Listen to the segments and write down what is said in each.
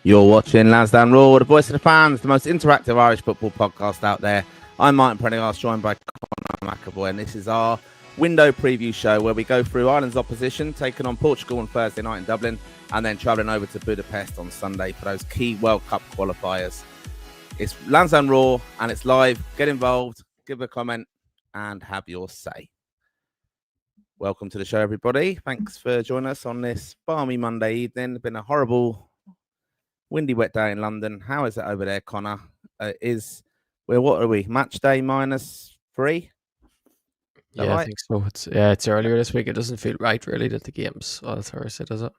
You're watching Lansdowne Roar, the voice of the fans, the most interactive Irish football podcast out there. I'm Martin Prendergast, joined by Conor McAvoy, and this is our window preview show where we go through Ireland's opposition, taking on Portugal on Thursday night in Dublin, and then travelling over to Budapest on Sunday for those key World Cup qualifiers. It's Lansdowne Roar, and it's live. Get involved, give a comment, and have your say. Welcome to the show, everybody. Thanks for joining us on this balmy Monday evening. It's been a horrible, windy, wet day in London. How is it over there, Conor? What are we? Match day -3? Yeah, right? I think so. It's earlier this week. It doesn't feel right, really, that the game's on Thursday, does it?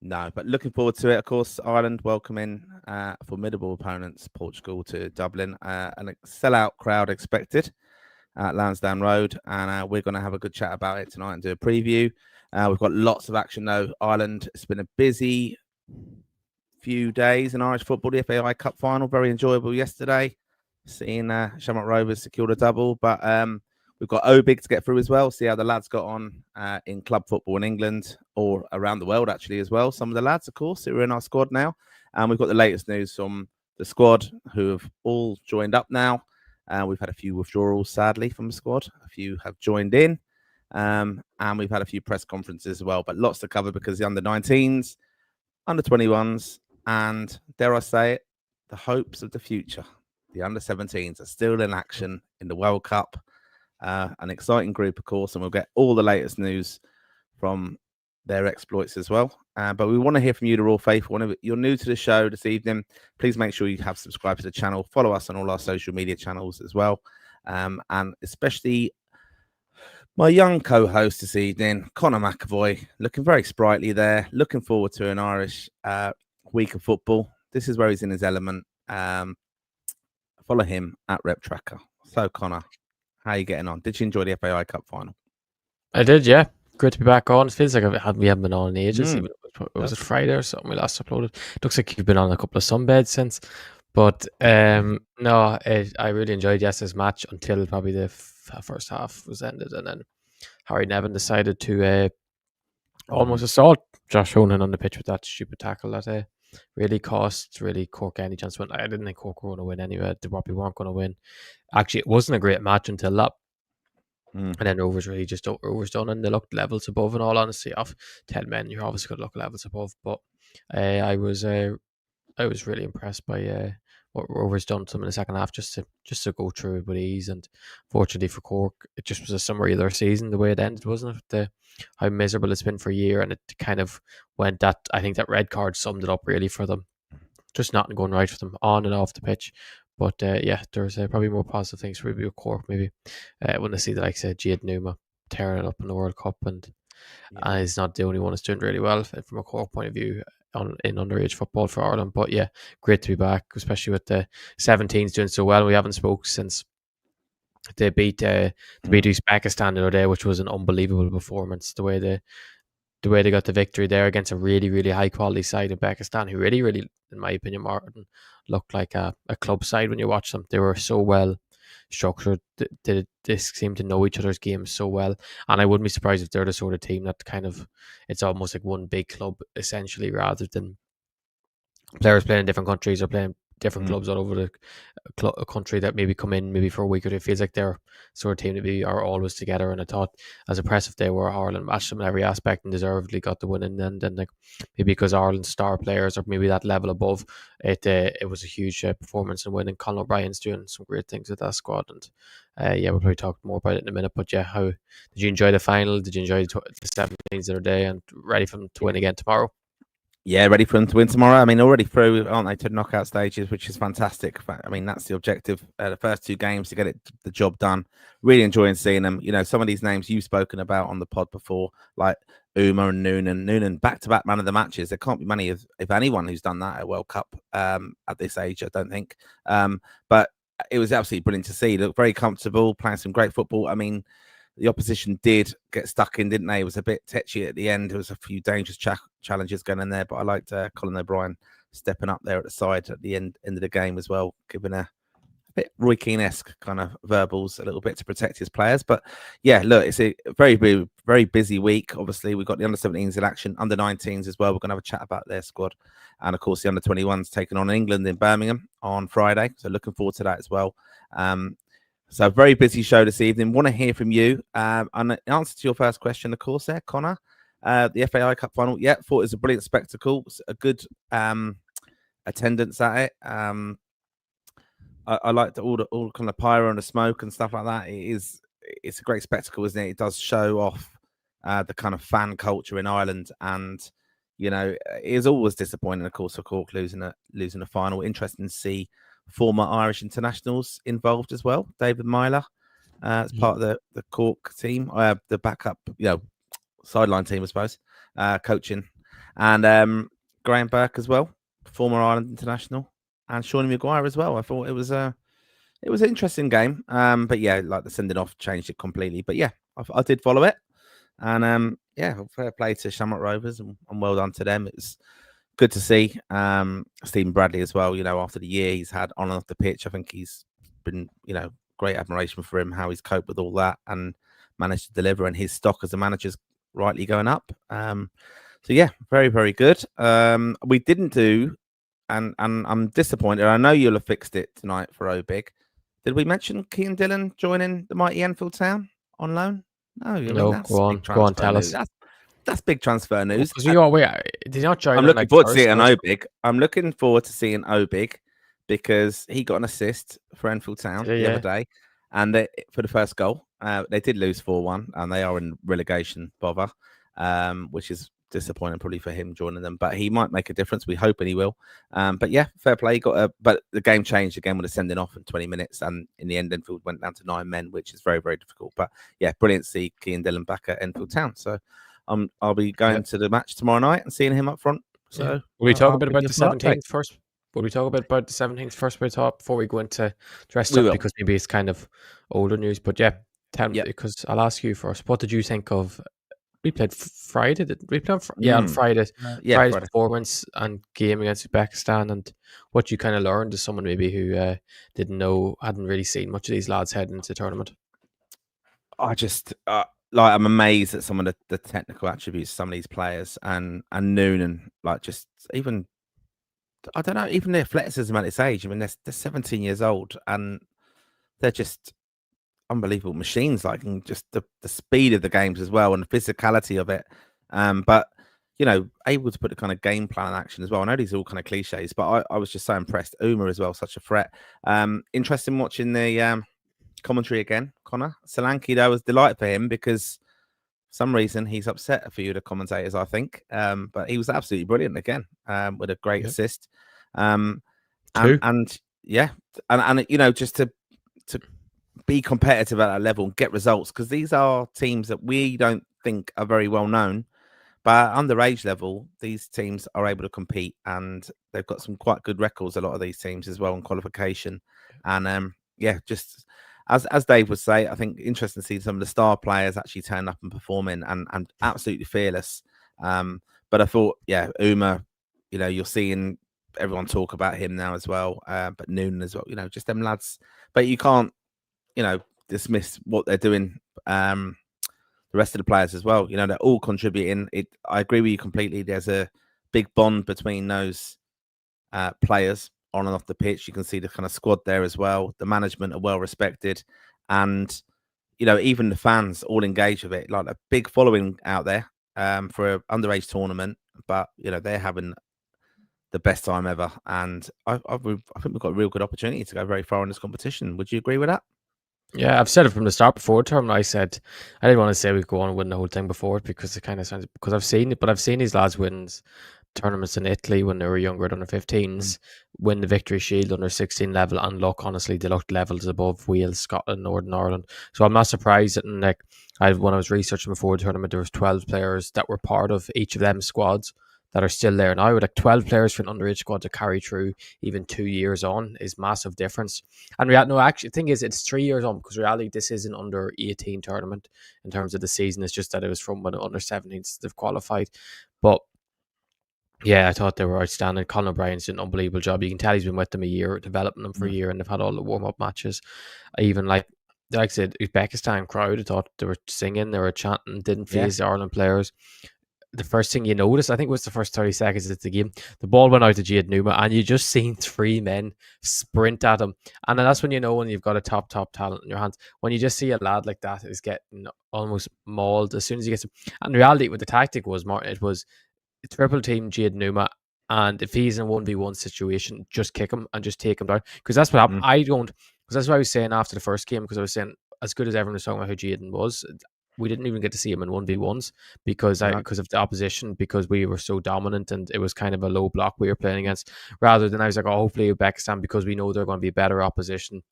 No, but looking forward to it. Of course, Ireland welcoming formidable opponents, Portugal, to Dublin. An sellout crowd expected at Lansdowne Road, and we're going to have a good chat about it tonight and do a preview. We've got lots of action, though. Ireland, it's been a busy few days in Irish football. The FAI Cup final, very enjoyable yesterday. Seeing Shamrock Rovers secured a double, but we've got O-Big to get through as well. See how the lads got on in club football in England or around the world, actually, as well. Some of the lads, of course, who are in our squad now. And we've got the latest news from the squad, who have all joined up now. We've had a few withdrawals, sadly, from the squad. A few have joined in. And we've had a few press conferences as well. But lots to cover because the under-19s, under-21s, and dare I say it, the hopes of the future. The under-17s are still in action in the World Cup. An exciting group, of course, and we'll get all the latest news from their exploits as well. But we want to hear from you, the Raw Faithful. If you're new to the show this evening, please make sure you have subscribed to the channel. Follow us on all our social media channels as well. And especially my young co-host this evening, Conor McAvoy, looking very sprightly there. Looking forward to an Irish week of football. This is where he's in his element. Follow him at Rep Tracker. So, Conor, how are you getting on? Did you enjoy the FAI Cup final? I did, yeah. Great to be back on. It feels like we haven't been on in ages. Was it Friday or something we last uploaded? It looks like you've been on a couple of sunbeds since. But no, I really enjoyed yesterday's match until probably the first half was ended. And then Harry Nevin decided to almost assault Josh Honan on the pitch with that stupid tackle that really cost Cork any chance to win. I didn't think Cork were going to win anyway. They probably weren't going to win. Actually, it wasn't a great match until that. And then Rovers really just overdone, and they looked levels above. In all honesty, off 10 men, you're obviously going to look levels above. But I was really impressed by what Rovers done to them in the second half, just to go through it with ease. And fortunately for Cork, it just was a summary of their season, the way it ended, wasn't it? How miserable it's been for a year, and it kind of went that. I think that red card summed it up really for them. Just not going right for them on and off the pitch. But yeah, there's probably more positive things for with Cork maybe when they see the likes of Jade Numa tearing it up in the World Cup, and he's not the only one that's doing really well from a Cork point of view in underage football for Ireland. But yeah, great to be back, especially with the 17s doing so well. We haven't spoke since they beat Uzbekistan the other day, which was an unbelievable performance. The way they got the victory there against a really, really high quality side in Pakistan, who really, really, in my opinion, Martin, looked like a club side when you watch them. They were so well structured. They seem to know each other's games so well. And I wouldn't be surprised if they're the sort of team that it's almost like one big club, essentially, rather than players playing in different countries or playing different clubs all over the country that maybe come in maybe for a week or two. It feels like they're sort of team to are always together, and I thought as impressive they were, Ireland matched them in every aspect and deservedly got the win. And then like maybe because Ireland's star players are maybe that level above, it was a huge performance and win. And Conor O'Brien's doing some great things with that squad, and yeah, we'll probably talk more about it in a minute. But yeah, how did you enjoy the final? Did you enjoy the 17s the other day, and ready for them to win again tomorrow? Yeah, ready for them to win tomorrow. I mean, already through, aren't they, to knockout stages, which is fantastic. I mean, that's the objective. The first two games to get the job done. Really enjoying seeing them. You know, some of these names you've spoken about on the pod before, like Uma and Noonan, back-to-back man of the matches. There can't be many, if anyone, who's done that at World Cup at this age, I don't think. But it was absolutely brilliant to see. They looked very comfortable, playing some great football. I mean, the opposition did get stuck in, didn't they? It was a bit tetchy at the end. There was a few dangerous challenges going in there, but I liked Colin O'Brien stepping up there at the side at the end of the game as well, giving a bit Roy Keane-esque kind of verbals a little bit to protect his players. But yeah, look, it's a very, very, very busy week. Obviously, we've got the under-17s in action, under-19s as well. We're going to have a chat about their squad. And of course, the under-21s taking on England in Birmingham on Friday. So looking forward to that as well. So a very busy show this evening. Want to hear from you. And in answer to your first question, of course, there, Conor, the FAI Cup final. Yeah, thought it was a brilliant spectacle. A good attendance at it. I liked all kind of pyro and the smoke and stuff like that. It's a great spectacle, isn't it? It does show off the kind of fan culture in Ireland, and it is always disappointing, of course, for Cork losing a final. Interesting to see former Irish internationals involved as well. David Myler as part of the Cork team, the backup, sideline team, I suppose, coaching, and Graham Burke as well, former Ireland international, and Shawnee Maguire as well. I thought it was an interesting game, but yeah, like the sending off changed it completely. But yeah, I did follow it, and fair play to Shamrock Rovers, and well done to them. It was good to see Stephen Bradley as well. After the year he's had on and off the pitch, I think he's been, great admiration for him, how he's coped with all that and managed to deliver, and his stock as a manager's rightly going up. So yeah, very, very good. We didn't do, and I'm disappointed. I know you'll have fixed it tonight for Obig. Did we mention Keane Dillon joining the mighty Enfield Town on loan? No, that's go on, tell us. That's big transfer news. Did he not join? I'm looking forward to seeing Obig. I'm looking forward to seeing Obig because he got an assist for Enfield Town the other day, and for the first goal. They did lose 4-1, and they are in relegation bother, which is disappointing probably for him joining them. But he might make a difference. We hope, and he will. But yeah, fair play. But the game changed again with a sending off in 20 minutes, and in the end, Enfield went down to 9 men, which is very, very difficult. But yeah, brilliant to see Keane Dillon back at Enfield Town. So I'll be going to the match tomorrow night and seeing him up front. So will we talk a bit about the 17th first? Will we talk a bit about the 17th first before we go into the rest of it? Because maybe it's kind of older news. But yeah, tell me, because I'll ask you first. What did you think of? We played Friday. Did we play on Friday? Friday's performance and game against Uzbekistan, and what you kind of learned as someone maybe who hadn't really seen much of these lads heading into the tournament. I just I'm amazed at some of the technical attributes of some of these players, and Noonan, just even, I don't know, even the athleticism at this age. I mean, they're 17 years old, and they're just unbelievable machines, and just the speed of the games as well, and the physicality of it. But able to put the kind of game plan in action as well. I know these are all kind of cliches, but I was just so impressed. Uma as well, such a threat. Interesting watching the commentary again, Conor. Solanke, though, was delight for him because for some reason he's upset a few of the commentators, I think. But he was absolutely brilliant again, with a great assist. And just to be competitive at that level and get results, because these are teams that we don't think are very well known, but underage level, these teams are able to compete, and they've got some quite good records, a lot of these teams as well, in qualification. And just as Dave would say, I think interesting to see some of the star players actually turn up and performing and absolutely fearless. But I thought, Uma, you're seeing everyone talk about him now as well, but Noonan as well, just them lads. But you can't, dismiss what they're doing. The rest of the players as well, they're all contributing. I agree with you completely. There's a big bond between those players on and off the pitch. You can see the kind of squad there as well. The management are well respected, and even the fans all engage with it. A big following out there for an underage tournament, but they're having the best time ever, and I think we've got a real good opportunity to go very far in this competition. Would you agree with that? Yeah, I've said it from the start before the tournament. I said I didn't want to say we'd go on and win the whole thing before it, because it kind of sounds, because I've seen it, but I've seen these lads win tournaments in Italy when they were younger at under 15s, win the Victory Shield under 16 level, and look, honestly, they looked levels above Wales, Scotland, Northern Ireland. So I'm not surprised that when I was researching before the tournament, there was 12 players that were part of each of them squads that are still there now. 12 players for an underage squad to carry through even 2 years on is massive difference. And actually, the thing is, it's 3 years on, because reality, this is an under 18 tournament in terms of the season. It's just that it was from when under 17s they've qualified. But Yeah, I thought they were outstanding. Conor O'Brien's did an unbelievable job. You can tell he's been with them a year, developing them for a year, and they've had all the warm up matches. Even like I said, Uzbekistan crowd, I thought they were singing, they were chanting, didn't phase the Ireland players. The first thing you noticed, I think it was the first 30 seconds of the game, the ball went out to Jade Numa, and you just seen three men sprint at him. And then that's when you know when you've got a top talent in your hands. When you just see a lad like that is getting almost mauled as soon as he gets. And in reality, what the tactic was, Martin, it was triple team Jade Numa, and if he's in a 1v1 situation, just kick him and just take him down. Because that's what happened. I don't, because that's what I was saying after the first game, because I was saying, as good as everyone was talking about who Jaden was, we didn't even get to see him in 1v1s because of the opposition, because we were so dominant and it was kind of a low block we were playing against. Rather than I was like, oh, hopefully Uzbekistan, because we know they're going to be better opposition,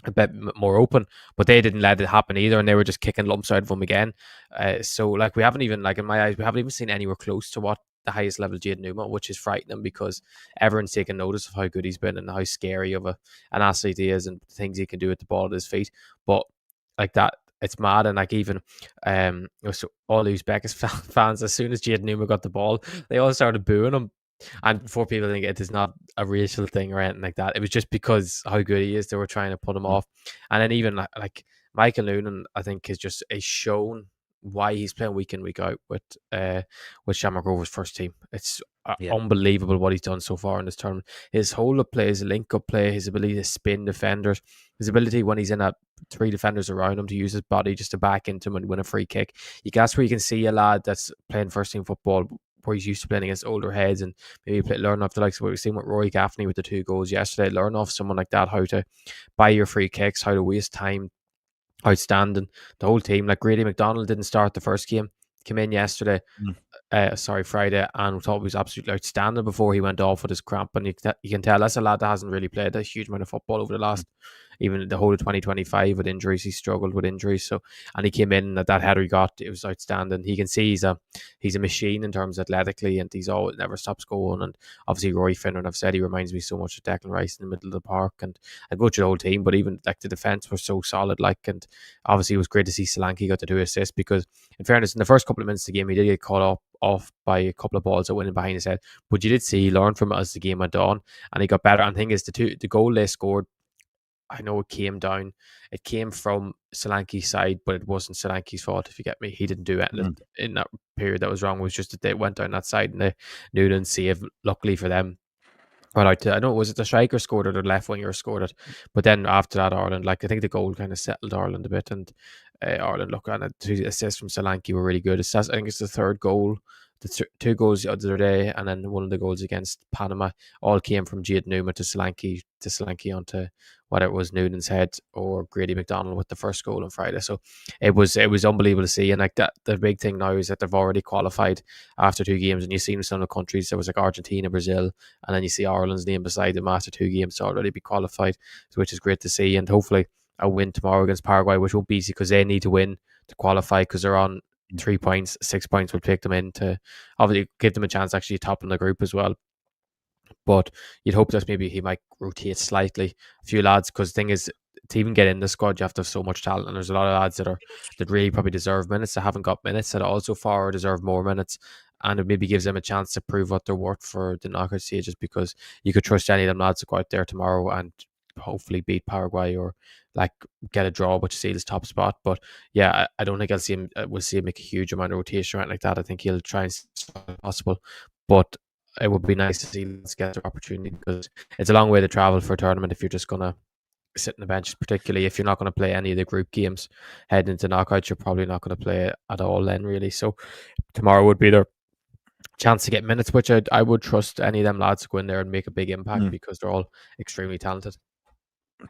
a bit more open, but they didn't let it happen either, and they were just kicking lumps out of them again. So like we haven't even, like in my eyes, we haven't even seen anywhere close to what the highest level Jade Numa, which is frightening because everyone's taking notice of how good he's been and how scary of an athlete he is and things he can do with the ball at his feet. But like that, it's mad. And like even so all these Uzbekistan fans, as soon as Jade Numa got the ball, they all started booing him. And before people think it is not a racial thing or anything like that, it was just because how good he is, they were trying to put him off. And then even like Michael Noonan, I think, is shown why he's playing week in, week out with Shamrock Rovers first team. It's unbelievable what he's done so far in this tournament. His whole up play, his link up play, his ability to spin defenders, his ability when he's in a three defenders around him to use his body just to back into him and win a free kick. That's where you can see a lad that's playing first team football, where he's used to playing against older heads and maybe learn off the likes of what we've seen with Rory Gaffney with the 2 goals yesterday. Learn off someone like that how to buy your free kicks, how to waste time. Outstanding. The whole team, like Grady McDonald didn't start the first game, came in yesterday, Friday, and we thought he was absolutely outstanding before he went off with his cramp. And you can tell that's a lad that hasn't really played a huge amount of football over the last, even the whole of 2025 with injuries. He struggled with injuries. So, and he came in, that header he got, it was outstanding. He can see he's a machine in terms of athletically, and he's always never stops going. And obviously Rory Finnan, I've said, he reminds me so much of Declan Rice in the middle of the park, and I go to the whole team, but even like the defense was so solid, and obviously it was great to see Solanke got the 2 assists, because in fairness, in the first couple of minutes of the game, he did get caught off by a couple of balls that went in behind his head, but you did see he learned from it as the game went on, and he got better. And the thing is, the goal they scored, I know it came from Solanke's side, but it wasn't Solanke's fault, if you get me. He didn't do it in that period that was wrong. It was just that they went down that side and they Noonan saved, luckily for them. Well, I know, was it the striker scored it or the left winger scored it? But then after that, Ireland, I think the goal kind of settled Ireland a bit, and Ireland, look, and the 2 assists from Solanke were really good. I think it's the third goal. The 2 goals the other day, and then one of the goals against Panama, all came from Jade Numa to Solanke onto whether it was Noonan's head or Grady McDonald with the first goal on Friday. So it was unbelievable to see. And like that, the big thing now is that they've already qualified after 2 games, and you've seen some of the countries, there was like Argentina, Brazil, and then you see Ireland's name beside them after 2 games to already be qualified, which is great to see. And hopefully a win tomorrow against Paraguay, which won't be easy because they need to win to qualify, because they're on 3 points. 6 points will take them in to obviously give them a chance actually top in the group as well. But you'd hope that maybe he might rotate slightly a few lads, because the thing is, to even get in the squad, you have to have so much talent, and there's a lot of lads that really probably deserve minutes, that haven't got minutes, that also far deserve more minutes, and it maybe gives them a chance to prove what they're worth for the knockout stages, because you could trust any of them lads to go out there tomorrow and hopefully beat Paraguay or get a draw, which seals top spot. But yeah, I don't think we'll see him make a huge amount of rotation right like that. I think he'll try and if possible, but it would be nice to see let's get their opportunity, because it's a long way to travel for a tournament if you're just gonna sit on the bench, particularly if you're not going to play any of the group games heading into knockouts. You're probably not going to play at all then, really. So tomorrow would be their chance to get minutes, which I would trust any of them lads to go in there and make a big impact, because they're all extremely talented.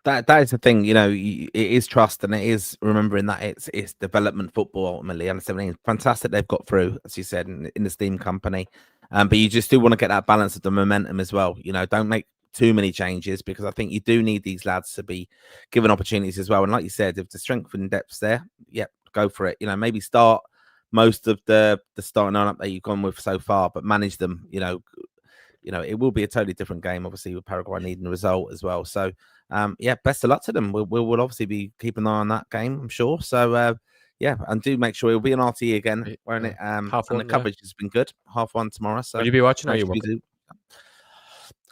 That is the thing, it is trust, and it is remembering that it's development football ultimately. Under 17, fantastic they've got through, as you said, in the Steam company, but you just do want to get that balance of the momentum as well. Don't make too many changes, because I think you do need these lads to be given opportunities as well. And like you said, if the strength and depth's there, go for it. Maybe start most of the starting lineup that you've gone with so far, but manage them. It will be a totally different game, obviously, with Paraguay needing the result as well. So, best of luck to them. We'll obviously be keeping an eye on that game, I'm sure. So, yeah, and do make sure you'll be on RTE again, won't it? And the 1:30, yeah. coverage has been good. 1:30 tomorrow. So Will you be watching or are make you sure you working? do.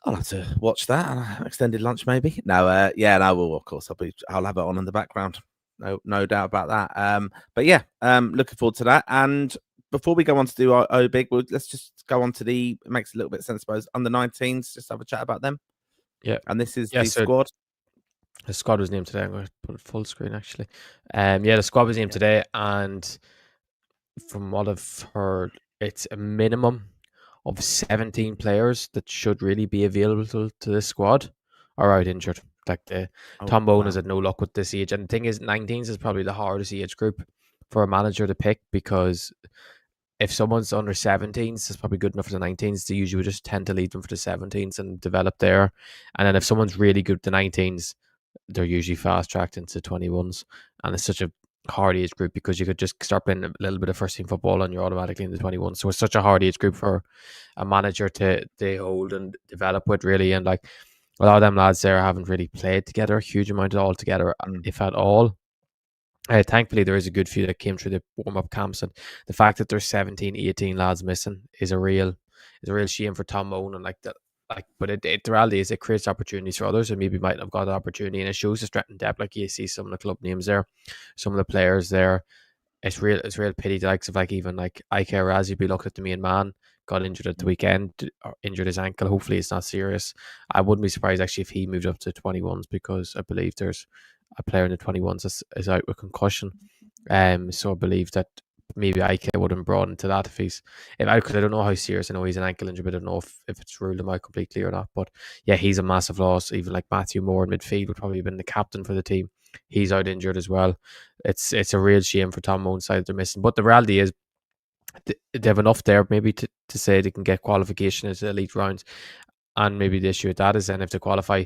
I'll have to watch that and an extended lunch, maybe. No, yeah, no, well, of course, I'll have it on in the background. No doubt about that. But yeah, looking forward to that. And before we go on to do our big, let's just go on to it makes a little bit of sense, I suppose. Under 19s, just have a chat about them. Yeah. And this is Yeah, the so squad. the squad was named today. I'm going to put it full screen actually. Yeah, the squad was named today, and from what I've heard, it's a minimum of 17 players that should really be available to this squad are out injured. Like Tom Bowen has had no luck with this age, and the thing is, 19s is probably the hardest age group for a manager to pick, because if someone's under 17s, it's probably good enough for the 19s. They usually would just tend to leave them for the 17s and develop there. And then if someone's really good at the 19s, they're usually fast tracked into 21s. And it's such a hard age group because you could just start playing a little bit of first team football and you're automatically in the 21s. So it's such a hard age group for a manager to hold and develop with, really. And like a lot of them lads there haven't really played together a huge amount all together, if at all. Thankfully, there is a good few that came through the warm-up camps, and the fact that there's 17, 18 lads missing is a real shame for Tom Owen. And like that, but the reality is it creates opportunities for others, and maybe might have got an opportunity, and it shows the strength and depth. Like you see some of the club names there, some of the players there. It's real pity. The likes of even Ike Razi be looked at the main man, got injured at the weekend, or injured his ankle. Hopefully, it's not serious. I wouldn't be surprised actually if he moved up to 21s, because I believe there's a player in the 21s is out with concussion. So I believe that maybe Ike would have brought into that because I don't know how serious. I know he's an ankle injury, but I don't know if it's ruled him out completely or not. But yeah, he's a massive loss. Even like Matthew Moore in midfield would probably have been the captain for the team. He's out injured as well. It's a real shame for Tom Moan's side they're missing. But the reality is they have enough there maybe to say they can get qualification as elite rounds. And maybe the issue with that is then if they qualify,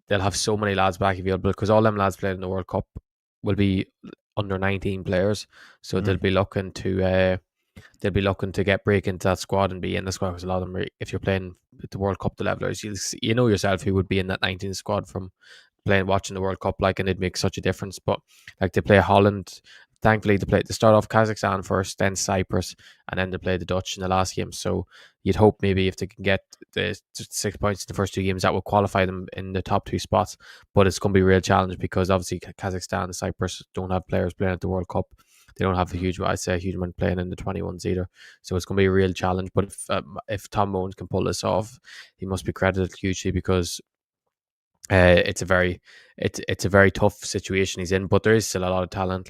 they'll have so many lads back available, because all them lads played in the World Cup will be under 19 players, so they'll be looking to get break into that squad and be in the squad, because a lot of them, if you're playing at the World Cup, the levelers, you know yourself who would be in that 19 squad from watching the World Cup, and it'd make such a difference. But like they play Holland. Thankfully, they start off Kazakhstan first, then Cyprus, and then they play the Dutch in the last game. So you'd hope maybe if they can get the 6 points in the first two games, that will qualify them in the top two spots. But it's going to be a real challenge, because obviously Kazakhstan and Cyprus don't have players playing at the World Cup. They don't have a huge amount playing in the 21s either. So it's going to be a real challenge. But if Tom Bowen can pull this off, he must be credited hugely, because it's a very tough situation he's in, but there is still a lot of talent.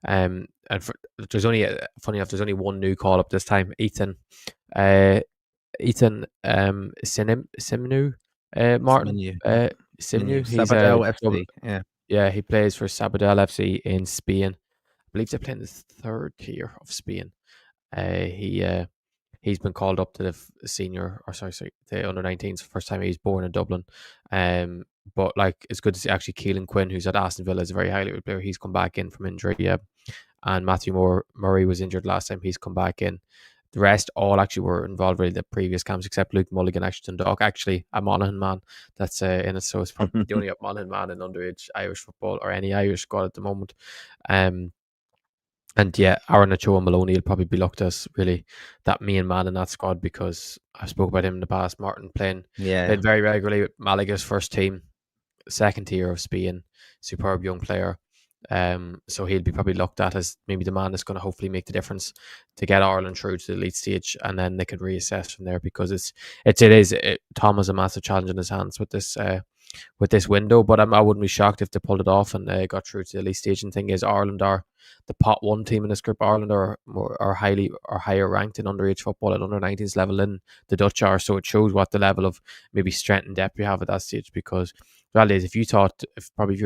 There's only funny enough, there's only one new call up this time. Ethan Simnu Martin Simnu. He's Sabadell FC. Yeah, he plays for Sabadell FC in Spain. I believe they're playing the third tier of Spain. He's been called up to the the under 19s. First time he's born in Dublin. But it's good to see actually Keelan Quinn, who's at Aston Villa, is a very highly rated player. He's come back in from injury. Yeah, and Matthew Murray was injured last time. He's come back in. The rest all actually were involved in the previous camps, except Luke Mulligan, Ashton Dock, actually a Monaghan man that's in it. So it's probably the only Monaghan man in underage Irish football or any Irish squad at the moment. And yeah, Aaron Ochoa Maloney will probably be looked as really that main man in that squad, because I spoke about him in the past. Martin played very regularly with Malaga's first team, second tier of Spain, superb young player. So he'll be probably looked at as maybe the man that's going to hopefully make the difference to get Ireland through to the elite stage, and then they can reassess from there, because Tom has a massive challenge in his hands with this window. But I wouldn't be shocked if they pulled it off and got through to the elite stage. And the thing is, Ireland are the pot one team in this group. Ireland are higher ranked in underage football at under 19s level than the Dutch are. So it shows what the level of maybe strength and depth you have at that stage. Because the reality is, if you were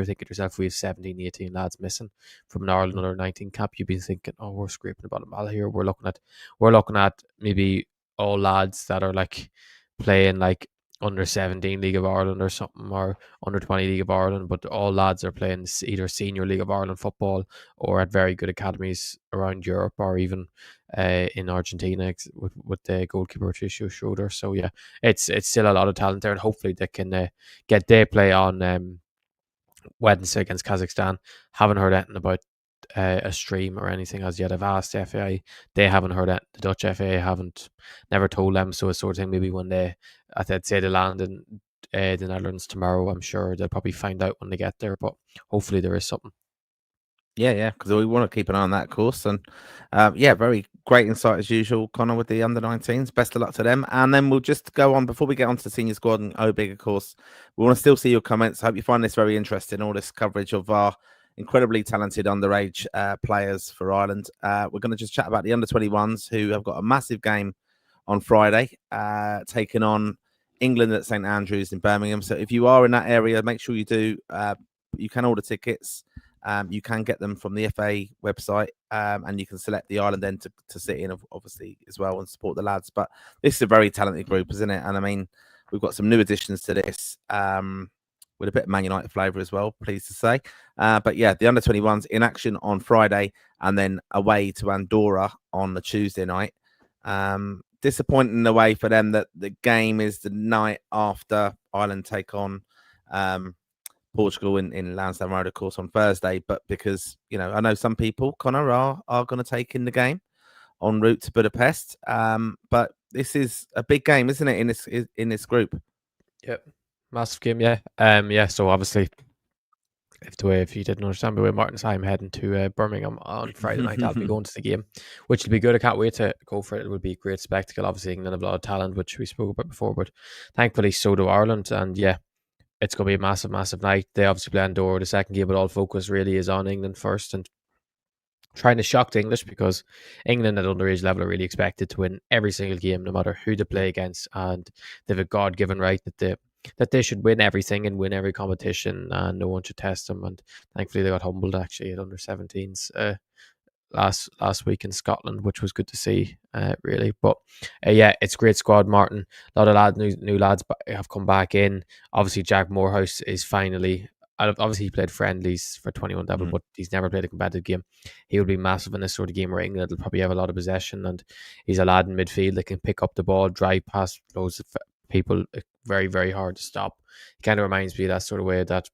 thinking to yourself, we have 17, 18 lads missing from an Ireland under 19 cap, you'd be thinking, oh, we're scraping the bottom out here. We're looking at maybe all lads that are playing under 17 League of Ireland or something, or under 20 League of Ireland, but all lads are playing either senior League of Ireland football or at very good academies around Europe, or even in Argentina with the goalkeeper Patricio Schroeder. So yeah, it's still a lot of talent there, and hopefully they can get day play on Wednesday against Kazakhstan. Haven't heard anything about a stream or anything as yet. I've asked the FAI, they haven't heard it. The Dutch FAI haven't, never told them. So it's sort of thing. Maybe when I'd say they land in the Netherlands tomorrow, I'm sure they'll probably find out when they get there. But hopefully there is something. Yeah, because we want to keep an eye on that course. And very great insight as usual, Conor, with the under-19s. Best of luck to them. And then we'll just go on, before we get on to the senior squad and O-Big, of course, we want to still see your comments. I hope you find this very interesting, all this coverage of our incredibly talented underage players for Ireland. We're going to just chat about the under-21s, who have got a massive game on Friday, taking on England at St Andrews in Birmingham. So if you are in that area, make sure you do. You can order tickets. You can get them from the FA website, and you can select the island then to sit in, obviously, as well, and support the lads. But this is a very talented group, isn't it? And I mean, we've got some new additions to this with a bit of Man United flavour as well, pleased to say. But yeah, the under-21s in action on Friday, and then away to Andorra on the Tuesday night. Disappointing in a way for them that the game is the night after Ireland take on Portugal in Lansdowne Road, of course, on Thursday. But because, I know some people, Conor, are going to take in the game en route to Budapest. But this is a big game, isn't it, in this group? Yep, massive game, yeah. So obviously, if you didn't understand, the way Martin's I'm heading to Birmingham on Friday night, I'll be going to the game, which will be good. I can't wait to go for it. It would be a great spectacle. Obviously, England have a lot of talent, which we spoke about before, but thankfully, so do Ireland. And yeah, it's going to be a massive, massive night. They obviously play Andorra the second game, but all focus really is on England first and trying to shock the English, because England at underage level are really expected to win every single game, no matter who they play against, and they have a God-given right that they should win everything and win every competition, and no one should test them. And thankfully, they got humbled actually at under 17s last week in Scotland, which was good to see, really. But yeah, it's a great squad, Martin. A lot of new lads have come back in. Obviously, Jack Morehouse is finally. Obviously, he played friendlies for 21 level, but he's never played a competitive game. He will be massive in this sort of game where England will probably have a lot of possession, and he's a lad in midfield that can pick up the ball, drive past loads of people. Very, very hard to stop. He kind of reminds me of that sort of way that,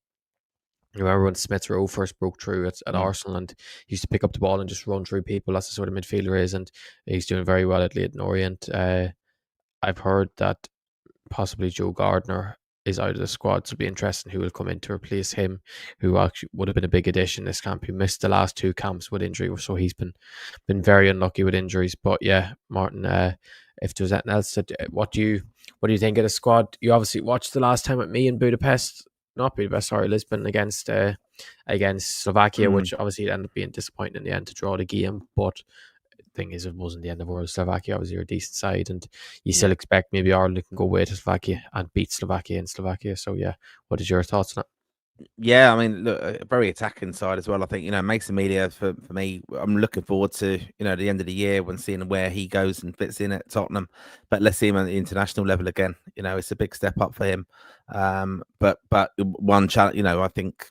remember when Smith Rowe first broke through at Arsenal, and he used to pick up the ball and just run through people. That's the sort of midfielder he is, and he's doing very well at Leyton Orient. I've heard that possibly Joe Gardner is out of the squad, so it'll be interesting who will come in to replace him, who actually would have been a big addition this camp, who missed the last two camps with injury, so he's been very unlucky with injuries. But yeah, Martin, if there's anything else, what do you think of the squad? You obviously watched the last time with me in Lisbon against Slovakia, which obviously ended up being disappointing in the end to draw the game. But the thing is, it wasn't the end of the world. Slovakia obviously are a decent side, and you still expect maybe Ireland can go away to Slovakia and beat Slovakia in Slovakia. So yeah, what is your thoughts on it? Yeah, I mean, look, a very attacking side as well. I think, Mason Media, for me, I'm looking forward to, the end of the year when seeing where he goes and fits in at Tottenham. But let's see him at the international level again. It's a big step up for him. But one challenge, I think,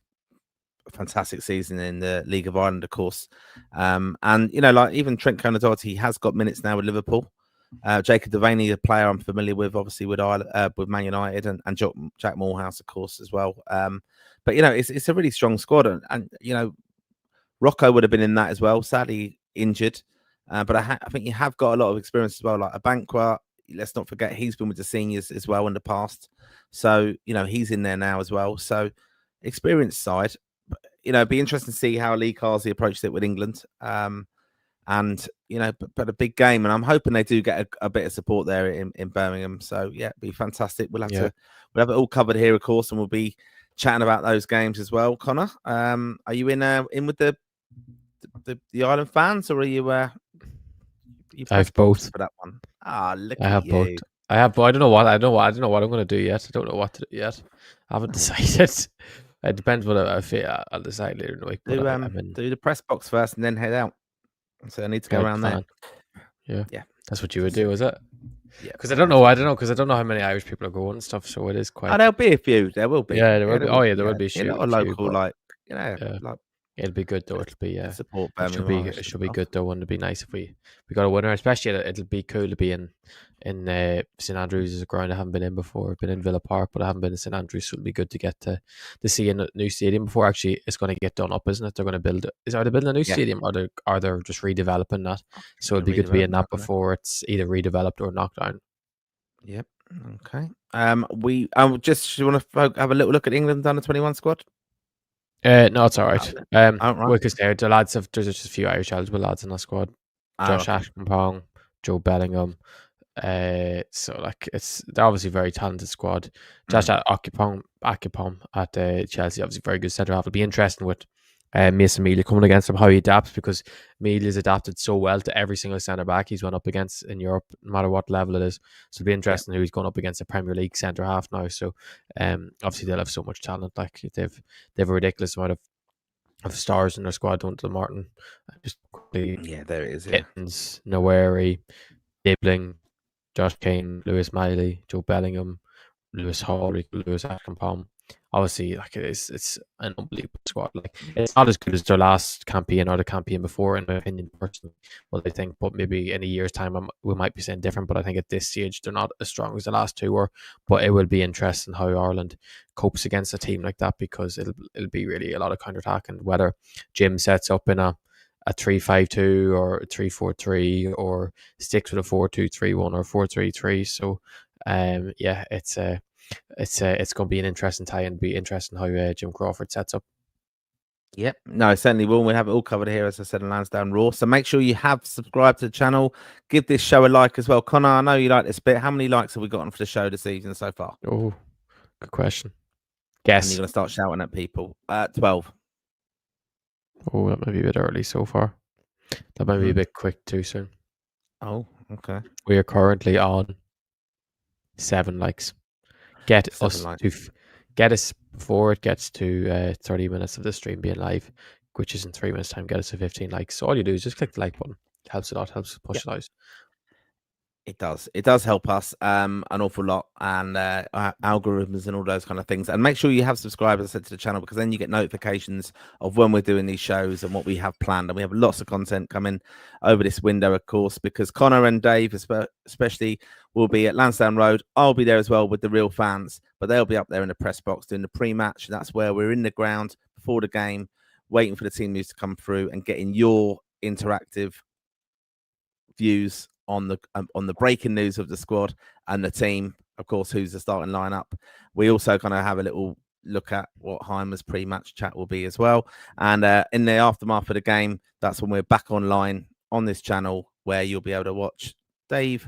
a fantastic season in the League of Ireland, of course. And, like even Trent Conor-Doherty, he has got minutes now with Liverpool. Jacob Devaney, a player I'm familiar with, obviously with Man United, and Jack Morehouse, of course, as well. But it's a really strong squad, and Rocco would have been in that as well. Sadly injured, but I think you have got a lot of experience as well. Like Abankwah, let's not forget he's been with the seniors as well in the past, so he's in there now as well. So experienced side. It'd be interesting to see how Lee Carsey approached it with England. And but a big game, and I'm hoping they do get a bit of support there in Birmingham. So yeah, it'd be fantastic. We'll have it all covered here, of course, and we'll be chatting about those games as well. Conor, are you in with the Ireland fans, or are you? I have both for that one. Ah, look, I have both. I have, but I don't know what I'm going to do yet. I don't know what to do yet. I haven't decided. It depends what I feel. I'll decide later in the week. Do the press box first, and then head out. So I need to go around there. Yeah. That's what you would do, is it? Yeah. Because I don't know how many Irish people are going and stuff. So it is quite. There'll be a few. There will be. Yeah, there will be. Oh yeah, there will be. A lot of local, It'll be good though. It'll be support it should Birmingham be Irish it and should be stuff. good though. Wouldn't it be nice if we got a winner? Especially it'll be cool to be in St Andrews is a ground I haven't been in before. I've been in Villa Park, but I haven't been in St Andrews, so it'll be good to get to see a new stadium before actually it's going to get done up, isn't it? They're going to build. Are they building a new stadium, or are they just redeveloping that? So it'll be good to be in that before it's either redeveloped or knocked down. Yep. Okay. We just want to have a little look at England's under-21 squad. No, it's all right. Right. Because the lads there's just a few Irish eligible lads in that squad. Josh Ashcombe, Joe Bellingham. So like they're obviously a very talented squad. Josh Akipom at Chelsea, obviously very good centre half. It'll be interesting with Mason Mealy coming against him, how he adapts, because Mealy's adapted so well to every single centre back he's went up against in Europe, no matter what level it is. So it'll be interesting who he's going up against a Premier League centre half now. So obviously they'll have so much talent. Like they've a ridiculous amount of stars in their squad. Don't Martin, just quickly, there it is. Kittens, Noweri, Dibling, Josh Kane, Lewis Miley, Joe Bellingham, Lewis Hall, Lewis Atkinson. Obviously, like it's an unbelievable squad. Like it's not as good as their last campaign or the campaign before, in my opinion, personally. Well, I think, but maybe in a year's time we might be saying different. But I think at this stage they're not as strong as the last two were. But it will be interesting how Ireland copes against a team like that, because it'll be really a lot of counter attack, and whether Jim sets up in a 3-5-2 or a 3-4-3 or sticks with a 4-2-3-1 or 4-3-3. So it's going to be an interesting tie, and be interesting how Jim Crawford sets up. Yep, no, certainly will. We have it all covered here, as I said, in Lansdowne Raw. So make sure you have subscribed to the channel. Give this show a like as well. Conor, I know you like this bit. How many likes have we gotten for the show this season so far? Oh, good question. Guess. And you're going to start shouting at people. 12. Oh, that might be a bit early so far. That might be a bit quick too soon. Oh, okay. We are currently on 7 likes. Get us before it gets to 30 minutes of the stream being live, which is in 3 minutes time. Get us to 15 likes. So all you do is just click the like button. It helps a lot. Helps push it out. It does help us an awful lot, and algorithms and all those kind of things. And make sure you have subscribed, as I said, to the channel, because then you get notifications of when we're doing these shows and what we have planned. And we have lots of content coming over this window, of course, because Conor and Dave especially will be at Lansdowne Road. I'll be there as well with the real fans, but they'll be up there in the press box doing the pre-match. That's where we're in the ground before the game, waiting for the team news to come through and getting your interactive views on the breaking news of the squad and the team, of course, who's the starting lineup. We also kind of have a little look at what Heimer's pre-match chat will be as well. And in the aftermath of the game, that's when we're back online on this channel, where you'll be able to watch Dave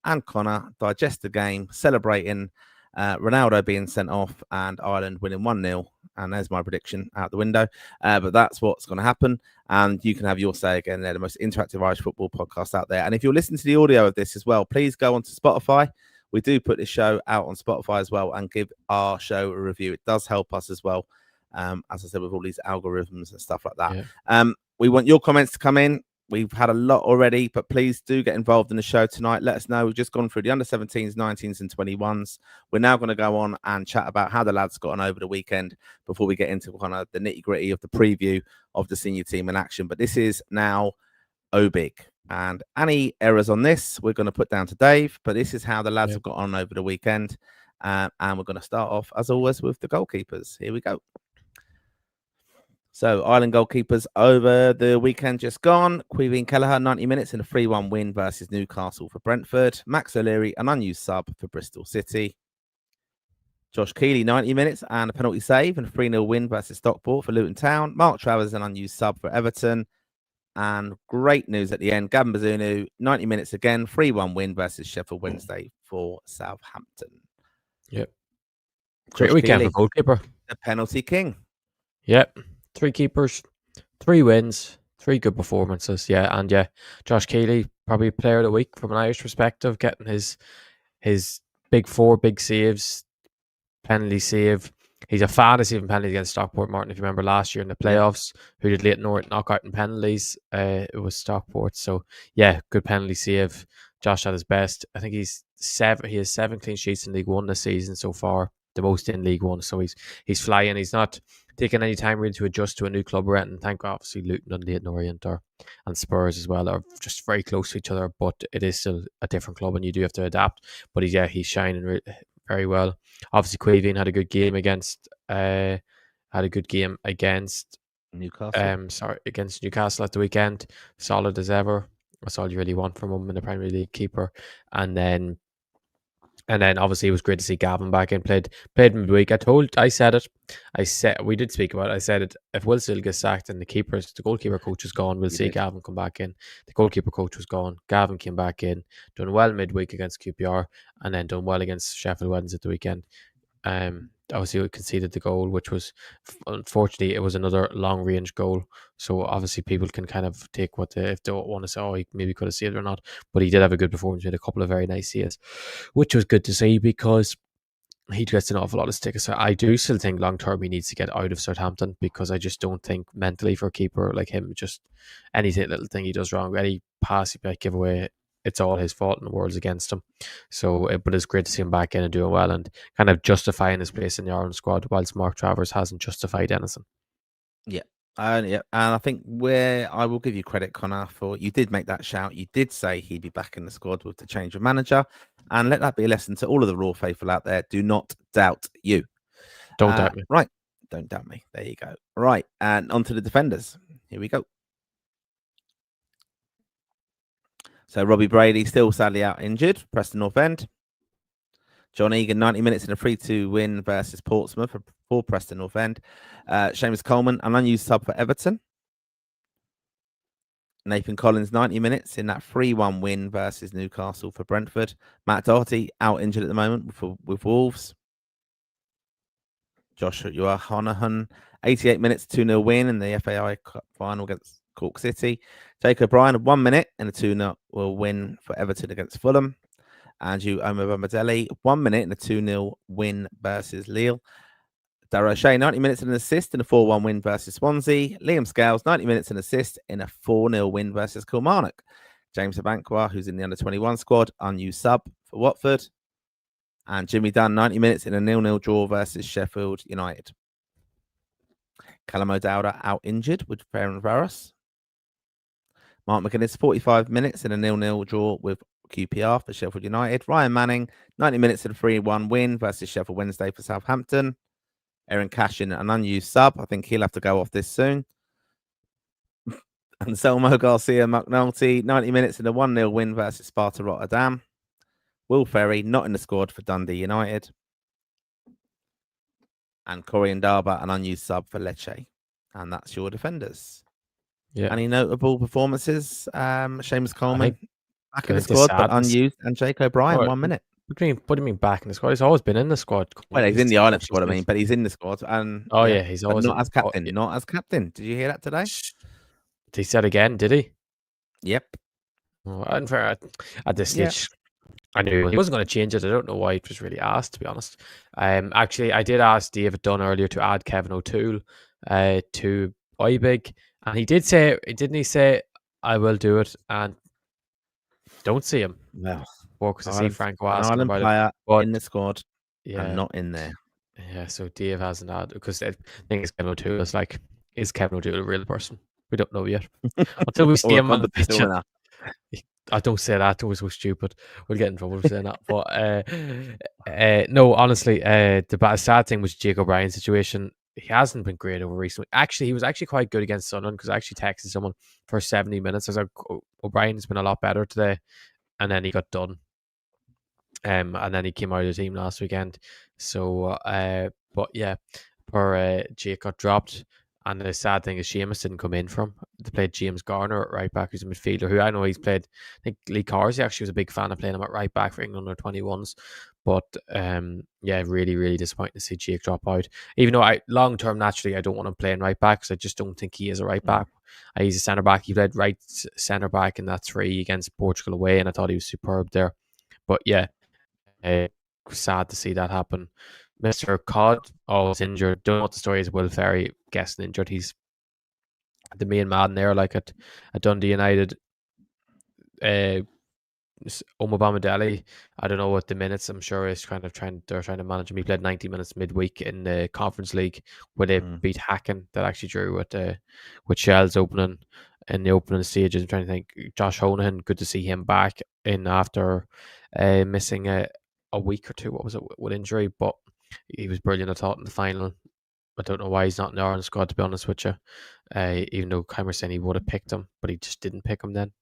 and Conor digest the game, celebrating Ronaldo being sent off and Ireland winning 1-0. And there's my prediction out the window. But that's what's going to happen. And you can have your say again. They're the most interactive Irish football podcast out there. And if you're listening to the audio of this as well, please go onto Spotify. We do put this show out on Spotify as well, and give our show a review. It does help us as well. As I said, with all these algorithms and stuff like that. Yeah. We want your comments to come in. We've had a lot already, but please do get involved in the show tonight. Let us know. We've just gone through the under-17s, 19s, and 21s. We're now going to go on and chat about how the lads got on over the weekend before we get into kind of the nitty-gritty of the preview of the senior team in action. But this is now OBIG. And any errors on this, we're going to put down to Dave. But this is how the lads have got on over the weekend. And we're going to start off, as always, with the goalkeepers. Here we go. So, Ireland goalkeepers over the weekend just gone. Caoimhín Kelleher, 90 minutes in a 3-1 win versus Newcastle for Brentford. Max O'Leary, an unused sub for Bristol City. Josh Keeley, 90 minutes and a penalty save and a 3-0 win versus Stockport for Luton Town. Mark Travers, an unused sub for Everton. And great news at the end. Gavin Bazunu, 90 minutes again, 3-1 win versus Sheffield Wednesday for Southampton. Yep. Great weekend for goalkeeper. The penalty king. Yep. 3 keepers, 3 wins, 3 good performances. Yeah, and Josh Keeley, probably player of the week from an Irish perspective, getting his big 4 big saves, penalty save. He's a fan of saving penalties against Stockport, Martin. If you remember last year in the playoffs, who did Leighton Orient knock out in penalties? It was Stockport. So good penalty save. Josh at his best. I think he has 7 clean sheets in League One this season so far, the most in League One. So he's flying. He's not taken any time really to adjust to a new club we're at. And thank obviously Luton and Leyton Orient and Spurs as well are just very close to each other, but it is still a different club and you do have to adapt. But he's shining very well. Obviously, Quavine had a good game against Newcastle. Against Newcastle at the weekend. Solid as ever. That's all you really want from him in the Premier League keeper. And then obviously it was great to see Gavin back in. Played midweek. I said we did speak about it. I said it, if Will still gets sacked and the goalkeeper coach is gone, we'll see Gavin come back in. The goalkeeper coach was gone. Gavin came back in, done well midweek against QPR, and then done well against Sheffield Wednesday at the weekend. Obviously conceded the goal, which was unfortunately it was another long range goal. So obviously people can kind of take if they don't want to say, oh, he maybe could have saved it or not. But he did have a good performance, made a couple of very nice saves, which was good to see because he gets an awful lot of stickers. So I do still think long term he needs to get out of Southampton because I just don't think mentally for a keeper like him, just anything little thing he does wrong, any pass he might give away, it's all his fault and the world's against him. So, but it's great to see him back in and doing well and kind of justifying his place in the Ireland squad, whilst Mark Travers hasn't justified anything. Yeah. And I think where I will give you credit, Conor, for you did make that shout. You did say he'd be back in the squad with the change of manager. And let that be a lesson to all of the Raw faithful out there. Do not doubt you. Don't doubt me. Right. Don't doubt me. There you go. Right. And on to the defenders. Here we go. So Robbie Brady still sadly out injured. Preston North End. John Egan, 90 minutes in a 3-2 win versus Portsmouth for Preston North End. Seamus Coleman, an unused sub for Everton. Nathan Collins, 90 minutes in that 3-1 win versus Newcastle for Brentford. Matt Doherty, out injured at the moment with Wolves. Joshua Honohan, 88 minutes, 2-0 win in the FAI Cup final against Cork City. Jake O'Brien, 1 minute in a 2-0 win for Everton against Fulham. Andrew Omobamidele, 1 minute in a 2-0 win versus Lille. Darragh O'Shea, 90 minutes and an assist in a 4-1 win versus Swansea. Liam Scales, 90 minutes and an assist in a 4-0 win versus Kilmarnock. James Abankwah, who's in the under-21 squad, unused sub for Watford. And Jimmy Dunn, 90 minutes in a 0-0 draw versus Sheffield United. Callum O'Dowda out injured with Ferencváros. Mark McGuinness, 45 minutes in a 0-0 draw with QPR for Sheffield United. Ryan Manning, 90 minutes in a 3-1 win versus Sheffield Wednesday for Southampton. Aaron Cashin, an unused sub. I think he'll have to go off this soon. And Selmo Garcia McNulty, 90 minutes in a 1-0 win versus Sparta Rotterdam. Will Ferry, not in the squad for Dundee United. And Corey Ndaba, an unused sub for Lecce. And that's your defenders. Yeah. Any notable performances? Seamus Coleman back in the the squad, but sadness- unused. And Jake O'Brien, 1 minute. What do you mean back in the squad? He's always been in the squad. Well, he's in the Ireland squad, I mean, but he's in the squad. And he's always not as captain. Not as captain. Did you hear that today? He said again, did he? Yep. Well, unfair at this stage. I knew he wasn't going to change it. I don't know why he was really asked, to be honest. Actually, I did ask David Dunn earlier to add Kevin O'Toole to Ibig, and he did say, didn't he say, I will do it, and don't see him. Well, because I see Franco an asking Ireland about player it. But in the squad and not in there. Yeah, so Dave hasn't had, because the thing is, Kevin O'Toole is like, is Kevin O'Toole a real person? We don't know yet. Until we see him on the pitch. I don't say that. It was so stupid. We'll get in trouble for saying that. But no, honestly, the sad thing was Jake O'Brien's situation. He hasn't been great over recently. Actually, he was actually quite good against Sunderland, because I actually texted someone for 70 minutes. I was like, O'Brien's been a lot better today. And then he got done. And then he came out of the team last weekend. So, but yeah, poor Jake got dropped. And the sad thing is Seamus didn't come in from. They played James Garner at right back, who's a midfielder, who I know he's played. I think Lee Carsey actually was a big fan of playing him at right back for England under 21s. But really, really disappointing to see Jake drop out. Even though long term, naturally, I don't want him playing right back, because I just don't think he is a right back. He's a centre back. He played right centre back in that 3 against Portugal away, and I thought he was superb there. But yeah, sad to see that happen. Mr. Codd, always injured. Don't know what the story is. Will Ferry, guessing injured. He's the main man there, like at Dundee United. Omobamidele, I don't know what the minutes. I'm sure is they're trying to manage him. He played 90 minutes midweek in the Conference League where they beat Hacken. That actually drew with Shell's opening in the opening stages. I'm trying to think. Josh Honahan, good to see him back in after missing a week or two. What was it with injury? But he was brilliant. I thought in the final. I don't know why he's not in the Ireland squad, to be honest with you. Even though Keimer saying he would have picked him, but he just didn't pick him then.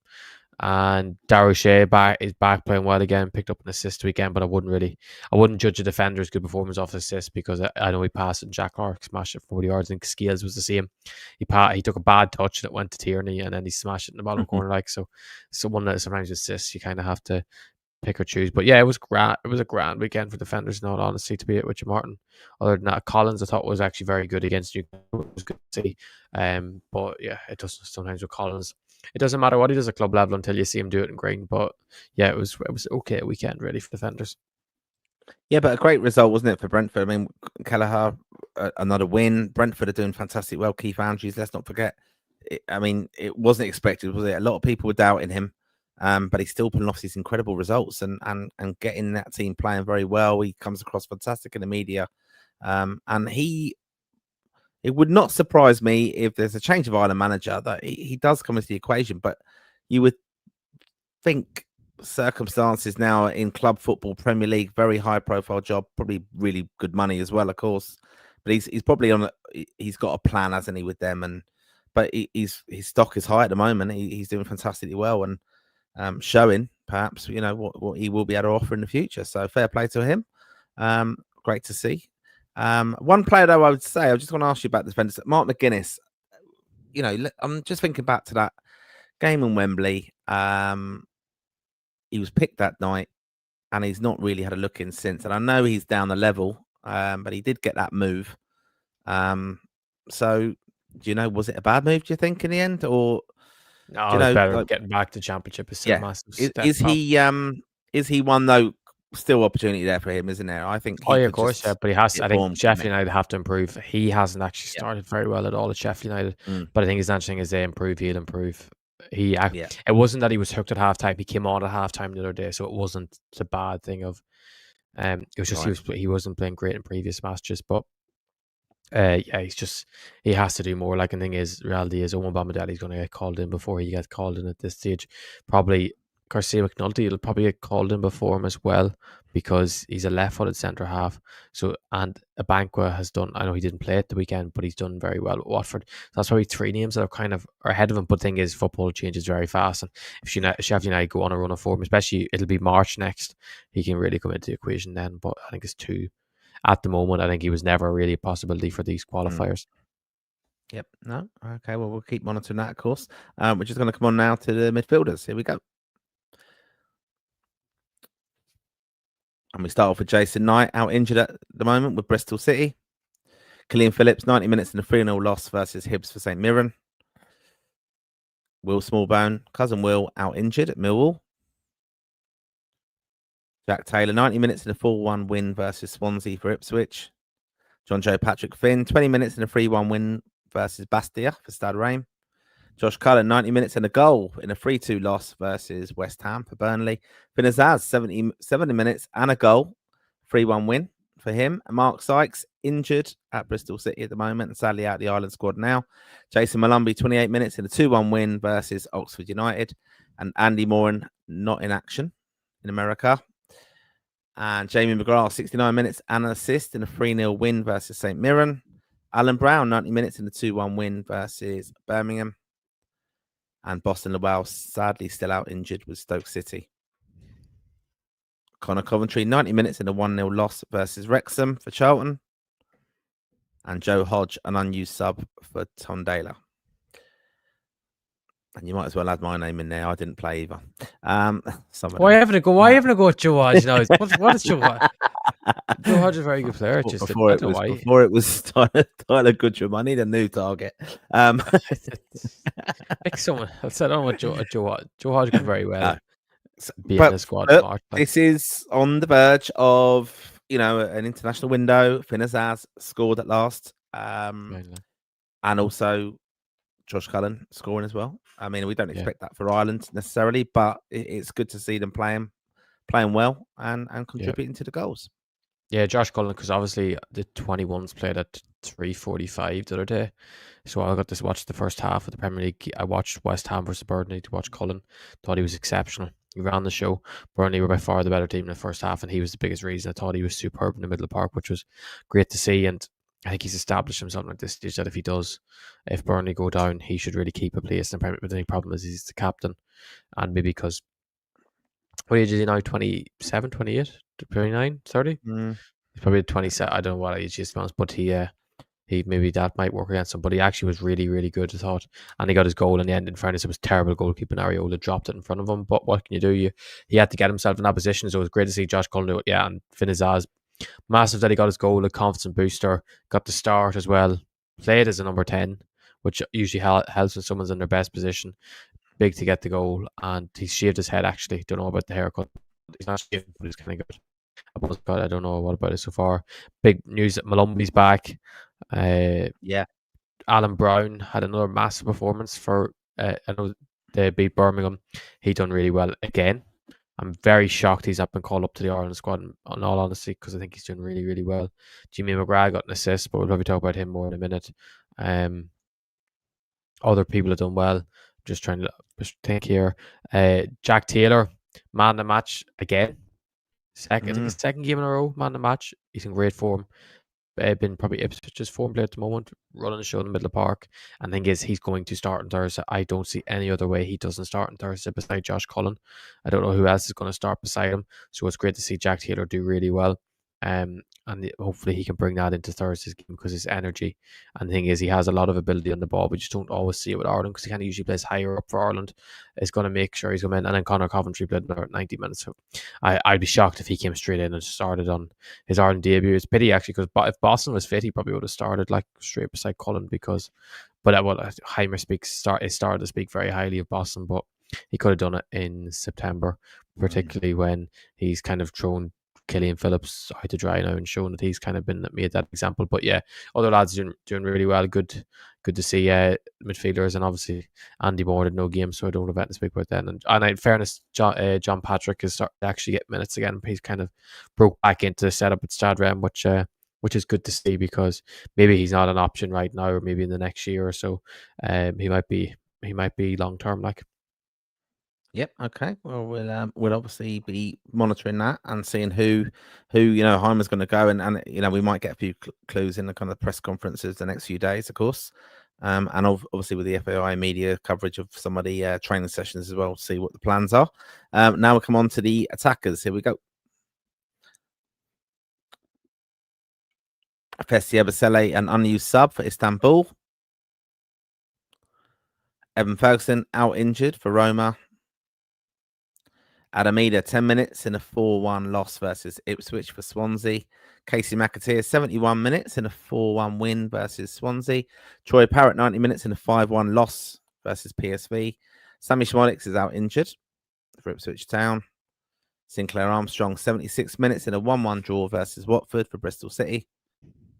And Darryl Shea is back playing well again, picked up an assist weekend, but I wouldn't judge a defender's good performance off assist because I know he passed it and Jack Clark smashed it 40 yards. I think Scales was the same. He took a bad touch and it went to Tierney and then he smashed it in the bottom corner. So one that sometimes assists you kind of have to pick or choose. But yeah, it was grand. It was a grand weekend for defenders, in all honesty, to be it with you, Martin. Other than that, Collins I thought was actually very good against you. It was good to see. But yeah, it doesn't sometimes with Collins. It doesn't matter what he does at club level until you see him do it in green. But yeah, it was okay weekend really for defenders. Yeah, but a great result, wasn't it, for Brentford? I mean, Kelleher, another win. Brentford are doing fantastic well. Keith Andrews, let's not forget. It wasn't expected, was it? A lot of people were doubting him. But he's still pulling off these incredible results and getting that team playing very well. He comes across fantastic in the media. And it would not surprise me if there's a change of Ireland manager that he does come into the equation. But you would think circumstances now in club football, Premier League, very high profile job, probably really good money as well, of course. But he's probably he's got a plan, hasn't he, with them? But his stock is high at the moment. He's doing fantastically well and showing perhaps what he will be able to offer in the future. So fair play to him. Great to see. One player though, I would say, I just want to ask you about this defenders. Mark McGuinness. I'm just thinking back to that game in Wembley. He was picked that night, and he's not really had a look in since. And I know he's down the level, but he did get that move. So do you know, was it a bad move? Do you think in the end, or? No, it's better getting back to championship is still a massive step. Is he one though? Still opportunity there for him, isn't there? I think. Of course, yeah. But he has. I think Sheffield United have to improve. He hasn't actually started very well at all at Sheffield United. But I think his interesting is they improve, he'll improve. It wasn't that he was hooked at halftime. He came on at halftime the other day, so it wasn't a bad thing. It was just he wasn't playing great in previous matches, but. He has to do more. Like, the thing is, reality is Omobamidele going to get called in before he gets called in at this stage. Probably Garcia McNulty will probably get called in before him as well because he's a left-footed centre half. So, and Abankwah has done. I know he didn't play at the weekend, but he's done very well at Watford. So that's probably three names that are ahead of him. But the thing is, football changes very fast, and if Sheffield United go on a run of form, especially it'll be March next, he can really come into the equation then. But I think it's two. At the moment, I think he was never really a possibility for these qualifiers. Yep. No. Okay. Well, we'll keep monitoring that, of course. We're just going to come on now to the midfielders. Here we go. And we start off with Jason Knight, out injured at the moment with Bristol City. Killian Phillips, 90 minutes in a 3-0 loss versus Hibs for St Mirren. Will Smallbone, cousin Will, out injured at Millwall. Jack Taylor, 90 minutes in a 4-1 win versus Swansea for Ipswich. John Joe Patrick Finn, 20 minutes in a 3-1 win versus Bastia for Stade Reims. Josh Cullen, 90 minutes and a goal in a 3-2 loss versus West Ham for Burnley. Finn Azaz, 70 minutes and a goal, 3-1 win for him. And Mark Sykes, injured at Bristol City at the moment and sadly out of the Ireland squad now. Jason Malumbi, 28 minutes in a 2-1 win versus Oxford United. And Andy Moran, not in action in America. And Jamie McGrath, 69 minutes and an assist in a 3-0 win versus St Mirren. Alan Brown, 90 minutes in a 2-1 win versus Birmingham. And Boston Lowell, sadly still out injured with Stoke City. Conor Coventry, 90 minutes in a 1-0 loss versus Wrexham for Charlton. And Joe Hodge, an unused sub for Tondela. And you might as well add my name in there. I didn't play either. Why having to go with Joe Hodge now? What is Joe Hodge? Joe Hodge is a very good player. Before it was Tyler Goodrum, the new target. Like someone, I don't know what Joe Hodge could very well be in the squad. This is on the verge of an international window. Finn Azaz scored at last, and also Josh Cullen scoring as well. I mean, we don't expect that for Ireland necessarily, but it's good to see them playing well and contributing to the goals. Yeah, Josh Cullen, because obviously the 21s played at 3:45 the other day. So I got to watch the first half of the Premier League. I watched West Ham versus Burnley to watch Cullen. Thought he was exceptional. He ran the show. Burnley were by far the better team in the first half, and he was the biggest reason. I thought he was superb in the middle of the park, which was great to see. And I think he's established himself at this stage that if Burnley go down, he should really keep a place in the Premier League. But the only problem is he's the captain. And maybe because, what age is he now? 27, 28, 29, 30? He's probably 27. I don't know what age he is, but he maybe that might work against him. But he actually was really, really good, I thought. And he got his goal in the end. In fairness, it was terrible goalkeeping. Areola dropped it in front of him. But what can you do? He had to get himself in that position. So it was great to see Josh Cullen do it. Yeah, and Finn Azaz, massive that he got his goal, a confidence booster, got the start as well. Played as a number 10, which usually helps when someone's in their best position. Big to get the goal. And he shaved his head, actually. Don't know about the haircut. He's not shaved, but he's kind of good. I don't know what about it so far. Big news that Malumbi's back. Alan Brown had another massive performance for I know they beat Birmingham. He done really well again. I'm very shocked he's not been called up to the Ireland squad, in all honesty, because I think he's doing really, really well. Jimmy McGrath got an assist, but we'll probably talk about him more in a minute. Other people have done well. Just trying to think here. Jack Taylor, man of the match again. I think his second game in a row, man of the match. He's in great form. Been probably Ipswich's form player at the moment, running the show in the middle of the park. And the thing is, he's going to start on Thursday. I don't see any other way he doesn't start on Thursday beside Josh Cullen. I don't know who else is going to start beside him. So it's great to see Jack Taylor do really well. And hopefully he can bring that into Thursday's game because his energy. And the thing is, he has a lot of ability on the ball. We just don't always see it with Ireland because he kind of usually plays higher up for Ireland. Is going to make sure he's coming in. And then Conor Coventry played another 90 minutes. So I'd be shocked if he came straight in and started on his Ireland debut. It's pity actually because if Boston was fit, he probably would have started like straight beside Cullen because. But Heimer started to speak very highly of Boston, but he could have done it in September, particularly when he's kind of thrown Killian Phillips out to dry now and shown that he's kind of made that example. But yeah, other lads doing really well. Good to see midfielders, and obviously Andy Moore had no game, so I don't have anything to speak about then. And in fairness, John Patrick is starting to actually get minutes again. He's kind of broke back into the setup at Stade Rennes, which is good to see because maybe he's not an option right now, or maybe in the next year or so, he might be long term like. Yep. Okay. Well, we'll obviously be monitoring that and seeing who Heimer's going to go, and we might get a few clues in the kind of press conferences the next few days, of course, and obviously with the FAI media coverage of some of the training sessions as well, see what the plans are. Now we'll come on to the attackers. Here we go. Festy Ebesele, an unused sub for Istanbul. Evan Ferguson out injured for Roma. Adamida, 10 minutes in a 4-1 loss versus Ipswich for Swansea. Casey McAteer, 71 minutes in a 4-1 win versus Swansea. Troy Parrott, 90 minutes in a 5-1 loss versus PSV. Sammy Schmolix is out injured for Ipswich Town. Sinclair Armstrong, 76 minutes in a 1-1 draw versus Watford for Bristol City.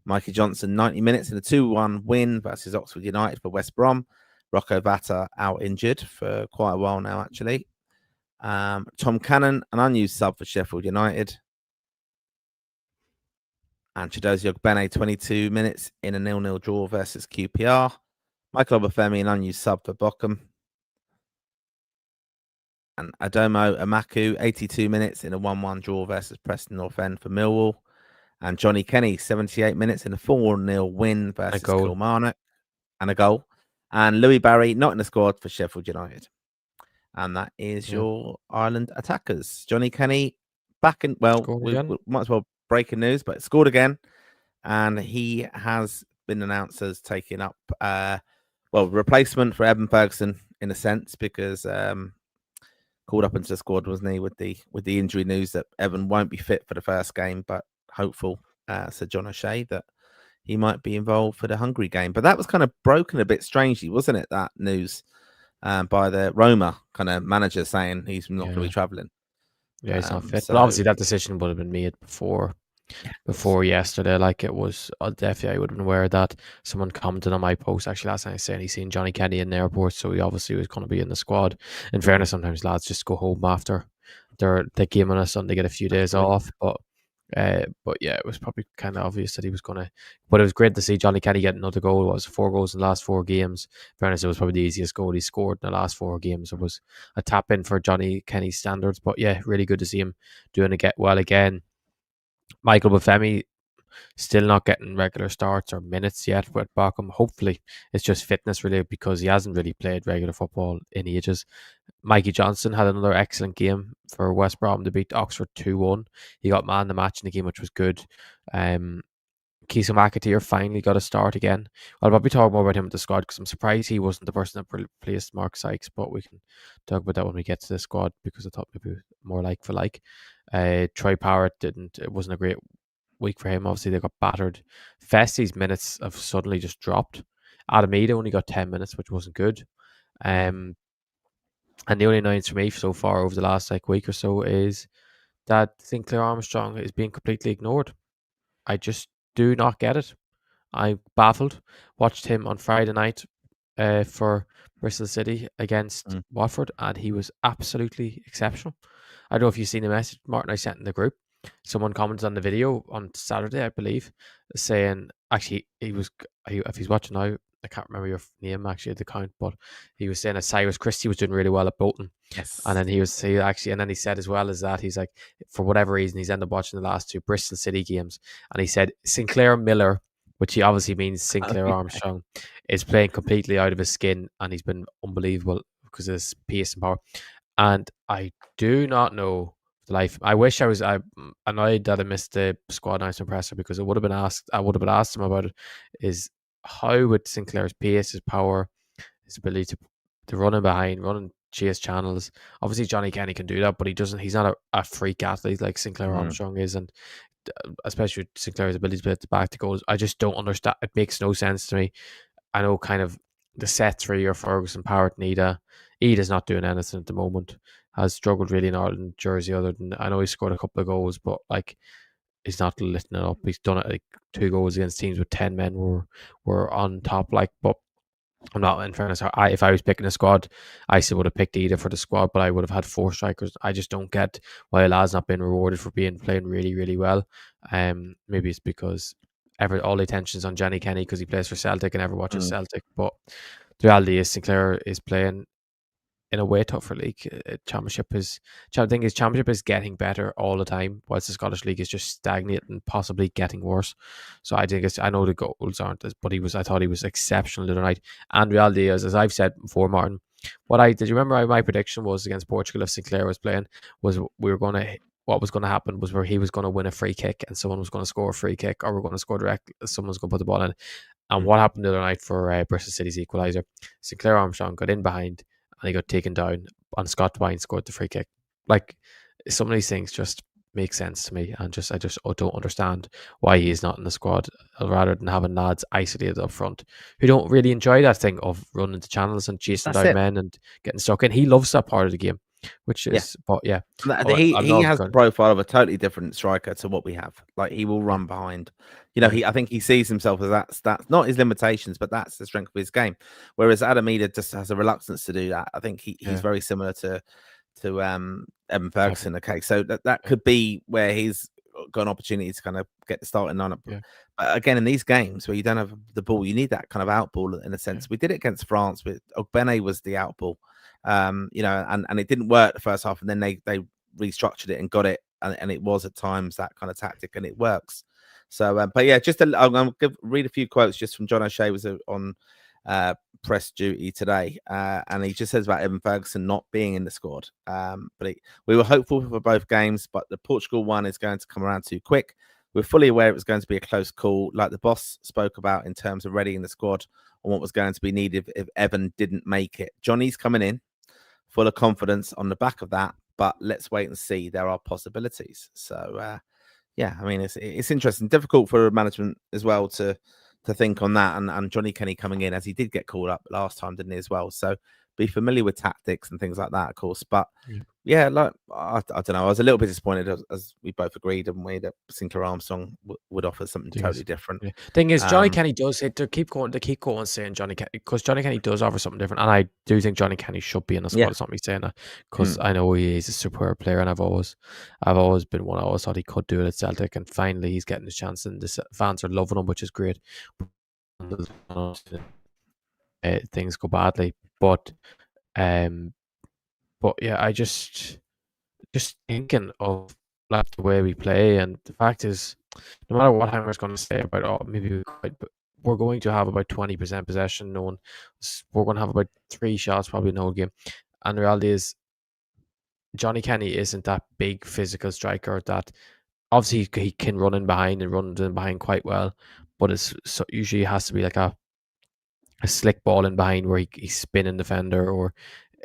Mikey Johnson, 90 minutes in a 2-1 win versus Oxford United for West Brom. Rocco Vata out injured for quite a while now, actually. Tom Cannon, an unused sub for Sheffield United. And Chidozie Ogbene, 22 minutes in a 0-0 draw versus QPR. Michael Obafemi, an unused sub for Bochum. And Adomo Amaku, 82 minutes in a 1-1 draw versus Preston North End for Millwall. And Johnny Kenny, 78 minutes in a 4-0 win versus Kilmarnock. And a goal. And Louis Barry, not in the squad for Sheffield United. And that is your Ireland attackers. Johnny Kenny back in, we might as well breaking news, but scored again. And he has been announced as taking up, replacement for Evan Ferguson in a sense, because called up into the squad, wasn't he, with the injury news that Evan won't be fit for the first game, but hopeful, said John O'Shea, that he might be involved for the Hungary game. But that was kind of broken a bit strangely, wasn't it, that news? By the Roma kind of manager saying he's not going to be travelling. Yeah, he's not fit. But obviously that decision would have been made before before yesterday. Like it was, definitely I would have been aware of that. Someone commented on my post actually last night saying he's seen Johnny Kenny in the airport, so he obviously was going to be in the squad. In fairness, sometimes lads just go home after they game on a Sunday, get a few days off, but yeah, it was probably kind of obvious that he was going to. But it was great to see Johnny Kenny get another goal. It was 4 goals in the last 4 games. In fairness, it was probably the easiest goal he scored in the last 4 games. It was a tap in for Johnny Kenny's standards. But yeah, really good to see him doing it well again. Michael Buffemi still not getting regular starts or minutes yet with Barkham. Hopefully, it's just fitness related because he hasn't really played regular football in ages. Mikey Johnson had another excellent game for West Brom to beat Oxford 2-1. He got man of the match in the game, which was good. Keeso McAteer finally got a start again. I'll probably talk more about him at the squad because I'm surprised he wasn't the person that replaced Mark Sykes, but we can talk about that when we get to the squad because I thought maybe more like for like. Troy Parrott it wasn't a great week for him. Obviously, they got battered. Festie's minutes have suddenly just dropped. Adamida only got 10 minutes, which wasn't good. And the only annoyance for me so far over the last week or so is that Sinclair Armstrong is being completely ignored. I just do not get it. I'm baffled. Watched him on Friday night for Bristol City against Watford, and he was absolutely exceptional. I don't know if you've seen the message, Martin, I sent in the group. Someone commented on the video on Saturday, I believe, saying, actually, if he's watching now, I can't remember your name actually at the count, but he was saying that Cyrus Christie was doing really well at Bolton. Yes. And then he said as well as that, he's like, for whatever reason, he's ended up watching the last 2 Bristol City games. And he said Sinclair Miller, which he obviously means Sinclair Armstrong, is playing completely out of his skin, and he's been unbelievable because of his pace and power. And I do not know the life. I wish I'm annoyed that I missed the squad announcement presser because I would have been asked him about it. Is how would Sinclair's pace, his power, his ability to run in behind, run and chase channels. Obviously, Johnny Kenny can do that, but he doesn't. He's not a freak athlete like Sinclair Armstrong is, and especially with Sinclair's ability to play at the back to goals. I just don't understand. It makes no sense to me. I know kind of the set 3 or Ferguson, Parrott, Nida. Ida's not doing anything at the moment. Has struggled really in Ireland jersey. Other than I know he scored a couple of goals, but he's not lifting it up. He's done it 2 goals against teams with 10 men were on top. But I'm not, in fairness, if I was picking a squad, I still would have picked Ida for the squad, but I would have had 4 strikers. I just don't get why a lad's not been rewarded for playing really, really well. Maybe it's because all the attention's on Johnny Kenny because he plays for Celtic and ever watches Celtic. But the reality is Sinclair is playing in a way tougher league. Championship is getting better all the time, whilst the Scottish League is just stagnating, possibly getting worse. So I know the goals aren't, but I thought he was exceptional the other night. And reality is, as I've said before, Martin, did you remember my prediction was against Portugal if Sinclair was playing was what was going to happen was where he was going to win a free kick and someone was going to score a free kick, or we're going to score direct, someone's going to put the ball in. And what happened the other night for Bristol City's equaliser? Sinclair Armstrong got in behind and he got taken down, and Scott Twine scored the free kick. Some of these things just make sense to me, and I just don't understand why he is not in the squad rather than having lads isolated up front who don't really enjoy that thing of running the channels and chasing down men and getting stuck in. He loves that part of the game, which is, but yeah. He has the profile of a totally different striker to what we have. He will run behind. I think he sees himself as that's not his limitations, but that's the strength of his game. Whereas Adamida just has a reluctance to do that. I think he's very similar to Evan Ferguson. Okay, so that could be where he's got an opportunity to kind of get the starting lineup. But again, in these games where you don't have the ball, you need that kind of out ball in a sense. We did it against France with Ogbene was the out ball. And it didn't work the first half, and then they restructured it and got it, and it was at times that kind of tactic, and it works. So, but yeah, I'm going to read a few quotes just from John O'Shea was on press duty today, and he just says about Evan Ferguson not being in the squad. But we were hopeful for both games, but the Portugal one is going to come around too quick. We're fully aware it was going to be a close call, like the boss spoke about in terms of readying the squad on what was going to be needed if Evan didn't make it. Johnny's coming in full of confidence on the back of that, but let's wait and see. There are possibilities. So, I mean, it's interesting, difficult for management as well to think on that, and Johnny Kenny coming in, as he did get called up last time, didn't he, as well? So, be familiar with tactics and things like that, of course. But Yeah. like I don't know, I was a little bit disappointed, as we both agreed, didn't we, that Sinclair Armstrong would offer something totally different. Yeah. Thing is, Johnny Kenny does it. They keep going saying Johnny Kenny, because Johnny Kenny does offer something different, and I do think Johnny Kenny should be in the squad. Yeah. It's not me saying that, because I know he's a superb player, and I've always been one. I always thought he could do it at Celtic, and finally he's getting his chance, and the fans are loving him, which is great. Things go badly, but yeah, I just thinking of like the way we play, and the fact is, no matter what Hammer's going to say about, oh, maybe we're going to have about 20% possession. We're going to have about 3 shots probably in the whole game, and the reality is, Johnny Kenny isn't that big physical striker. That obviously he can run in behind and run in behind quite well, but usually has to be like a slick ball in behind where he's spinning defender, or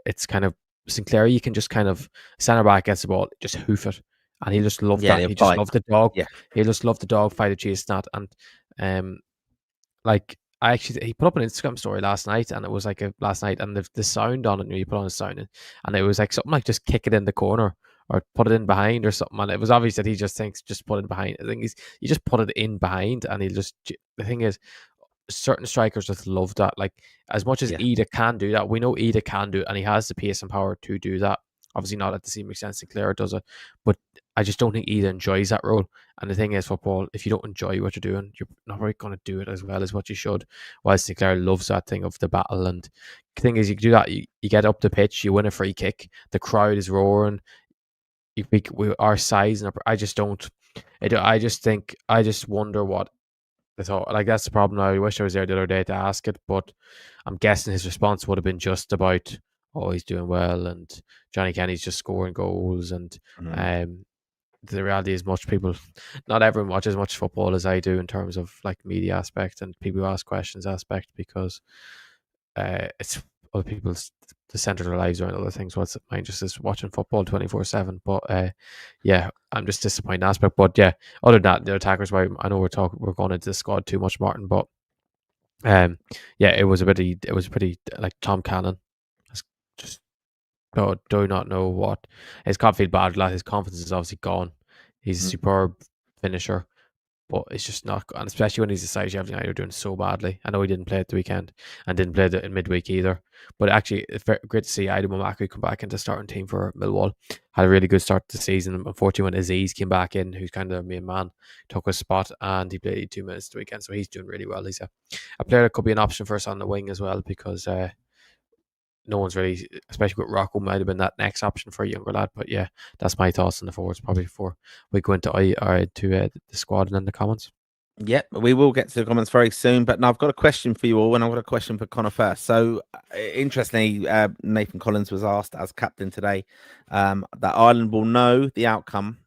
it's kind of Sinclair. You can just kind of centre back gets the ball, just hoof it, and he just loved that. He just loved the dog. Yeah. He just loved the dog fight, chase that, and like he put up an Instagram story last night, and it was like last night, and the sound on it, you put on the sound, and it was like something like just kick it in the corner or put it in behind or something, and it was obvious that he just thinks just put it behind. I think you just put it in behind, and the thing is, certain strikers just love that. Like, as much as Ida can do that, we know Ida can do it, and he has the pace and power to do that. Obviously not at the same extent Sinclair does it, but I just don't think Ida enjoys that role. And the thing is, football, if you don't enjoy what you're doing, you're not really going to do it as well as what you should. While Sinclair loves that thing of the battle, and the thing is, you do that, you get up the pitch, you win a free kick, the crowd is roaring. Our size, and I just wonder what. Like, that's the problem now. I wish I was there the other day to ask it, but I'm guessing his response would have been just about, oh, he's doing well, and Johnny Kenny's just scoring goals, and the reality is not everyone watches as much football as I do in terms of like media aspect and people who ask questions aspect, because it's other people's, the center of their lives around other things. What's mine just is watching football 24/7. But yeah, I'm just disappointed in that aspect. But yeah, other than that, the attackers, I know we're going into the squad too much, Martin, but yeah, it was pretty like Tom Cannon. Just do not know what his confidence bad. Like, his confidence is obviously gone. He's a superb finisher, but it's just not, and especially when he's the size you have, you're doing so badly. I know he didn't play at the weekend and didn't play in midweek either, but actually it's very great to see Aidan Momaku come back into starting team for Millwall. Had a really good start to the season. Unfortunately, when Aziz came back in, who's kind of their main man, took his spot, and he played 2 minutes the weekend, so he's doing really well. He's a player that could be an option for us on the wing as well, because no one's really, especially with Rocco, might have been that next option for a younger lad. But yeah, that's my thoughts on the forwards, probably before we go into the squad and then the comments. Yep, we will get to the comments very soon. But now I've got a question for you all, and I've got a question for Conor first. So, interestingly, Nathan Collins was asked as captain today that Ireland will know the outcome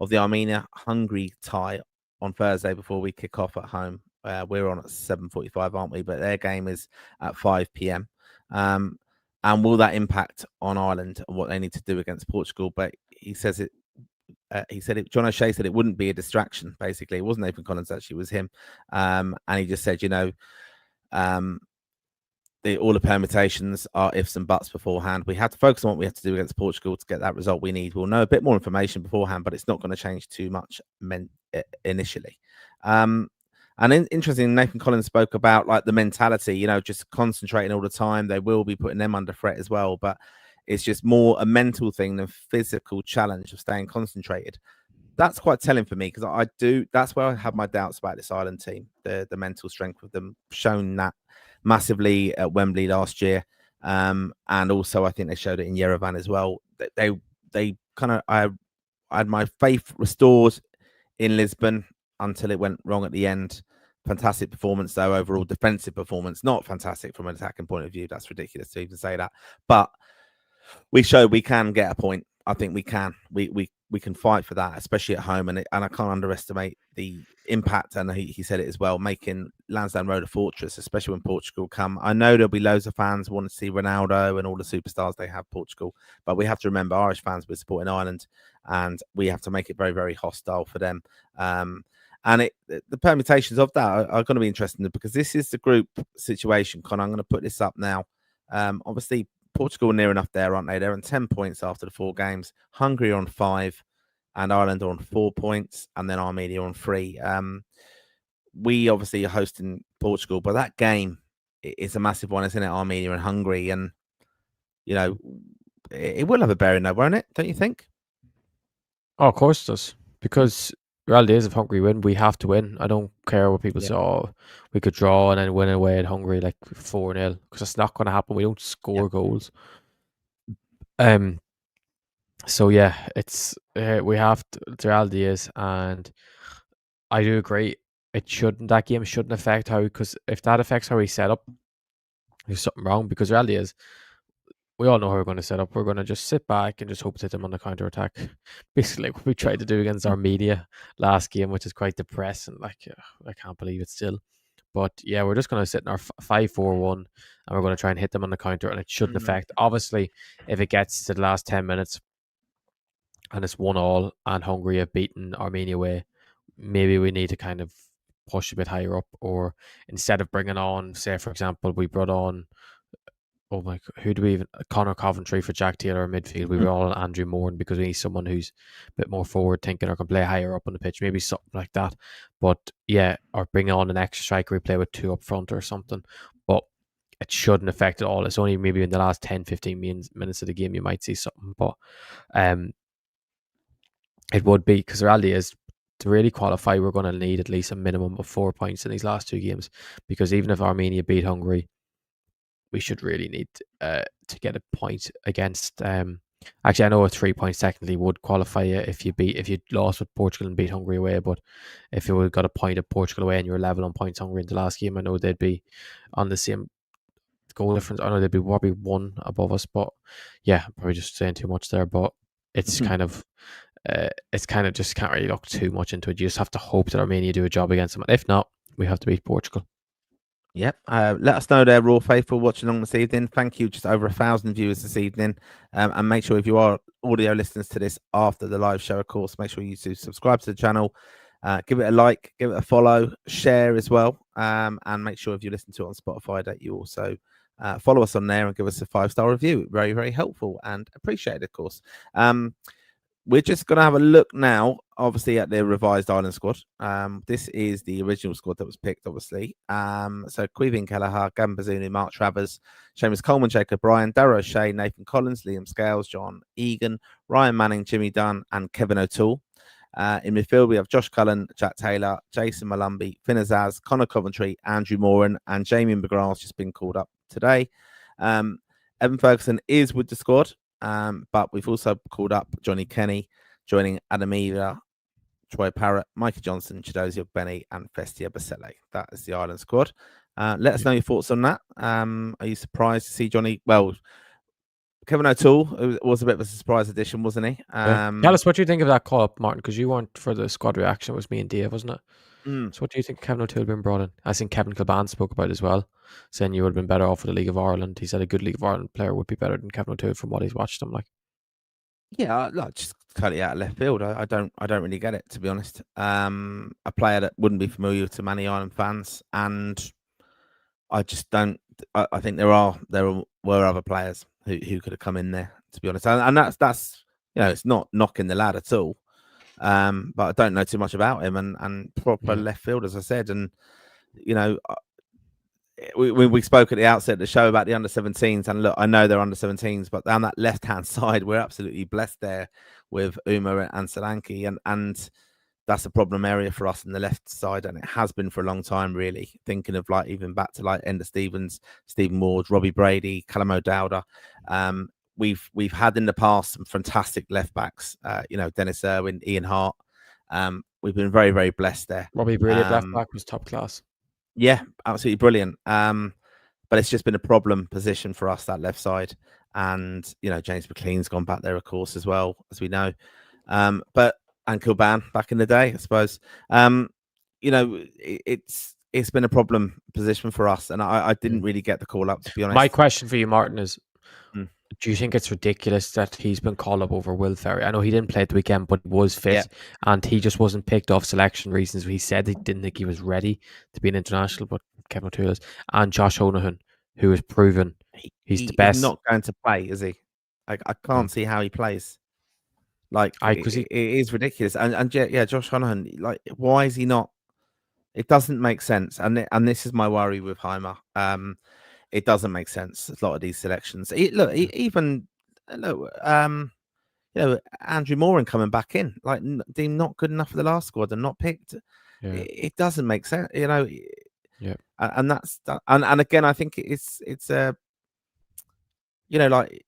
of the Armenia-Hungary tie on Thursday before we kick off at home. We're on at 7:45, aren't we? But their game is at 5 p.m. And will that impact on Ireland and what they need to do against Portugal? But he says it. John O'Shea said it wouldn't be a distraction. Basically, it wasn't Nathan Collins, actually, it was him. And he just said, all the permutations are ifs and buts beforehand. We have to focus on what we have to do against Portugal to get that result we need. We'll know a bit more information beforehand, but it's not going to change too much initially. And interesting, Nathan Collins spoke about like the mentality, just concentrating all the time. They will be putting them under threat as well, but it's just more a mental thing than physical challenge of staying concentrated. That's quite telling for me, because that's where I have my doubts about this Ireland team. The mental strength of them, shown that massively at Wembley last year, and also I think they showed it in Yerevan as well. They kind of, I had my faith restored in Lisbon until it went wrong at the end. Fantastic performance, though, overall defensive performance. Not fantastic from an attacking point of view. That's ridiculous to even say that. But we showed we can get a point. I think we can. We can fight for that, especially at home. And I can't underestimate the impact. And he said it as well, making Lansdowne Road a fortress, especially when Portugal come. I know there'll be loads of fans who want to see Ronaldo and all the superstars they have Portugal. But we have to remember, Irish fans will support in Ireland, and we have to make it very, very hostile for them. And the permutations of that are going to be interesting, because this is the group situation. Conor, I'm going to put this up now. Obviously, Portugal are near enough there, aren't they? They're on 10 points after the 4 games. Hungary are on 5, and Ireland are on 4 points, and then Armenia on 3. We obviously are hosting Portugal, but that game is a massive one, isn't it? Armenia and Hungary, and it will have a bearing, though, won't it? Don't you think? Oh, of course it does. Because the reality is, if Hungary win, we have to win. I don't care what people say. Oh, we could draw and then win away at Hungary like 4-0, because it's not going to happen. We don't score goals. So yeah, it's we have to, the reality is, and I do agree. That game shouldn't affect how, because if that affects how we set up, there's something wrong. Because the reality is, we all know how we're going to set up. We're going to just sit back and just hope to hit them on the counter attack. Basically, what we tried to do against Armenia last game, which is quite depressing. Like, I can't believe it still. But yeah, we're just going to sit in our 5-4-1, and we're going to try and hit them on the counter, and it shouldn't affect. Obviously, if it gets to the last 10 minutes and it's 1-1 and Hungary have beaten Armenia away, maybe we need to kind of push a bit higher up, or instead of bringing on, say, for example, we brought on, who do we even, Conor Coventry for Jack Taylor in midfield. We brought on Andrew Moore because we need someone who's a bit more forward thinking or can play higher up on the pitch, maybe something like that. But yeah, or bring on an extra striker, we play with 2 up front or something. But it shouldn't affect it all. It's only maybe in the last 10-15 minutes of the game you might see something, but it would be, because the reality is, to really qualify, we're going to need at least a minimum of 4 points in these last 2 games, because even if Armenia beat Hungary, we should really need to get a point against. Actually, I know a 3 points technically would qualify you if you lost with Portugal and beat Hungary away. But if you would have got a point at Portugal away and you were level on points Hungary in the last game, I know they'd be on the same goal difference. I know they'd be probably 1 above us. But yeah, probably just saying too much there. But it's kind of just can't really look too much into it. You just have to hope that Armenia do a job against them. If not, we have to beat Portugal. Yep. Let us know there, Raw Faithful, watching along this evening. Thank you. Just over 1,000 viewers this evening. And make sure, if you are audio listeners to this after the live show, of course, make sure you do subscribe to the channel, give it a like, give it a follow, share as well. And make sure if you listen to it on Spotify that you also follow us on there and give us a 5-star review. Very, very helpful and appreciated, of course. We're just going to have a look now, obviously, at the revised Ireland squad. This is the original squad that was picked, obviously. So Caoimhín Kelleher, Gavin Bazunu, Mark Travers, Seamus Coleman, Jacob Bryan, Darragh O'Shea, Nathan Collins, Liam Scales, John Egan, Ryan Manning, Jimmy Dunn, and Kevin O'Toole. In midfield, we have Josh Cullen, Jack Taylor, Jason Malumbi, Finn Azaz, Conor Coventry, Andrew Moran, and Jamie McGrath's just been called up today. Evan Ferguson is with the squad. But we've also called up Johnny Kenny, joining Adam Eva, Troy Parrott, Mikey Johnson, Chidozie Ogbeni, and Festia Basele. That is the Ireland squad. Let us know your thoughts on that. Are you surprised to see Johnny? Well, Kevin O'Toole was a bit of a surprise addition, wasn't he? Tell us what you think of that call up, Martin, because you weren't for the squad reaction. It was me and Dave, wasn't it? So what do you think of Kevin O'Toole being brought in? I think Kevin Kilban spoke about it as well, saying you would have been better off with the League of Ireland. He said a good League of Ireland player would be better than Kevin O'Toole from what he's watched him like. Yeah, just cut it out of left field. I don't really get it, to be honest. A player that wouldn't be familiar to many Ireland fans, and I just don't. I think there were other players who could have come in there, to be honest, and that's it's not knocking the lad at all. But I don't know too much about him, and proper left field, as I said, and we spoke at the outset of the show about the under-17s, and look, I know they're under-17s, but down that left-hand side, we're absolutely blessed there with Uma and Solanke, and that's a problem area for us in the left side, and it has been for a long time, really. Thinking of even back to Enda Stevens, Stephen Ward, Robbie Brady, Callum O'Dowda. We've had in the past some fantastic left backs, Dennis Irwin, Ian Hart. We've been very, very blessed there. Robbie Brady left back was top class. Yeah, absolutely brilliant. But it's just been a problem position for us, that left side. And, James McLean's gone back there, of course, as well, as we know. And Kilban back in the day, I suppose. It's been a problem position for us. And I didn't really get the call up, to be honest. My question for you, Martin, is do you think it's ridiculous that he's been called up over Will Ferry? I know he didn't play at the weekend, but was fit, and he just wasn't picked off selection reasons. He said he didn't think he was ready to be an international, but Kevin O'Toole is, and Josh Honohan, who has proven he's the He's best. not going to play, is he? I can't see how he plays. Like Because it is ridiculous. And yeah, Josh Honohan, like, why is he not? It doesn't make sense. And this is my worry with Heimer. It doesn't make sense. A lot of these selections. Even look, Andrew Moran coming back in, like, deemed not good enough for the last squad and not picked. It doesn't make sense, Yeah. And that's and again, I think it's like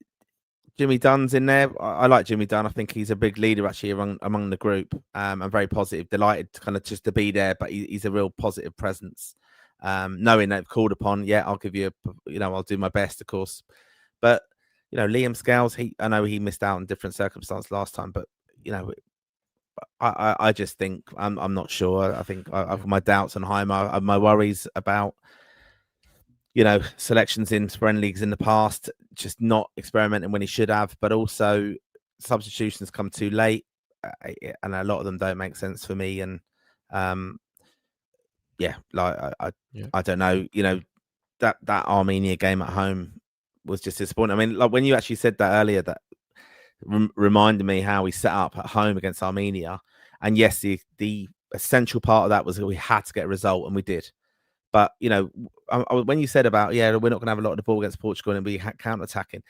Jimmy Dunn's in there. I like Jimmy Dunn. I think he's a big leader actually among the group. I'm very positive, delighted kind of just to be there, but he's a real positive presence. Knowing they've called upon, I'll give you I'll do my best, of course. But Liam Scales, I know he missed out in different circumstances last time, but I just think I'm not sure. I think I've got my doubts on Heimer, my worries about selections in friendly leagues in the past, just not experimenting when he should have, but also substitutions come too late, and a lot of them don't make sense for me. And I don't know. That Armenia game at home was just disappointing. I mean, like, when you actually said that earlier, that reminded me how we set up at home against Armenia. And yes, the essential part of that was that we had to get a result, and we did. But when you said about we're not going to have a lot of the ball against Portugal and be counter-attacking,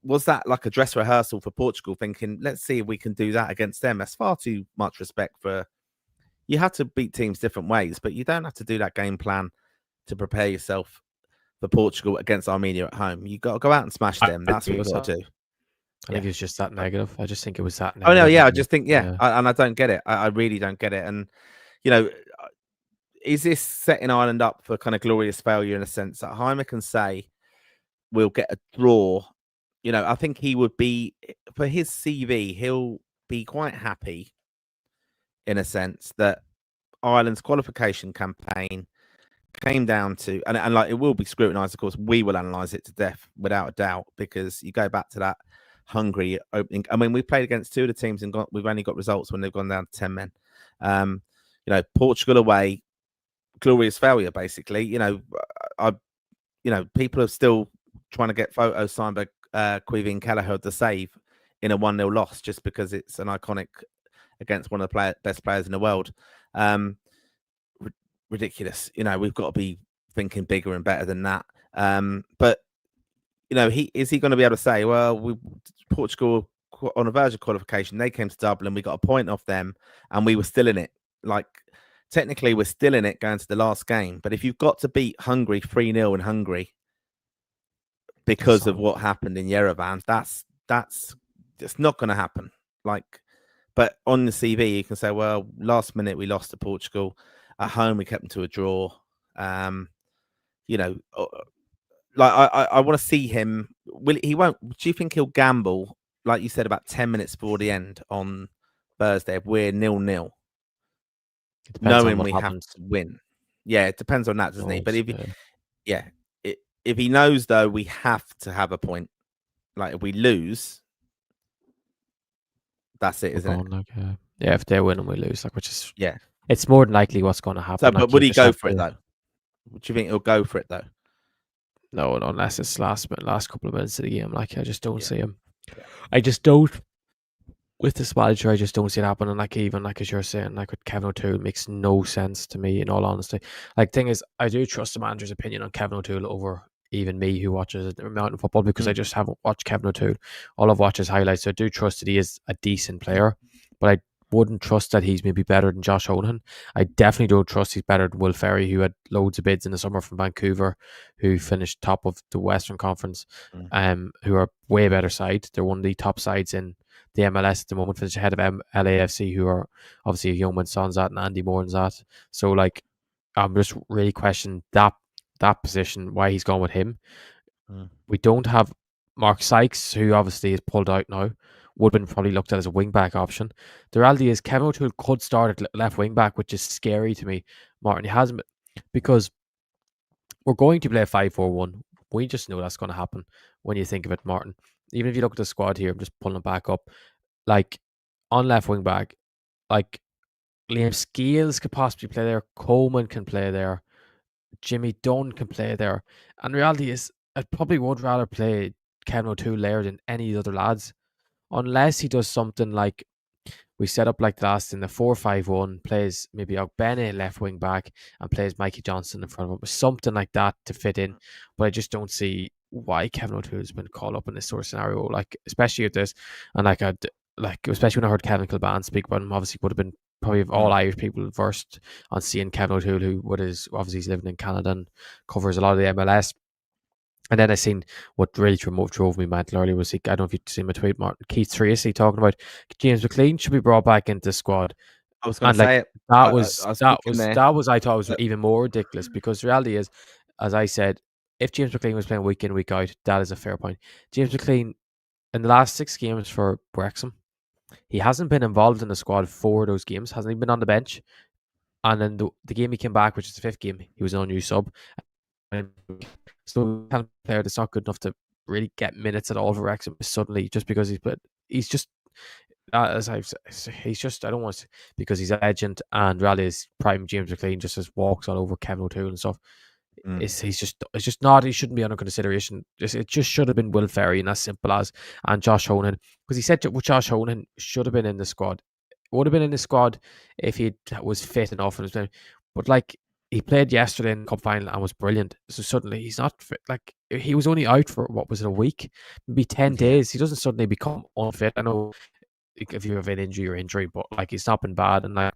was that like a dress rehearsal for Portugal, thinking, let's see if we can do that against them? That's far too much respect for. You have to beat teams different ways, but you don't have to do that game plan to prepare yourself for Portugal against Armenia at home. You got to go out and smash them. That's what you got to do. I think it's just that negative. I just think it was that negative. Oh no, I just think and I don't get it. I really don't get it. And is this setting Ireland up for kind of glorious failure in a sense that Heimer can say we'll get a draw? I think he would be, for his CV, he'll be quite happy in a sense that Ireland's qualification campaign came down to, and like, it will be scrutinised, of course. We will analyse it to death without a doubt, because you go back to that Hungary opening. I mean, we played against two of the teams and we've only got results when they've gone down to 10 men. Portugal away, glorious failure, basically. People are still trying to get photos signed by Quivin Kelleher the save in a 1-0 loss, just because it's an iconic against one of the best players in the world. Ridiculous. We've got to be thinking bigger and better than that. But is he going to be able to say, well, Portugal on a verge of qualification, they came to Dublin, we got a point off them, and we were still in it. Like, technically, we're still in it going to the last game. But if you've got to beat Hungary 3-0 in Hungary because of what happened in Yerevan, that's not going to happen. Like, but on the CV, you can say, well, last minute we lost to Portugal. At home, we kept them to a draw. I want to see him. He won't. Do you think he'll gamble, like you said, about 10 minutes before the end on Thursday if we're 0-0? Knowing we have to win. Yeah, it depends on that, doesn't it? But if he knows, though, we have to have a point. Like, if we lose, that's it, isn't it? If they win and we lose, which is it's more than likely what's going to happen. So, but would he go for it though? Do you think he'll go for it though? No, unless it's last couple of minutes of the game. I just don't see him. I just don't. With this manager, I just don't see it happening. Even as you're saying, with Kevin O'Toole, makes no sense to me, in all honesty. Thing is, I do trust the manager's opinion on Kevin O'Toole over even me, who watches mountain football, because I just haven't watched Kevin O'Toole. All I've watched is highlights. So I do trust that he is a decent player, but I wouldn't trust that he's maybe better than Josh Honohan. I definitely don't trust he's better than Will Ferry, who had loads of bids in the summer from Vancouver, who finished top of the Western Conference, who are way better side. They're one of the top sides in the MLS at the moment, finished ahead of LAFC, who are obviously Yeoman Son's at and Andy Moran's at. So I'm just really questioning that position, why he's gone with him. We don't have Mark Sykes, who obviously is pulled out now. Would have been probably looked at as a wing-back option. The reality is Kevin O'Toole could start at left wing-back, which is scary to me, Martin. He hasn't, because we're going to play a 5-4-1. We just know that's going to happen when you think of it, Martin. Even if you look at the squad here, I'm just pulling it back up. On left wing-back, Liam Scales could possibly play there. Coleman can play there. Jimmy Dunn can play there. And the reality is, I probably would rather play Kevin O'Toole there than any of the other lads, unless he does something like we set up like last in the 4-5-1, plays maybe Ogbene left wing back and plays Mikey Johnson in front of him, something like that to fit in. But I just don't see why Kevin O'Toole has been called up in this sort of scenario, like especially at this, and especially when I heard Kevin Kilban speak about him, obviously would have been probably of all Irish people versed on seeing Kevin O'Toole, who obviously he's living in Canada and covers a lot of the MLS. And then I seen what really drove me mental earlier was I don't know if you've seen my tweet, Martin Keith Tracy talking about James McLean should be brought back into the squad. I was going to say it. I was thinking there. I thought was even more ridiculous, because the reality is, as I said, if James McLean was playing week in, week out, that is a fair point. James McLean, in the last 6 games for Wrexham, he hasn't been involved in the squad for those games, hasn't even been on the bench. And then the game he came back, which is the 5th game, he was an unused sub. So kind of player that's not good enough to really get minutes at all for Wrexham suddenly just because he's just as I've he's just I don't want to, because he's a legend, and really is prime James McLean just as walks all over Kevin O'Toole and stuff. It's just not, he shouldn't be under consideration. It just should have been Will Ferry, and as simple as, and Josh Honan, because he said Josh Honan should have been in the squad. Would have been in the squad if he was fit enough and was playing. But like, he played yesterday in the cup final and was brilliant. So suddenly he's not fit. Like, he was only out for what was it, a week, maybe 10 days. He doesn't suddenly become unfit. I know if you have an injury, but like, he's not been bad, and like,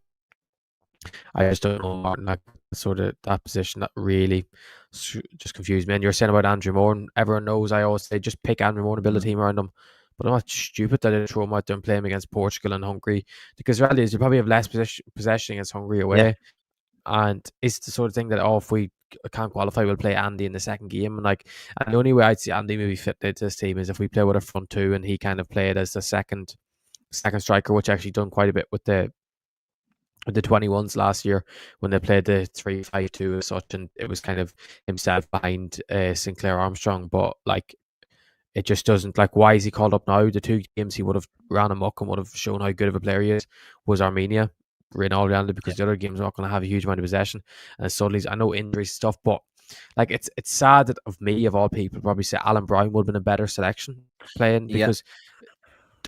I just don't know, Martin, like sort of that position that really just confused me. And you're saying about Andrew Moore, and everyone knows I always say just pick Andrew Moore and build a team around him. But I'm not stupid that I throw him out there and play him against Portugal and Hungary, because the reality is you probably have less possession against Hungary away. Yeah. And it's the sort of thing that, if we can't qualify, we'll play Andy in the second game. And the only way I'd see Andy maybe fit into this team is if we play with a front two and he kind of played as the second striker, which actually done quite a bit with the 21s last year when they played the 3-5-2 as such, and it was kind of himself behind Sinclair Armstrong. But like, it just doesn't, like, why is he called up now? The 2 games he would have ran amok and would have shown how good of a player he is was Armenia, in all reality, because the other games are not going to have a huge amount of possession. And suddenly, I know injuries stuff, but like, it's sad that of all people probably say Alan Brown would have been a better selection playing, because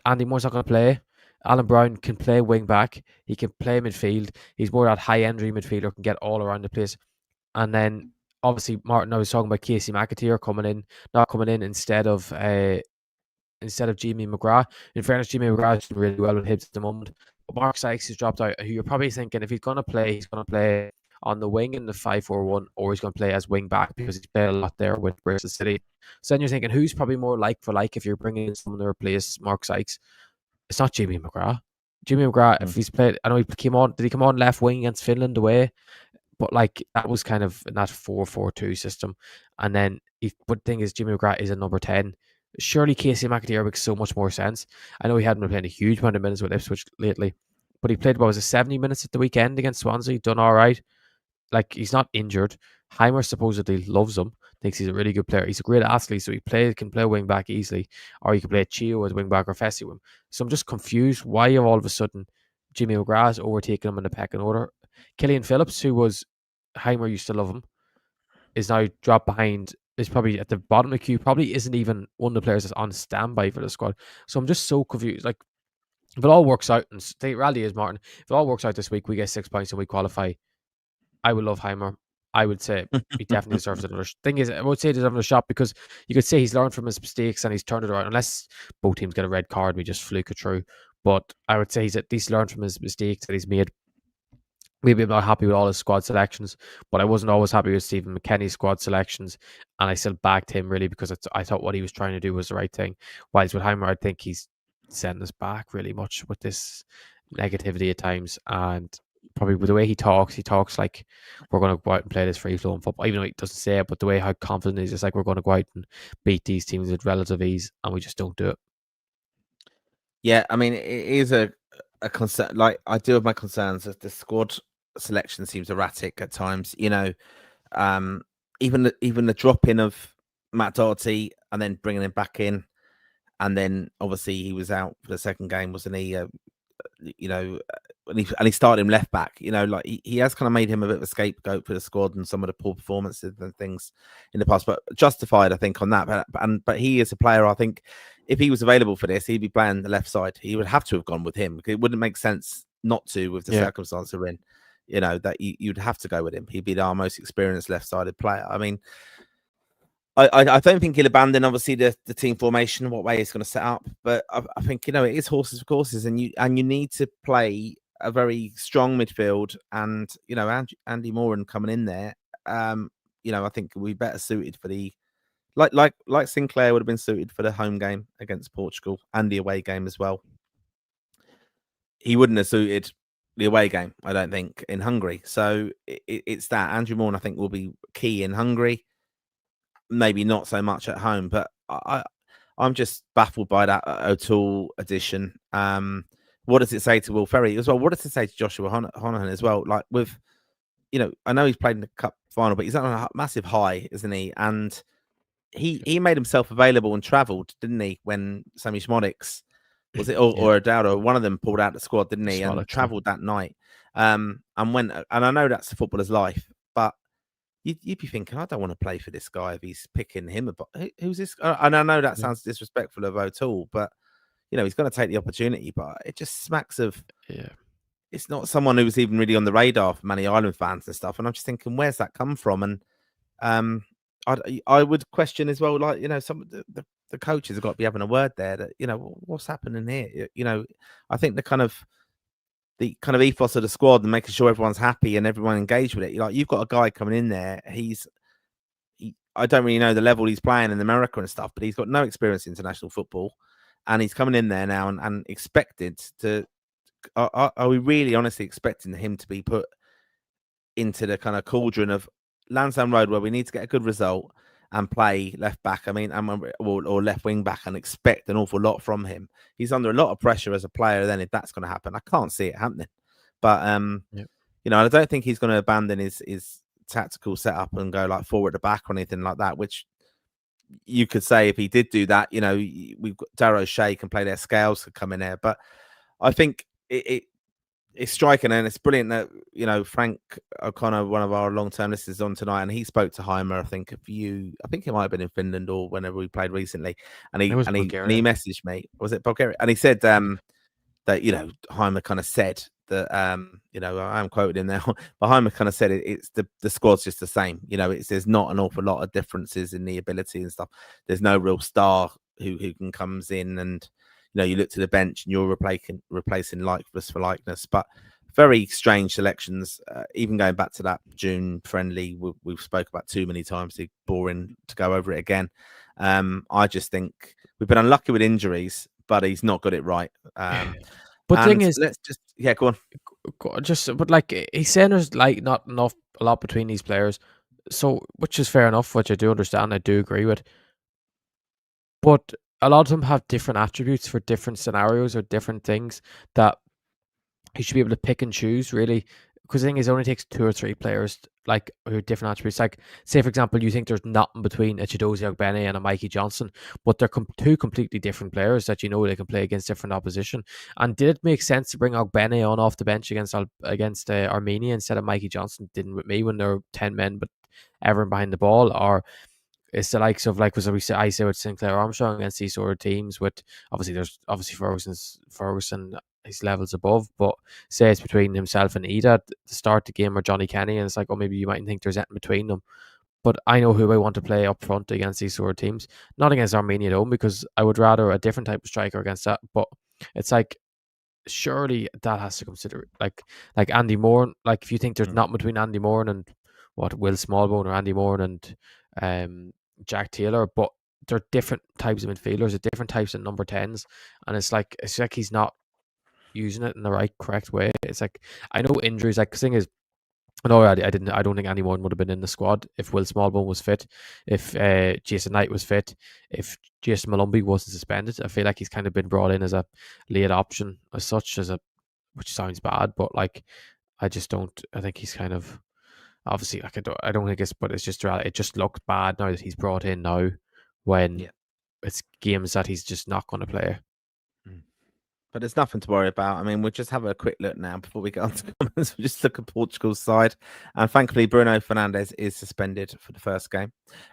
Andy Moore's not going to play. Alan Brown can play wing back. He can play midfield. He's more that high entry midfielder, can get all around the place. And then obviously, Martin, I was talking about Casey McAteer not coming in instead of Jimmy McGrath. In fairness, Jimmy McGrath is doing really well with Hibs at the moment. But Mark Sykes has dropped out, who you're probably thinking if he's going to play on the wing in the 5-4-1, or he's going to play as wing back because he's played a lot there with Bristol City. So then you're thinking, who's probably more like for like if you're bringing in someone to replace Mark Sykes? It's not Jimmy McGrath. Jimmy McGrath, if he's played, I know he came on. Did he come on left wing against Finland away? But like, that was kind of in that 4-4-2 system. And then, but the thing is, Jimmy McGrath is a number 10. Surely Casey McAteer makes so much more sense. I know he hadn't been playing a huge amount of minutes with Ipswich lately, but he played, 70 minutes at the weekend against Swansea, done all right. Like, he's not injured. Heimer supposedly loves him, thinks he's a really good player. He's a great athlete, so he can play wing back easily, or you can play Chio as wing back or Fessy with him. So I'm just confused why all of a sudden Jimmy McGrath's overtaking him in the pecking order. Killian Phillips, who was Heimer used to love him, is now dropped behind, is probably at the bottom of the queue, probably isn't even one of the players that's on standby for the squad. So I'm just so confused. Like, if it all works out, and the reality is, Martin, if it all works out this week, we get 6 points and we qualify, I would love Heimer. I would say he definitely deserves another. Thing is, I would say he deserves another shot, because you could say he's learned from his mistakes and he's turned it around. Unless both teams get a red card, we just fluke it through. But I would say he's at least learned from his mistakes that he's made. Maybe I'm not happy with all his squad selections, but I wasn't always happy with Stephen McKennie's squad selections, and I still backed him really because I thought what he was trying to do was the right thing. Whilst with Heimer, I think he's sending us back really much with this negativity at times, and probably with the way he talks like we're going to go out and play this free-flowing football, even though he doesn't say it, but the way how confident he is, it's like we're going to go out and beat these teams with relative ease, and we just don't do it. Yeah, I mean, it is a concern. Like, I do have my concerns that the squad selection seems erratic at times. You know, even the drop in of Matt Doherty and then bringing him back in, and then obviously he was out for the second game, wasn't he? and he started him left back. Like he has kind of made him a bit of a scapegoat for the squad and some of the poor performances and things in the past, but justified, I think, on that. But he is a player. I think if he was available for this, he'd be playing the left side. He would have to have gone with him. It wouldn't make sense not to with the circumstances we're in. That you'd have to go with him. He'd be our most experienced left-sided player. I mean, I don't think he'll abandon, obviously, the team formation, what way he's going to set up. But I think, it is horses for courses, and you need to play a very strong midfield. And, Andy Moran coming in there, I think we're better suited for the like Sinclair would have been suited for the home game against Portugal and the away game as well. He wouldn't have suited the away game, I don't think, in Hungary. So it's that Andrew Moran, I think, will be key in Hungary. Maybe not so much at home, but I'm just baffled by that O'Toole addition. What does it say to Will Ferry as well? What does it say to Joshua Honohan as well? Like with, I know he's played in the cup final, but he's on a massive high, isn't he? And he made himself available and travelled, didn't he? When Sammy Schmodix was it or Adaudo, one of them pulled out the squad, didn't he? And travelled that night. And I know that's a footballer's life, but you'd be thinking, I don't want to play for this guy if he's picking him. Who's this? And I know that sounds disrespectful of O'Toole, but he's going to take the opportunity. But it just smacks of it's not someone who was even really on the radar for many Island fans and stuff. And I'm just thinking, where's that come from? And I would question as well, like some of the coaches have got to be having a word there. That what's happening here. I think the kind of ethos of the squad and making sure everyone's happy and everyone engaged with it. Like you've got a guy coming in there. I don't really know the level he's playing in America and stuff, but he's got no experience in international football, and he's coming in there now and expected to. Are we really honestly expecting him to be put into the kind of cauldron of Lansdowne Road where we need to get a good result and play left back? I mean, or left wing back, and expect an awful lot from him. He's under a lot of pressure as a player. Then, if that's going to happen, I can't see it happening. But I don't think he's going to abandon his tactical setup and go like forward to back or anything like that. Which you could say if he did do that, we've got Darrow Shea can play there, Scales could come in there. But I think it's striking, and it's brilliant that Frank O'Connor, one of our long-term listeners, is on tonight, and he spoke to Heimer. I think it might have been in Finland or whenever we played recently, and he messaged me. Was it Bulgaria? And he said that Heimer kind of said that I am quoted him now, but Heimer kind of said it's the squad's just the same. There's not an awful lot of differences in the ability and stuff. There's no real star who can comes in and. You look to the bench and you're replacing likeness for likeness, but very strange selections. Even going back to that June friendly, we've spoke about too many times. It's boring to go over it again. I just think we've been unlucky with injuries, but he's not got it right. But the thing is, let's just go on. But like he's saying, there's like not enough a lot between these players, so which is fair enough, which I do understand, I do agree with, but. A lot of them have different attributes for different scenarios or different things that he should be able to pick and choose, really. Because the thing is, it only takes 2 or 3 players like who have different attributes. Like, say, for example, you think there's nothing between a Chidozie Ogbene and a Mikey Johnson, but they're 2 completely different players that they can play against different opposition. And did it make sense to bring Ogbene on off the bench against Armenia instead of Mikey Johnson? Didn't with me when there were 10 men, but everyone behind the ball, or it's the likes of I say with Sinclair Armstrong against these sort of teams. With there's Ferguson, his levels above, but say it's between himself and Ida to start the game, or Johnny Kenny, and it's like, maybe you mightn't think there's anything between them. But I know who I want to play up front against these sort of teams. Not against Armenia though, because I would rather a different type of striker against that. But it's like, surely that has to consider like Andy Moore. Like if you think there's nothing between Andy Moore and Will Smallbone, or Andy Moore and Jack Taylor, but they're different types of midfielders, they're different types of number 10s, and it's like he's not using it in the correct way. It's like, I know injuries, like the thing is, I don't think anyone would have been in the squad if Will Smallbone was fit, if Jason Knight was fit, if Jason Malumbi wasn't suspended. I feel like he's kind of been brought in as a late option as such, which sounds bad, but like I think he's kind of. Obviously, like I don't think but it's just it just looked bad now that he's brought in now when it's games that he's just not going to play. But there's nothing to worry about. I mean, we'll just have a quick look now before we get on to comments. We'll just look at Portugal's side. And thankfully, Bruno Fernandes is suspended for the first game.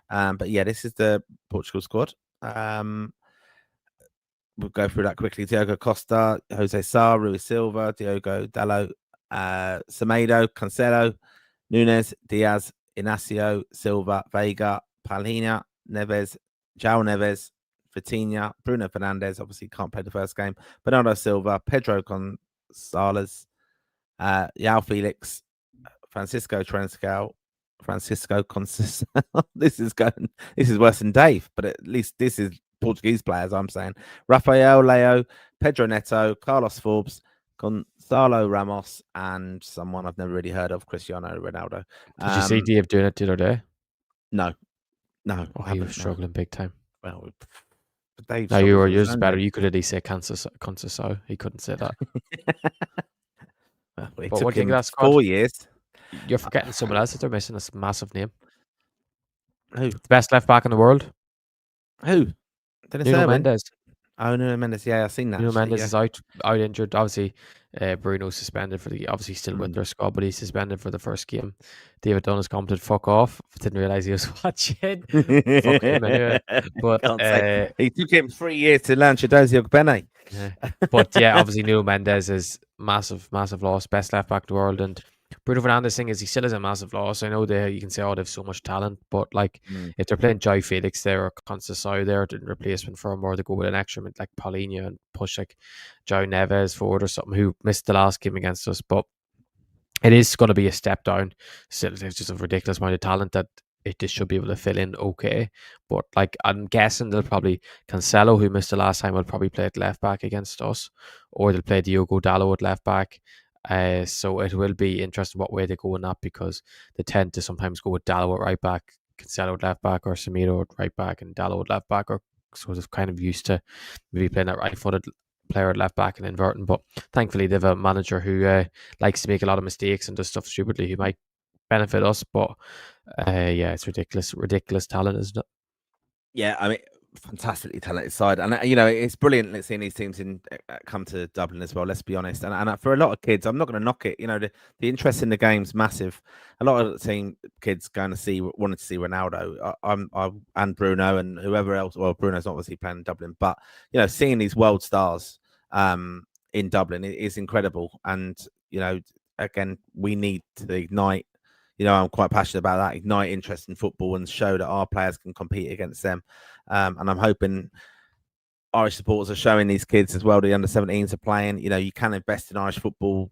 But yeah, this is the Portugal squad. We'll go through that quickly. Diogo Costa, Jose Sá, Rui Silva, Diogo Dalot, Semedo, Cancelo, Nunes, Diaz, Inacio, Silva, Veiga, Palhinha, Neves, João Neves, Vitinha, Bruno Fernandes, obviously can't play the first game, Bernardo Silva, Pedro Gonzalez, João Felix, Francisco Transcal, Francisco Conceição. This is worse than Dave, but at least this is Portuguese players, I'm saying. Rafael Leo, Pedro Neto, Carlos Forbes, Gonzalo Ramos, and someone I've never really heard of, Cristiano Ronaldo. Did you see Dave doing it the other day? No. Oh, he was struggling big time. Well, Dave. No, you were just better. You could at least say Conceição. He couldn't say that. Well, it took him 4 years. You're forgetting someone else that they're missing a massive name. Who? The best left back in the world. Who? Nuno Mendes. Oh, Nuno Mendes. Yeah, I've seen that. Nuno Mendes is out injured. Obviously, Bruno's suspended for obviously still with their squad, but he's suspended for the first game. David Dunn has commented, "Fuck off." Didn't realize he was watching. Fuck him anyway. But he took him 3 years to learn Chiedozie Ogbene. Yeah. But yeah, obviously Nuno Mendes is massive loss, best left back in the world, and Bruno Fernandes thing is he still has a massive loss. I know you can say, oh, they have so much talent, but like if they're playing João Felix there or Conceição there in replacement for him, or they go with an extra like Palhinha and push like João Neves forward or something, who missed the last game against us, but it is going to be a step down. Still, there's just a ridiculous amount of talent that it just should be able to fill in okay. But like I'm guessing they'll probably Cancelo, who missed the last time, will probably play at left back against us, or they'll play Diogo Dalot at left back. So it will be interesting what way they go in that, because they tend to sometimes go with Dalot at right back, Cancelo at left back, or Semedo at right back and Dalot at left back, or so they're kind of used to maybe playing that right-footed player at left back and inverting. But thankfully they have a manager who likes to make a lot of mistakes and does stuff stupidly, who might benefit us. But yeah, it's ridiculous talent, isn't it? Yeah, I mean, fantastically talented side, and you know it's brilliant seeing these teams come to Dublin as well. Let's be honest, and for a lot of kids, I'm not going to knock it. You know, the interest in the game's massive. A lot of the kids wanted to see Ronaldo, and Bruno and whoever else. Well, Bruno's obviously playing in Dublin, but you know, seeing these world stars in Dublin is incredible. And you know, again, we need to ignite. You know, I'm quite passionate about that. Ignite interest in football and show that our players can compete against them. And I'm hoping Irish supporters are showing these kids as well. The under-17s are playing. You know, you can invest in Irish football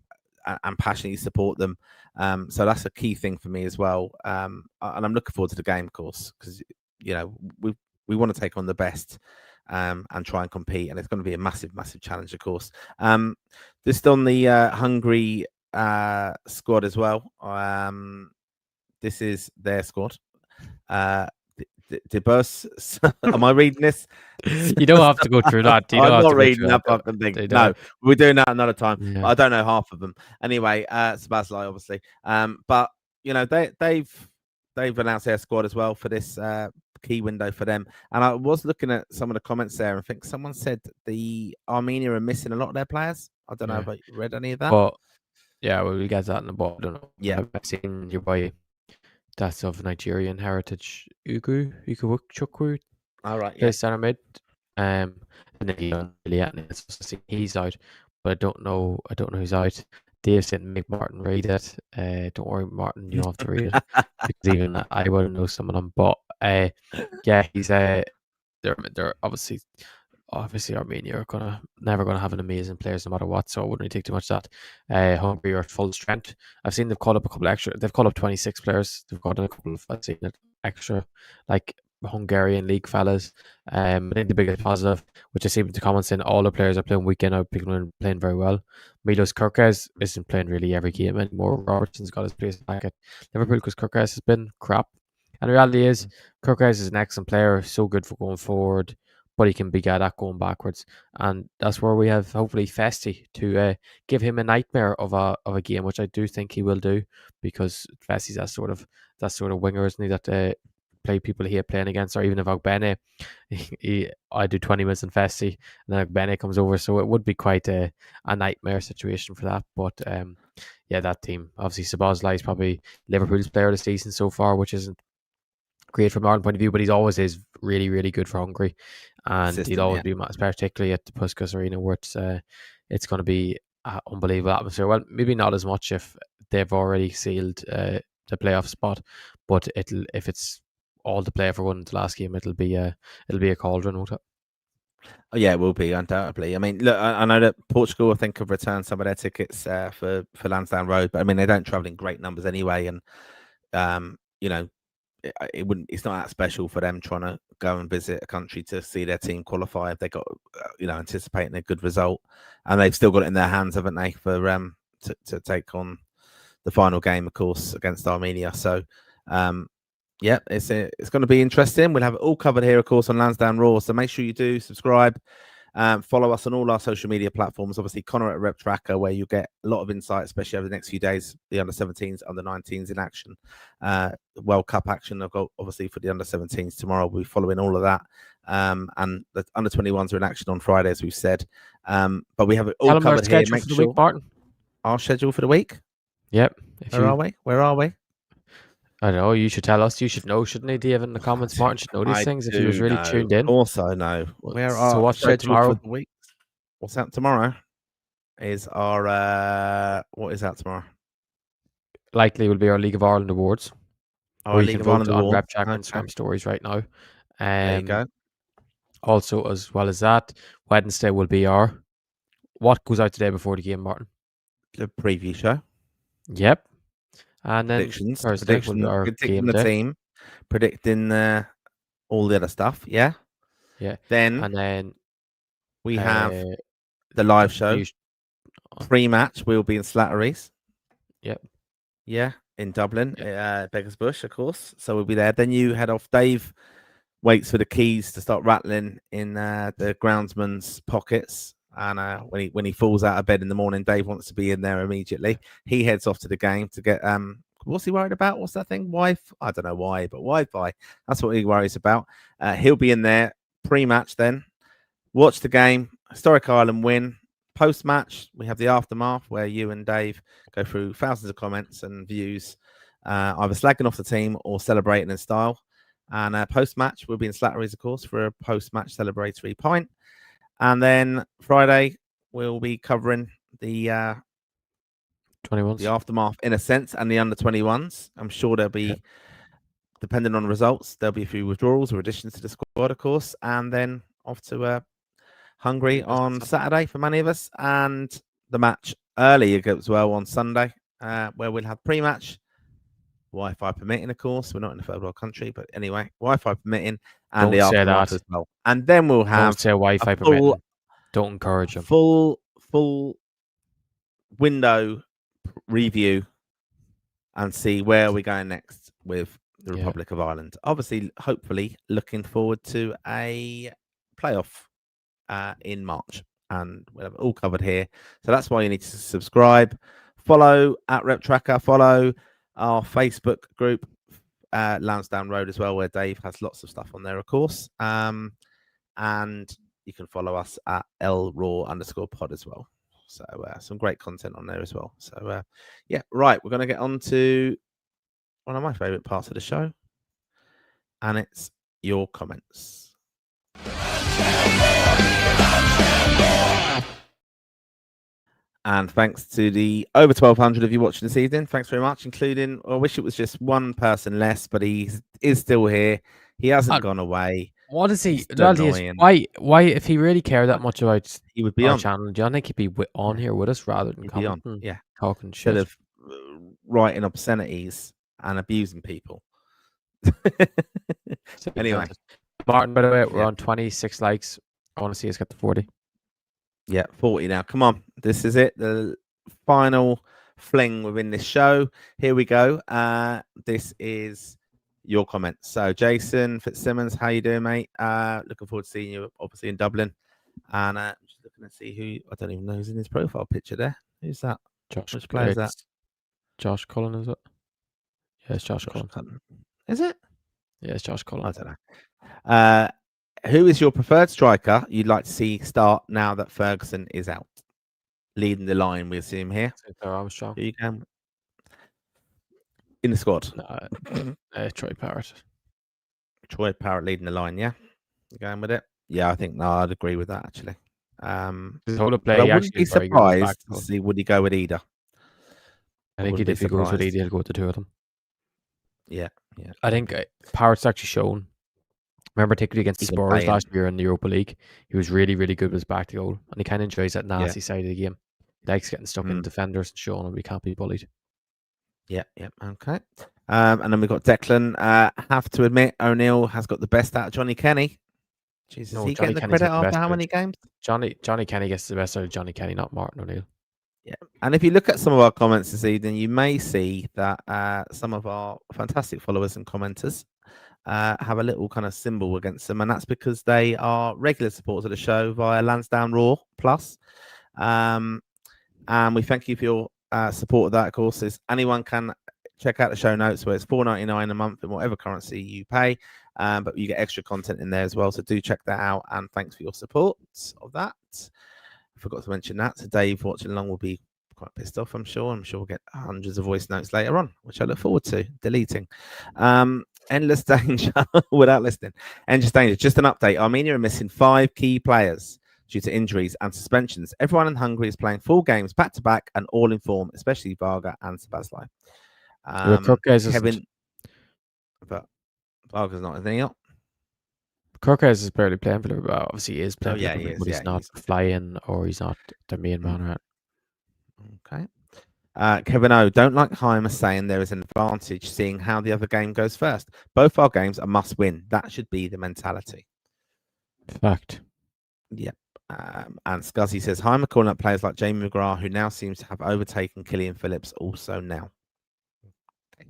and passionately support them. So that's a key thing for me as well. And I'm looking forward to the game, of course, because you know we want to take on the best and try and compete. And it's going to be a massive, massive challenge, of course. Just on the Hungary squad as well. This is their squad. Debus, am I reading this? You don't have to go through that. I'm not reading that fucking thing. No, we're doing that another time. Yeah. I don't know half of them. Anyway, Szoboszlai, obviously. But you know, they've announced their squad as well for this key window for them. And I was looking at some of the comments there, and I think someone said the Armenia are missing a lot of their players. I don't know if I read any of that. But yeah, well, we get that in the bottom. I don't know. Yeah, I've seen your boy that's of Nigerian heritage, Chukwu. All right, yeah. Center mid. And then he's out, but I don't know who's out. Dave said make Martin read it. Don't worry, Martin, you don't have to read it because even I wouldn't know some of them. But yeah, he's they're obviously Armenia are never gonna have an amazing players no matter what, so I wouldn't really take too much of that. Hungary are at full strength. I've seen they've called up a couple extra. They've called up 26 players. They've got a couple of I've seen it extra like Hungarian league fellas. I think the biggest positive, which I see with the comments in, all the players are playing weekend out, playing very well. Milos Kerkez isn't playing really every game anymore. Robertson's got his place back at Liverpool because Kerkez has been crap. And the reality is, Kerkez is an excellent player, so good for going forward, but he can be good at going backwards, and that's where we have hopefully Festi to give him a nightmare of a game, which I do think he will do, because Festi's that sort of winger, isn't he? That play people he hate playing against, or even if Ogbene, I do 20 minutes in Festi, and then Ogbene comes over, so it would be quite a nightmare situation for that. But yeah, that team, obviously Szoboszlai is probably Liverpool's player of the season so far, which isn't great from our point of view, but he's always is really, really good for Hungary, and he'll always be, particularly at the Puskas Arena, where it's going to be an unbelievable atmosphere. Well, maybe not as much if they've already sealed the playoff spot, but if it's all to play for one in the last game, it'll be a cauldron, won't it? Oh, yeah, it will be, undoubtedly. I mean, look, I know that Portugal, I think, have returned some of their tickets for Lansdowne Road, but I mean, they don't travel in great numbers anyway, and you know, it's not that special for them trying to go and visit a country to see their team qualify if they got anticipating a good result, and they've still got it in their hands, haven't they, for to take on the final game, of course, against Armenia. So yeah, it's going to be interesting. We'll have it all covered here, of course, on Lansdowne Raw, so make sure you do subscribe. Follow us on all our social media platforms. Obviously, Conor at Rep Tracker, where you get a lot of insight, especially over the next few days. The under-17s, under-19s in action, World Cup action. I've got obviously for the under-17s tomorrow. We'll be following all of that, and the under-21s are in action on Friday, as we've said. But we have it all covered here. Make sure week, Martin. Our schedule for the week. Yep. Where are we? I don't know. You should tell us. You should know, shouldn't he? Do you have in the comments? Martin should know these things if he was really tuned in. Also, know. Where are so what's schedule tomorrow? For the week? What's out tomorrow? Is our what is that tomorrow? Likely will be our League of Ireland awards. Our League of Ireland on Rep Tracker Instagram stories right now. There you go. Also, as well as that, Wednesday will be our what goes out today before the game, Martin? The preview show. Yep. And then Thursday will be our predicting the team, predicting all the other stuff. Yeah. Yeah. Then and then we have the live show. Pre-match, we'll be in Slattery's. Yep. Yeah, in Dublin, Beggars Bush, of course. So we'll be there. Then you head off. Dave waits for the keys to start rattling in the groundsman's pockets. And when he falls out of bed in the morning, Dave wants to be in there immediately. He heads off to the game to get what's he worried about? What's that thing? Wi-Fi? I don't know why, but Wi-Fi. That's what he worries about. He'll be in there pre-match then. Watch the game. Historic Ireland win. Post-match, we have the aftermath where you and Dave go through thousands of comments and views, either slagging off the team or celebrating in style. And post-match, we'll be in Slattery's, of course, for a post-match celebratory pint. And then Friday, we'll be covering the 21s, the aftermath in a sense, and the under-21s. I'm sure there'll be, depending on results, there'll be a few withdrawals or additions to the squad, of course. And then off to Hungary on Saturday for many of us, and the match early as well on Sunday, where we'll have pre-match, Wi-Fi permitting, of course. We're not in a third world country, but anyway, Wi-Fi permitting, and the aftermath as well. And then we'll have don't say Wi-Fi permitting. Don't encourage them. Full window review and see where we're going next with the Republic of Ireland. Obviously, hopefully, looking forward to a playoff in March, and we'll have it all covered here. So that's why you need to subscribe, follow at Rep Tracker, follow our Facebook group, Lansdowne Road as well, where Dave has lots of stuff on there, of course. And you can follow us at _pod as well. So some great content on there as well. So yeah, right, we're going to get on to one of my favorite parts of the show, and it's your comments. And thanks to the over 1,200 of you watching this evening. Thanks very much, including, I wish it was just one person less, but he is still here. He hasn't gone away. What is he? Why, if he really cared that much about he would be our on channel, do you think he'd be on here with us rather than commenting, talking shit? Instead of writing obscenities and abusing people. Anyway. Martin, by the way, we're on 26 likes. I want to see us get to 40. Yeah, 40 now. Come on. This is it. The final fling within this show. Here we go. This is your comments. So, Jason Fitzsimmons, how you doing, mate? Looking forward to seeing you, obviously, in Dublin. And I'm just looking to see who, I don't even know who's in his profile picture there. Who's that? Which player is that? Josh Cullen, is it? Yeah, it's Josh Cullen. Is it? Yeah, it's Josh Cullen. I don't know. Who is your preferred striker you'd like to see start now that Ferguson is out? Leading the line, we assume here. Armstrong. Who you can in the squad? Troy Parrott. Troy Parrott leading the line, yeah? You going with it? Yeah, I think I'd agree with that actually. His whole But I play wouldn't actually be is very good. surprised to see would he go with either. I think if he goes with either, he'll go with the two of them. Yeah. I think Parrott's actually shown. Remember, particularly against Spurs last year in the Europa League, he was really, really good with his back to goal, and he kind of enjoys that nasty side of the game. He likes getting stuck in defenders and showing him he can't be bullied. Yeah, okay. And then we've got Declan. Have to admit, O'Neill has got the best out of Johnny Kenny. Jesus, no, he getting the credit after how many games? Johnny Kenny gets the best out of Johnny Kenny, not Martin O'Neill. Yeah, and if you look at some of our comments this evening, you may see that some of our fantastic followers and commenters have a little kind of symbol against them, and that's because they are regular supporters of the show via Lansdowne Raw Plus. And we thank you for your support of that. Of course, anyone can check out the show notes where it's $4.99 a month in whatever currency you pay, but you get extra content in there as well. So do check that out, and thanks for your support of that. I forgot to mention that. So Dave watching along will be quite pissed off, I'm sure. I'm sure we'll get hundreds of voice notes later on, which I look forward to deleting. Endless danger without listening. Endless danger. Just an update. Armenia are missing 5 key players due to injuries and suspensions. Everyone in Hungary is playing full games back to back and all in form, especially Varga and Sabazlai. Kevin, but Varga's not, isn't he? Kirkes is barely playing for Liverpool. Obviously, he is playing, he is, but he's not flying or he's not the main man. Okay. Kevin O, don't like Heimer saying there is an advantage seeing how the other game goes first. Both our games are must win. That should be the mentality. Fact. Yep. And Scuzzy says Heimer calling up players like Jamie McGrath, who now seems to have overtaken Killian Phillips also now. Okay.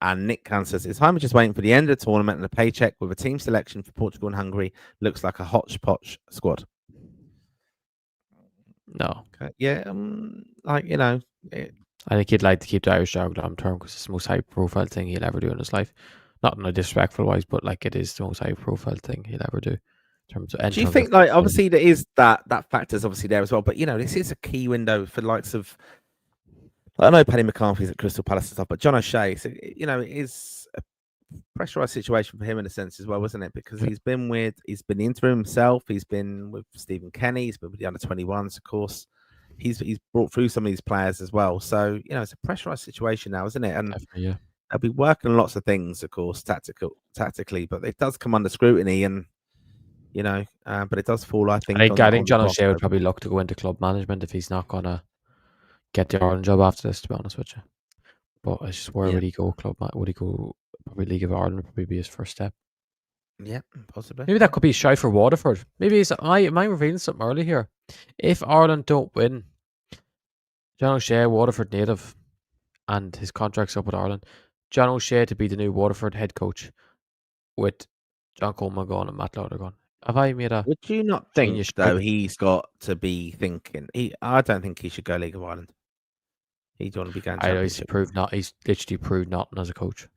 And Nick Khan says, is Heimer just waiting for the end of the tournament and a paycheck with a team selection for Portugal and Hungary? Looks like a hodgepodge squad. No. Okay. Yeah. I think he'd like to keep the Irish dog long term because it's the most high profile thing he'll ever do in his life. Not in a disrespectful wise, but like it is the most high profile thing he'll ever do. Do you think, like, obviously there is that factor's obviously there as well, but this is a key window for the likes of, I know Paddy McCarthy's at Crystal Palace and stuff, but John O'Shea, so it is a pressurized situation for him in a sense as well, isn't it? Because he's been the interim himself, he's been with Stephen Kenny, he's been with the under-21s, of course. He's brought through some of these players as well. So, it's a pressurized situation now, isn't it? And they'll be working on lots of things, of course, tactically, but it does come under scrutiny and but it does fall, I think. I think John O'Shea would probably look to go into club management if he's not gonna get the Ireland job after this, to be honest with you. But it's just where would he go? Would he go probably League of Ireland would probably be his first step. Yeah, possibly. Maybe that could be shy for Waterford. Maybe am I revealing something early here? If Ireland don't win, John O'Shea, Waterford native, and his contract's up with Ireland, John O'Shea to be the new Waterford head coach with John Coleman gone and Matt Lauder gone. Have I made a? Would you not think though he's got to be thinking? I don't think he should go League of Ireland. He'd want to be going. I know he's literally proved nothing as a coach.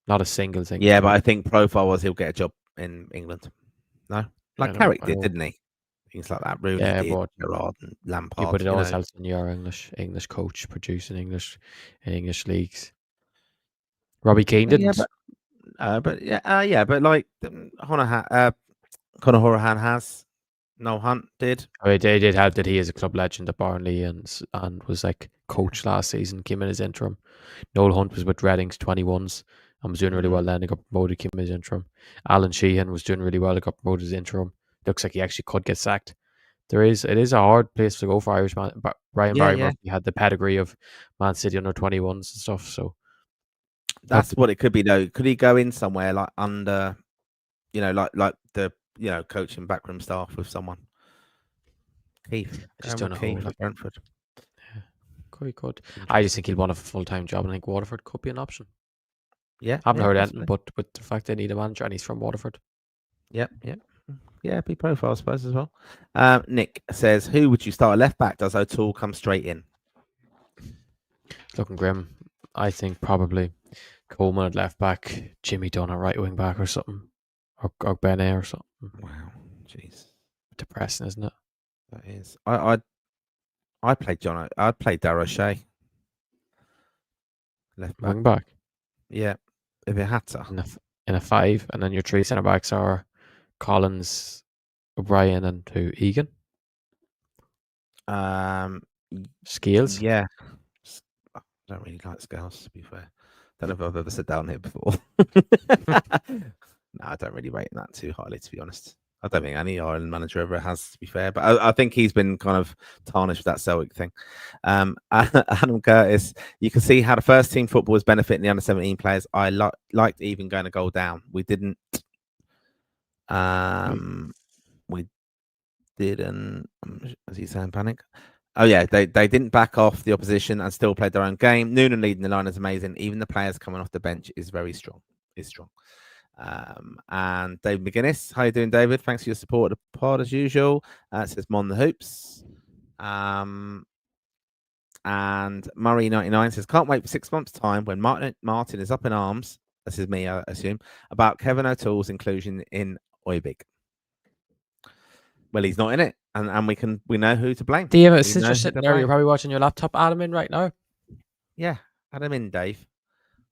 Not a single thing. Yeah, but I think profile was he'll get a job in England. No, like Carrick did, didn't he? Things like that. Rooney did, Gerrard and Lampard. Yeah, but it always helps when you're English coach producing English leagues. Robbie Keane didn't. But like Conor Hourihane has. Noel Hunt did. They did help that he is a club legend at Burnley and was like coach last season, came in as interim. Noel Hunt was with Reading's 21s and was doing really well then. He got promoted, came in as interim. Alan Sheehan was doing really well, he got promoted as interim. Looks like he actually could get sacked. It is a hard place to go for Irishman. But Brian Barry Murphy had the pedigree of Man City under 21s and stuff. So that's what it could be though. Could he go in somewhere like under, like the coaching backroom staff with someone? Keith. Just don't know. Keith at Brentford. Yeah, could. I just think he'll want a full-time job, and I think Waterford could be an option. Yeah. Haven't heard anything, but with the fact they need a manager and he's from Waterford. Yep. Yeah, be profile, I suppose, as well. Nick says, who would you start at left back? Does O'Toole come straight in? It's looking grim. I think probably Coleman at left back, Jimmy Dunn at right wing back or something, or Bene or something. Wow, jeez, Depressing, isn't it? that is. I played John. I'd play Darroche left back. Wing back Yeah, if it had to. in a 5, and then your 3 centre backs are Collins, O'Brien, and who? Egan. Scales. Yeah. I don't really like Scales, to be fair. Don't know if I've ever sat down here before. No, I don't really rate that too highly, to be honest. I don't think any Ireland manager ever has, to be fair. But I think he's been kind of tarnished with that Celtic thing. Adam Curtis, you can see how the first team football was benefiting the under-17 players. I liked even going a goal down. We didn't. We didn't. Is he saying panic? Oh yeah, they didn't back off the opposition and still played their own game. Noonan leading the line is amazing. Even the players coming off the bench is very strong. Is strong. And David McGuinness, how you doing, David? Thanks for your support of the pod as usual. It says Mon the Hoops. And Murray99 says, can't wait for 6 months' time when Martin is up in arms. This is me, I assume, about Kevin O'Toole's inclusion in Oibig. Well, he's not in it, and we know who to blame. Dave, since you're sitting there, you're probably watching your laptop. Add him in right now. Yeah, add him in, Dave.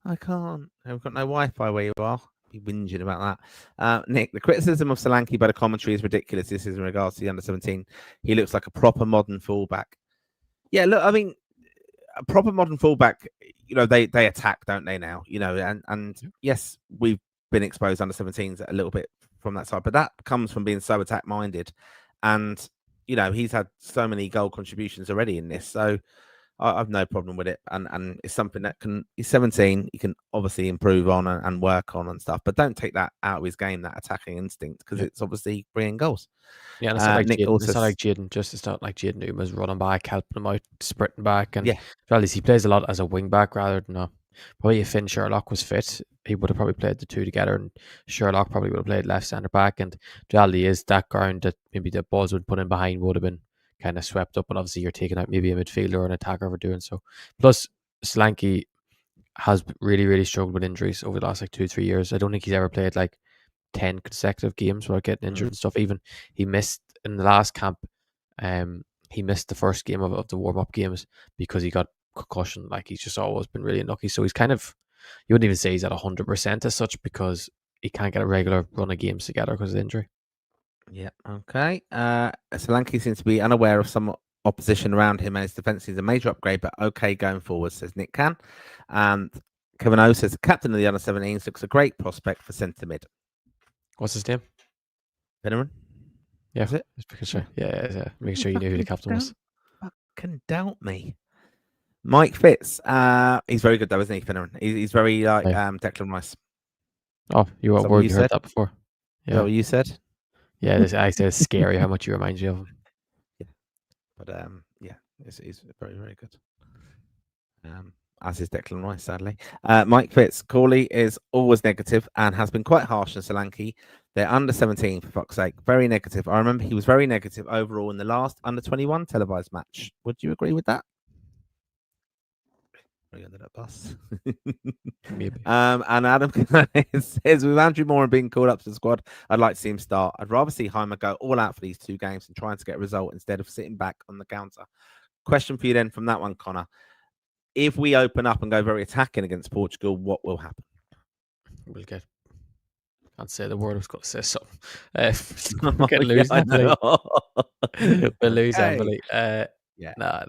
I can't. I've got no Wi-Fi where you are. Be whinging about that. Nick, the criticism of Solanke by the commentary is ridiculous. This is in regards to the under-17. He looks like a proper modern fullback. Yeah, look, I mean, a proper modern fullback, you know, they attack, don't they now? You know, and yes, we've been exposed under-17s a little bit from that side, but that comes from being so attack-minded. And, you know, he's had so many goal contributions already in this. So I've no problem with it, and it's something that he's 17, he can obviously improve on and work on and stuff, but don't take that out of his game, that attacking instinct, because it's obviously bringing goals. Yeah, and it's not like Jaden. It's not like Jaden Numa's running back, helping him out, sprinting back, and at least he plays a lot as a wing back rather than probably if Finn Sherlock was fit, he would have probably played the two together, and Sherlock probably would have played left centre back. And the reality is that ground that maybe the balls would put in behind would have been kind of swept up, and obviously you're taking out maybe a midfielder or an attacker for doing so. Plus, Solanke has really, really struggled with injuries over the last 2-3 years. I don't think he's ever played 10 consecutive games without getting injured and stuff. Even he missed in the last camp. He missed the first game of the warm up games because he got concussion. He's just always been really unlucky. So he's kind of, you wouldn't even say he's at 100% as such, because he can't get a regular run of games together because of injury. Yeah, okay. Solanke seems to be unaware of some opposition around him, and his defence is a major upgrade, but okay going forward, says Nick Can. And Kevin O says the captain of the under-17s looks a great prospect for centre mid. What's his name? Finneran. Yeah, just making sure. Yeah. Making sure you knew who the captain was. Fucking doubt me. Mike Fitz. He's very good though, isn't he, Finneran? He's very Declan Rice. Oh, you heard that before? Yeah. Is that what you said? Yeah, I said it's scary how much you remind you of him. Yeah, but he's very, very good. As is Declan Rice, sadly. Mike Fitz, Corley is always negative and has been quite harsh on Solanke. They're under 17, for fuck's sake. Very negative. I remember he was very negative overall in the last under 21 televised match. Would you agree with that? Under that bus. Maybe. And Adam says, with Andrew Moore being called up to the squad, I'd like to see him start. I'd rather see Heimer go all out for these 2 games and trying to get a result instead of sitting back on the counter. Question for you then from that one, Connor. If we open up and go very attacking against Portugal, what will happen? We'll get. Can't say the word. I was going to say something. We'll lose heavily. We'll lose heavily. Nah,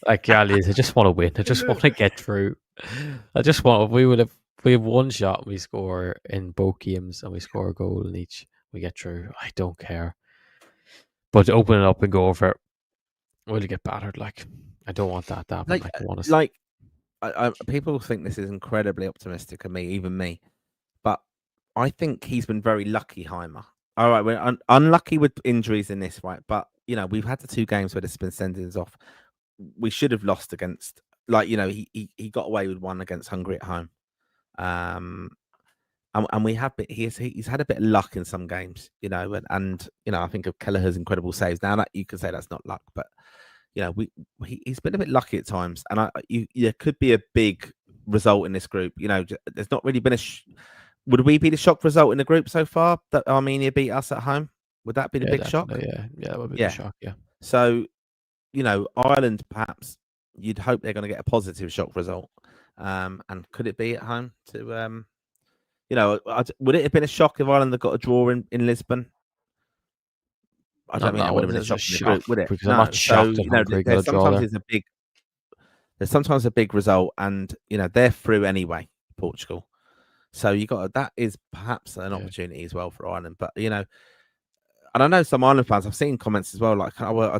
I just want to win. I just want to get through. We have one shot, we score in both games, and we score a goal in each. We get through. I don't care. But open it up and go over it. We'll get battered. I don't want that to happen. People think this is incredibly optimistic of me, even me. But I think he's been very lucky, Heimer. All right, we're unlucky with injuries in this, right? But we've had the 2 games where this has been sending us off. We should have lost against, he got away with one against Hungary at home. And we have he's had a bit of luck in some games, and I think of Kelleher's incredible saves. Now that you can say that's not luck, but he's been a bit lucky at times, and there could be a big result in this group. There's not really been would we be the shock result in the group so far that Armenia beat us at home? Would that be the big shock? Yeah, that would be the Yeah. shock. Yeah. So, Ireland, perhaps you'd hope they're going to get a positive shock result. And could it be at home to, would it have been a shock if Ireland had got a draw in Lisbon? I don't think that would have been a shock in the group, would it? Because No. I'm not shocked So, that Hungary got a draw there. There's sometimes a big result, and they're through anyway, Portugal. So that is perhaps an opportunity as well for Ireland. But and I know some Ireland fans. I've seen comments as well, like, "Oh, well,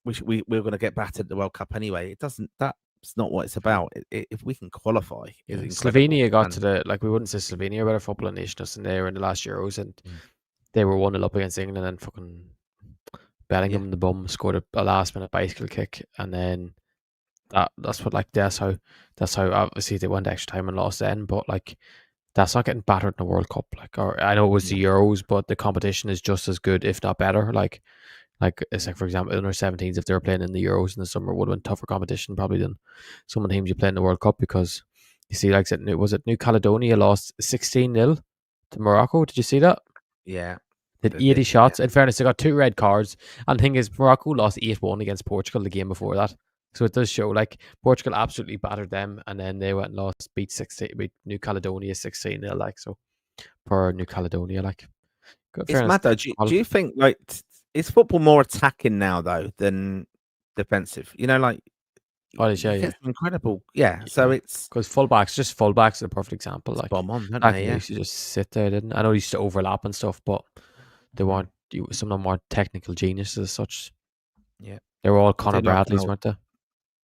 we're going to get battered at the World Cup anyway." It doesn't. That's not what it's about. If we can qualify, Slovenia got to we wouldn't say Slovenia were a football nation us in there in the last Euros, and they were 1-0 up against England, and fucking Bellingham in the bum scored a last minute bicycle kick, and then that's how obviously they went extra time and lost then, but that's not getting battered in the World Cup. Or I know it was the Euros, but the competition is just as good, if not better. It's for example, under 17s, if they were playing in the Euros in the summer, would have been tougher competition probably than some of the teams you play in the World Cup, because you see, was it New Caledonia lost 16-0 to Morocco? Did you see that? Yeah. Did 80 shots. In fairness, they got 2 red cards. And the thing is, Morocco lost 8-1 against Portugal the game before that. So it does show Portugal absolutely battered them, and then they went and beat New Caledonia 16-0. So for New Caledonia, it's mad though. Do you think is football more attacking now though than defensive? Incredible. Yeah. So it's because fullbacks are a perfect example. bomb on, don't they? They used to just sit there, didn't? I know they used to overlap and stuff, but they weren't. Some of them weren't technical geniuses as such. Yeah, they were all Conor Bradleys, weren't they?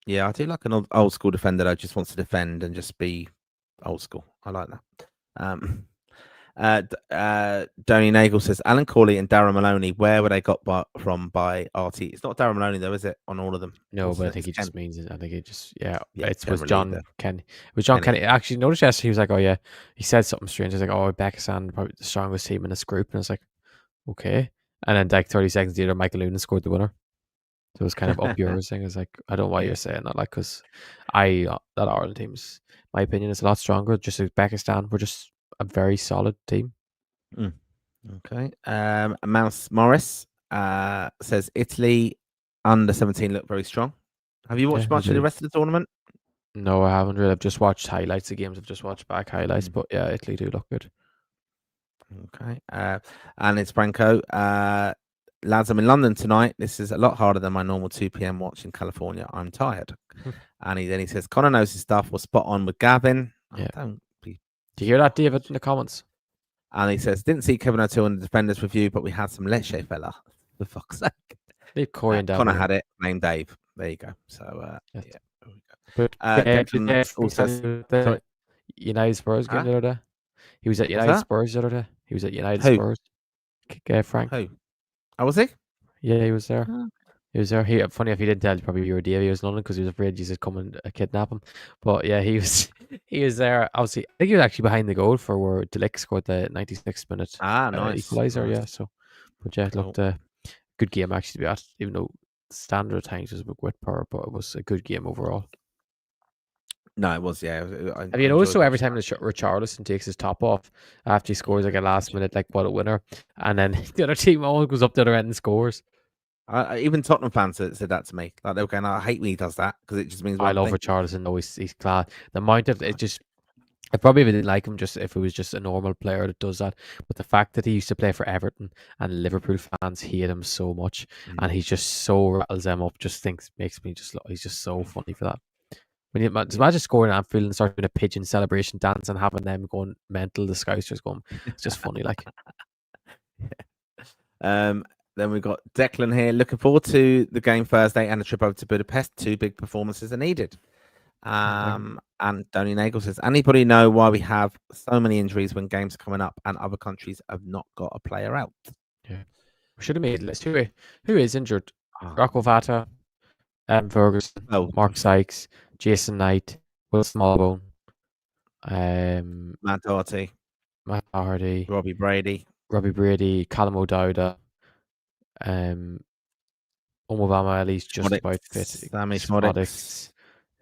Yeah, I do like an old school defender that just wants to defend and just be old school. I like that. Donny Nagel says Alan Corley and Darren Maloney, where were they got from by RT? It's not Darren Maloney though, is it? On all of them? No, but I think he just means it. I think it just it was John Kenny. It was John Kenny. Actually, notice yesterday he was like, "Oh yeah," he said something strange. He's like, "Oh, Uzbekistan probably the strongest team in this group," and it's like, okay. And then 30 seconds later, Michael Luna scored the winner. So it was kind of up yours thing. It's like, I don't know why you're saying that, because that Ireland team's, my opinion, is a lot stronger. Just Uzbekistan, we're just a very solid team. Okay. Mouse Morris says Italy under 17 look very strong. Have you watched much of the rest of the tournament? No, I haven't really. I've just watched highlights of games. I've just watched back highlights, but yeah, Italy do look good. Okay. And it's Franco. Lads, I'm in London tonight. This is a lot harder than my normal 2 p.m. watch in California. I'm tired. And then he says, Conor knows his stuff. Was spot on with Gavin. Yeah. Do you hear that, David, in the comments? And he says, didn't see Kevin O'Toole in the Defenders review, but we had some Lecce fella. For fuck's sake. Leave Corey and Conor had it, named Dave. There you go. So, yeah. But United Spurs game the other day. He was at United Spurs the other day. He was at United Spurs. Frank. Who? Oh, was he? Yeah, he was there. He was there. Funny if he didn't tell you, probably you were Dave. He was in London because he was afraid Jesus would come and kidnap him. But yeah, he was there. Obviously, I think he was actually behind the goal for where Delic scored the 96th minute nice equaliser. Nice. Yeah, so but yeah, it looked a good game actually to be at, even though standard at times was a bit wet power, but it was a good game overall. No, it was, yeah. Have you noticed, so every time Richarlison takes his top off after he scores a last minute, what a winner, and then the other team always goes up the other end and scores. Even Tottenham fans said that to me. They were going, I hate when he does that, because it just means I love Richarlison, though. He's class. The amount of it just... I probably didn't like him just if it was just a normal player that does that. But the fact that he used to play for Everton and Liverpool fans hate him so much, and he just so rattles them up, makes me just... He's just so funny for that. When you imagine scoring at Anfield and start doing a pigeon celebration dance and having them going mental, the Scousers going, it's just funny, Then we've got Declan here. Looking forward to the game Thursday and the trip over to Budapest. 2 big performances are needed. And Donny Nagel says, anybody know why we have so many injuries when games are coming up and other countries have not got a player out? Yeah, we should have made a list. Who is injured? Rocco Vata, Ferguson, Mark Sykes, Jason Knight, Will Smallbone, Matt Doherty, Robbie Brady, Callum O'Dowda, Omobama at least just about fit. Sammy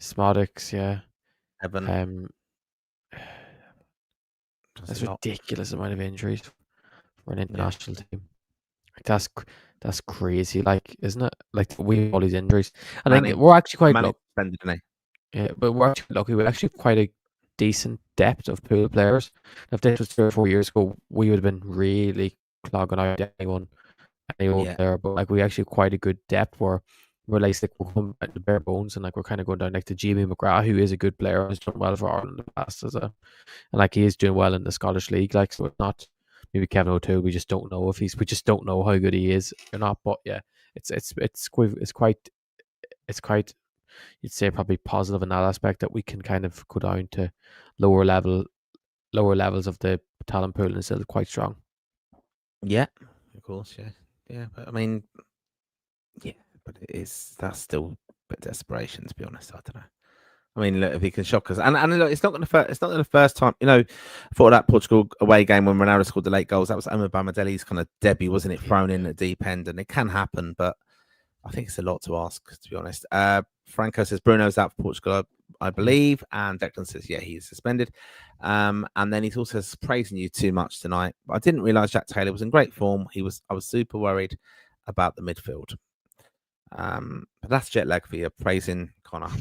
Smodics, yeah. Evan. That's ridiculous amount of injuries for an international team. Like, that's crazy, like, isn't it? Like, we have all these injuries. I think we're actually quite lucky. Yeah, but we're actually lucky. We actually have quite a decent depth of pool of players. If this was 3 or 4 years ago, we would have been really clogging out anyone there. But like, we actually have quite a good depth where we're like we're coming back to bare bones, and like we're kind of going down like to Jamie McGrath, who is a good player, has done well for Ireland in the past and like he is doing well in the Scottish League. Like, so it's not maybe Kevin O'Toole. We just don't know we just don't know how good he is or not. But yeah, it's quite you'd say probably positive in that aspect that we can kind of go down to lower levels of the talent pool and still quite strong. Yeah, of course, yeah. But I mean, yeah, but that's still a bit desperation, to be honest. I don't know. I mean, look, if he can shock us, and look, it's not going to the first time. I thought that Portugal away game when Ronaldo scored the late goals, that was Omar Bamadeli's kind of debut, wasn't it? Thrown in at deep end, and it can happen, but I think it's a lot to ask, to be honest. Franco says Bruno's out for Portugal, I believe, and Declan says, yeah, he's suspended. And then he also says praising you too much tonight. But I didn't realise Jack Taylor was in great form. I was super worried about the midfield. But that's jet lag for you, praising Conor.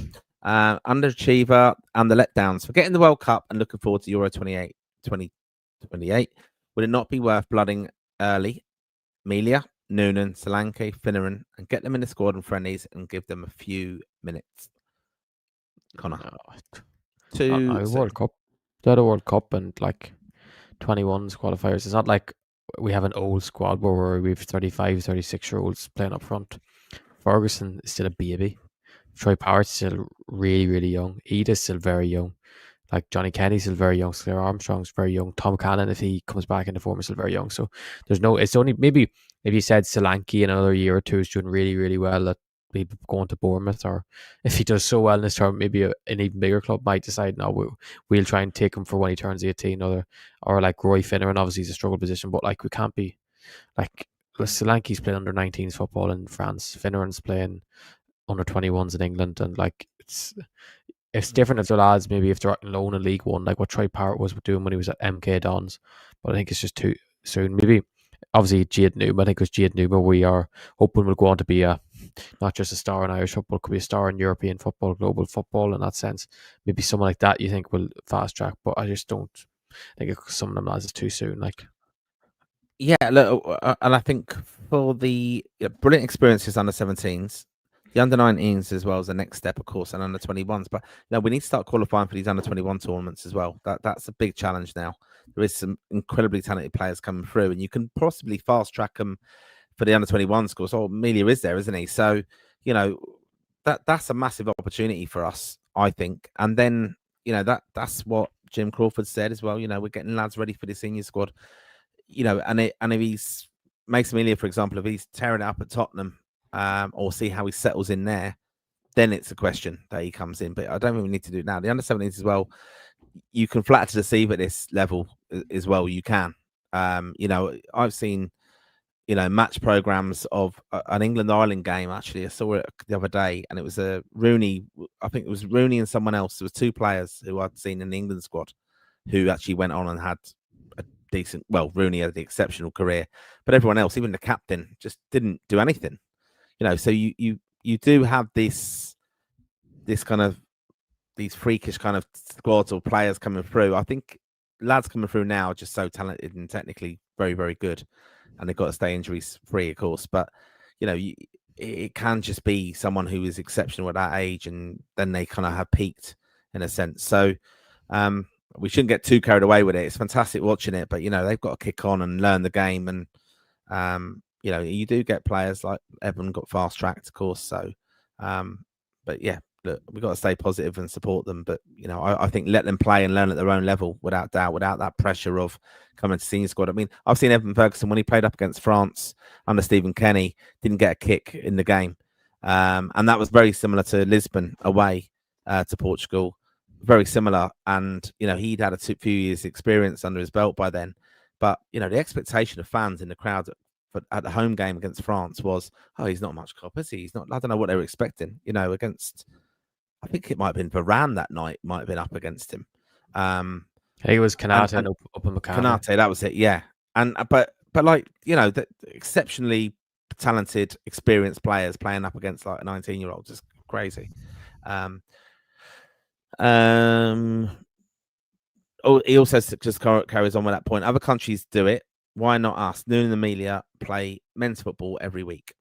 Underachiever and the letdowns for getting the World Cup and looking forward to Euro 2028. Would it not be worth blooding early Melia, Noonan, Solanke, Finneran, and get them in the squad and friendlies and give them a few minutes? Conor. World Cup. They had a World Cup and like 21s qualifiers. It's not like we have an old squad where we have 35, 36-year-olds playing up front. Ferguson is still a baby. Troy Power's still really, really young. Ida's still very young. Like Johnny Kenny's still very young. Claire Armstrong's very young. Tom Cannon, if he comes back into form, is still very young. So it's only maybe if you said Solanke in another year or two is doing really, really well, that maybe going to Bournemouth, or if he does so well in this term, maybe an even bigger club might decide, no, we'll try and take him for when he turns 18, or like Roy Finneran, obviously he's a struggle position, but like we can't be like Solanke's playing under 19s football in France, Finneran's playing under 21s in England, and like it's different if they're lads, maybe if they're on loan in League One, like what Troy Parrott was doing when he was at MK Dons. But I think it's just too soon. Maybe, obviously, Jade Newman. I think it was Jade Newman. We are hoping will go on to be not just a star in Irish football, could be a star in European football, global football in that sense. Maybe someone like that you think will fast track, but I just don't think some of them lads is too soon. Like, yeah, look, and I think for the brilliant experiences under 17s, the under 19s as well as the next step, of course, and under 21s. But we need to start qualifying for these under 21 tournaments as well. That's a big challenge now. There is some incredibly talented players coming through, and you can possibly fast track them for the under 21 scores. Oh, Melia is there, isn't he? So that's a massive opportunity for us, I think. And then that's what Jim Crawford said as well. We're getting lads ready for the senior squad. And if he's Mason Melia, for example, if he's tearing it up at Tottenham, or see how he settles in there, then it's a question that he comes in. But I don't think we need to do it now. The under 17s as well, you can flatter to deceive at this level as well. You can. I've seen match programs of an England-Ireland game. Actually, I saw it the other day, and it was a Rooney. I think it was Rooney and someone else. There was two players who I'd seen in the England squad who actually went on and had a decent. Well, Rooney had the exceptional career, but everyone else, even the captain, just didn't do anything. So you do have this kind of these freakish kind of squads or players coming through. I think lads coming through now are just so talented and technically very, very good, and they've got to stay injuries free, of course. But it can just be someone who is exceptional at that age, and then they kind of have peaked in a sense. So we shouldn't get too carried away with it. It's fantastic watching it, but they've got to kick on and learn the game, and you do get players like Evan got fast tracked, of course. So, but yeah, look, we've got to stay positive and support them. But I think let them play and learn at their own level, without doubt, without that pressure of coming to senior squad. I mean, I've seen Evan Ferguson when he played up against France under Stephen Kenny, didn't get a kick in the game, and that was very similar to Lisbon away to Portugal, very similar. And he'd had a few years' experience under his belt by then. But the expectation of fans in the crowd at the home game against France was, oh, he's not much cop, is he? He's not. I don't know what they were expecting. Against I think it might have been Varane that night. Might have been up against him. I think it was Kanata and Upamecano. Konate, that was it. Yeah, and but like the exceptionally talented, experienced players playing up against like a 19-year-old, just crazy. Oh, he also just carries on with that point. Other countries do it. Why not us? Noon and Amelia play men's football every week.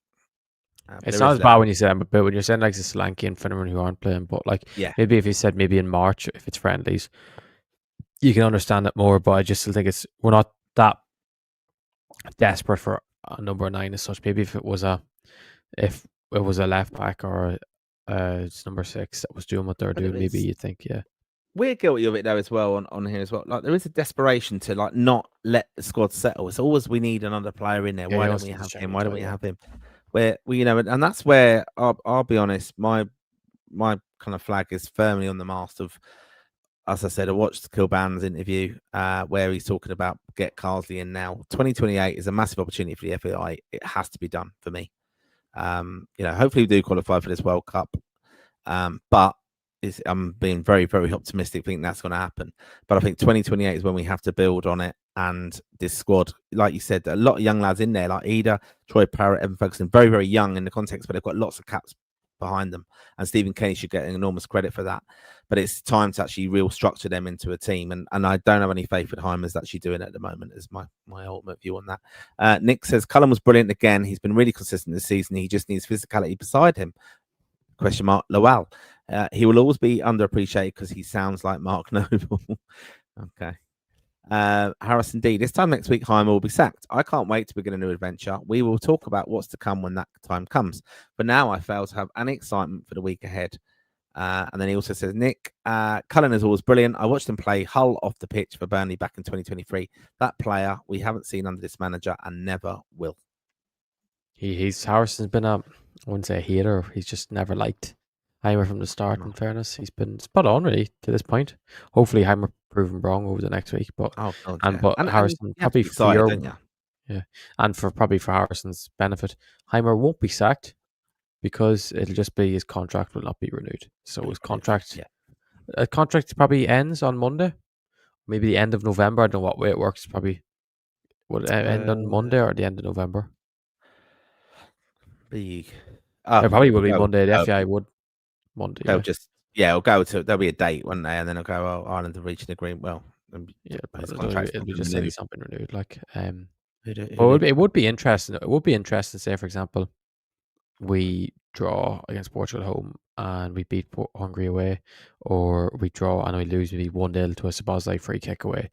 It's not as bad when you say that, but when you're saying like the Solanke and Finneran who aren't playing, but like maybe if you said maybe in March if it's friendlies, you can understand it more. But I just still think we're not that desperate for a number 9 as such. Maybe if it was a left back or it's number 6 that was doing what they're doing, maybe you'd think we're guilty of it though as well on here as well. Like there is a desperation to like not let the squad settle. It's always we need another player in there. Why don't we have him? Why don't we have him? Where and that's where I'll be honest. My kind of flag is firmly on the mast of, as I said, I watched Kilban's interview where he's talking about get Carsley in now. 2028 is a massive opportunity for the FAI. It has to be done for me. Hopefully we do qualify for this World Cup, but I'm being very, very optimistic. I think that's going to happen. But I think 2028 is when we have to build on it. And this squad, like you said, a lot of young lads in there, like Ida, Troy Parrott, Evan Ferguson, very, very young in the context, but they've got lots of caps behind them. And Stephen Kenny should get enormous credit for that. But it's time to actually real structure them into a team. And I don't have any faith that Heimer's actually doing it at the moment, is my ultimate view on that. Nick says, Cullen was brilliant again. He's been really consistent this season. He just needs physicality beside him. ? Lowell. He will always be underappreciated because he sounds like Mark Noble. Okay. Harrison D. This time next week, Heimer will be sacked. I can't wait to begin a new adventure. We will talk about what's to come when that time comes. For now, I fail to have any excitement for the week ahead. And then he also says, Nick, Cullen is always brilliant. I watched him play Hull off the pitch for Burnley back in 2023. That player we haven't seen under this manager and never will. Harrison's been I wouldn't say a hater. He's just never liked Heimer from the start. In fairness, he's been spot on really to this point. Hopefully, Heimer proven wrong over the next week. But Harrison probably for and for Harrison's benefit, Heimer won't be sacked because it'll just be his contract will not be renewed. So his contract probably ends on Monday, maybe the end of November. I don't know what way it works. Probably would it end on Monday or the end of November. It probably will be Monday. The FAI would Monday. It'll go to there'll be a date, won't they? And then it'll go. Oh, Ireland have reached an agreement. Well, it'll be just something renewed. Like, it would be interesting. It would be interesting. Say, for example, we draw against Portugal at home and we beat Hungary away, or we draw and we lose maybe 1-0 to a Szoboszlai free kick away.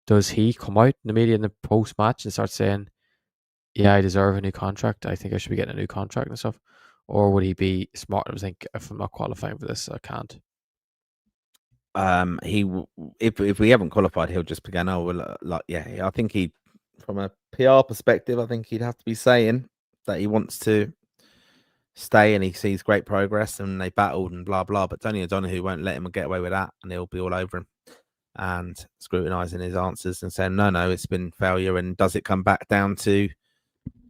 Does he come out in the media in the post match and start saying, yeah, I deserve a new contract. I think I should be getting a new contract and stuff. Or would he be smart and think, if I'm not qualifying for this, I can't? If we haven't qualified, he'll just begin. I think from a PR perspective, I think he'd have to be saying that he wants to stay and he sees great progress and they battled and blah blah. But Tony O'Donoghue won't let him get away with that, and he'll be all over him and scrutinising his answers and saying, no, it's been failure. And does it come back down to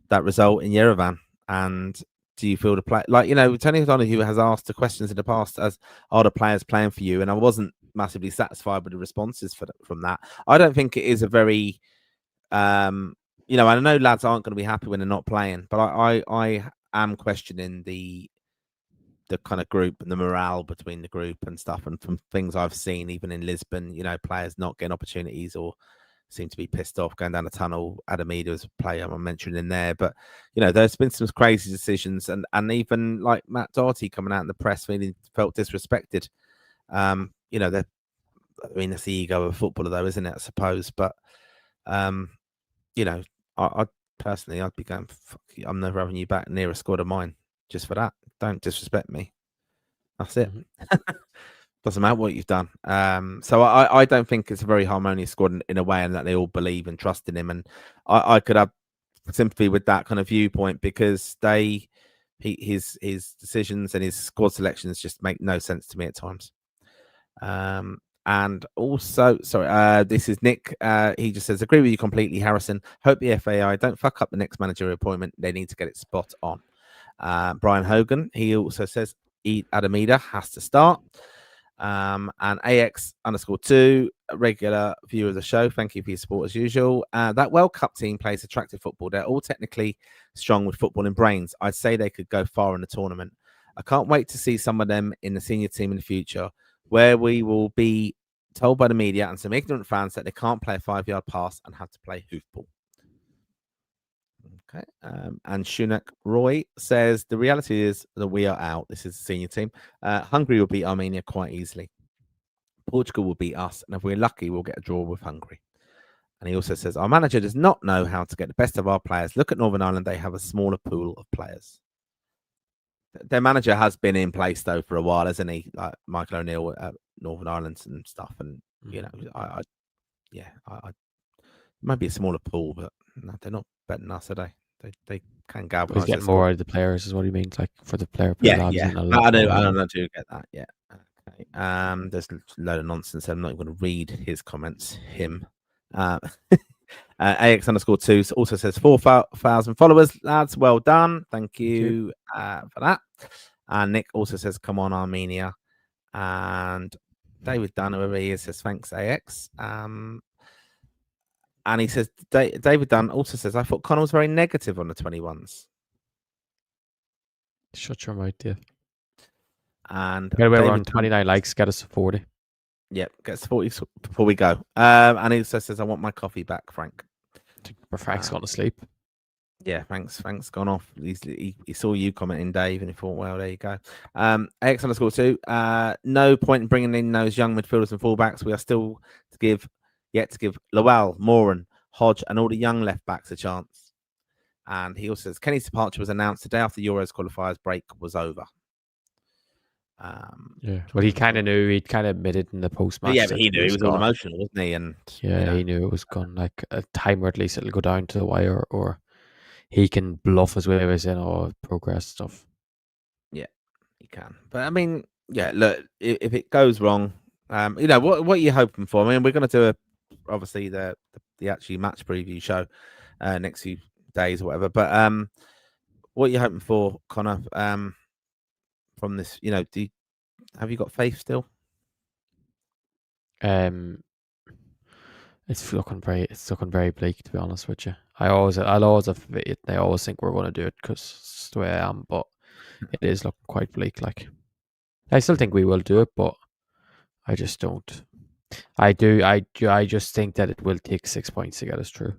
that result in Yerevan? And do you feel the play Tony O'Donoghue has asked the questions in the past as are the players playing for you? And I wasn't massively satisfied with the responses from that. I don't think it is a very I know lads aren't going to be happy when they're not playing, but I am questioning the kind of group and the morale between the group and stuff. And from things I've seen, even in Lisbon, players not getting opportunities or seem to be pissed off going down the tunnel. Adamida was a player I'm mentioning in there, but there's been some crazy decisions, and even like Matt Doherty coming out in the press felt disrespected. That's the ego of a footballer, though, isn't it? I suppose, but I personally, I'd be going, fuck you, I'm never having you back near a squad of mine just for that. Don't disrespect me. That's it. Doesn't matter what you've done. So I don't think it's a very harmonious squad in a way, and that they all believe and trust in him. And I could have sympathy with that kind of viewpoint because his decisions and his squad selections just make no sense to me at times. And also, this is Nick. He just says, agree with you completely, Harrison. Hope the FAI don't fuck up the next managerial appointment. They need to get it spot on. Brian Hogan, he also says, Adamida has to start. And AX_2, a regular viewer of the show. Thank you for your support as usual. That World Cup team plays attractive football. They're all technically strong with footballing brains. I'd say they could go far in the tournament. I can't wait to see some of them in the senior team in the future, where we will be told by the media and some ignorant fans that they can't play a 5-yard pass and have to play hoofball. Okay. And Shunak Roy says the reality is that we are out. This is the senior team. Hungary will beat Armenia quite easily. Portugal will beat us, and if we're lucky, we'll get a draw with Hungary. And he also says our manager does not know how to get the best of our players. Look at Northern Ireland; they have a smaller pool of players. Their manager has been in place though for a while, hasn't he? Like Michael O'Neill at Northern Ireland and stuff. And you know, I might be a smaller pool, but no, they're not better than us, are they? They can galvanise. He's getting more out of the players, is what he means. Like for the player. Yeah. I don't do get that. Yeah. Okay. There's a load of nonsense. I'm not going to read his comments. AX_2 also says 4,000 followers, lads. Well done. Thank you for that. And Nick also says, come on, Armenia. And David Dunn, whoever he is, says, thanks, AX. And he says, David Dunn also says, I thought Conor was very negative on the 21s. Shut your mouth, yeah. And we're on 29 likes, get us to 40. Yep, get us to 40 before we go. And he also says, I want my coffee back, Frank. Frank's gone to sleep. Yeah, Frank's gone off. He saw you commenting, Dave, and he thought, well, there you go. AX_2. No point in bringing in those young midfielders and fullbacks. We are still yet to give Lowell, Moran, Hodge, and all the young left backs a chance. And he also says Kenny's departure was announced the day after Euros qualifiers break was over. Well, he kind of knew. He'd kind of admitted in the post-match. Yeah, but he knew. He was all emotional, wasn't he? And he knew it was gone. Like a time where at least it'll go down to the wire, or he can bluff his way with progress stuff. Yeah, he can. But I mean, yeah. Look, if it goes wrong, what are you hoping for? I mean, we're going to do obviously the actually match preview show next few days or whatever. But what are you hoping for, Conor? From this, have you got faith still? It's looking very bleak, to be honest with you. I'll always have faith. I always think we're going to do it because it's the way I am, but it is looking quite bleak. Like, I still think we will do it, but I just don't. I just think that it will take 6 points to get us through.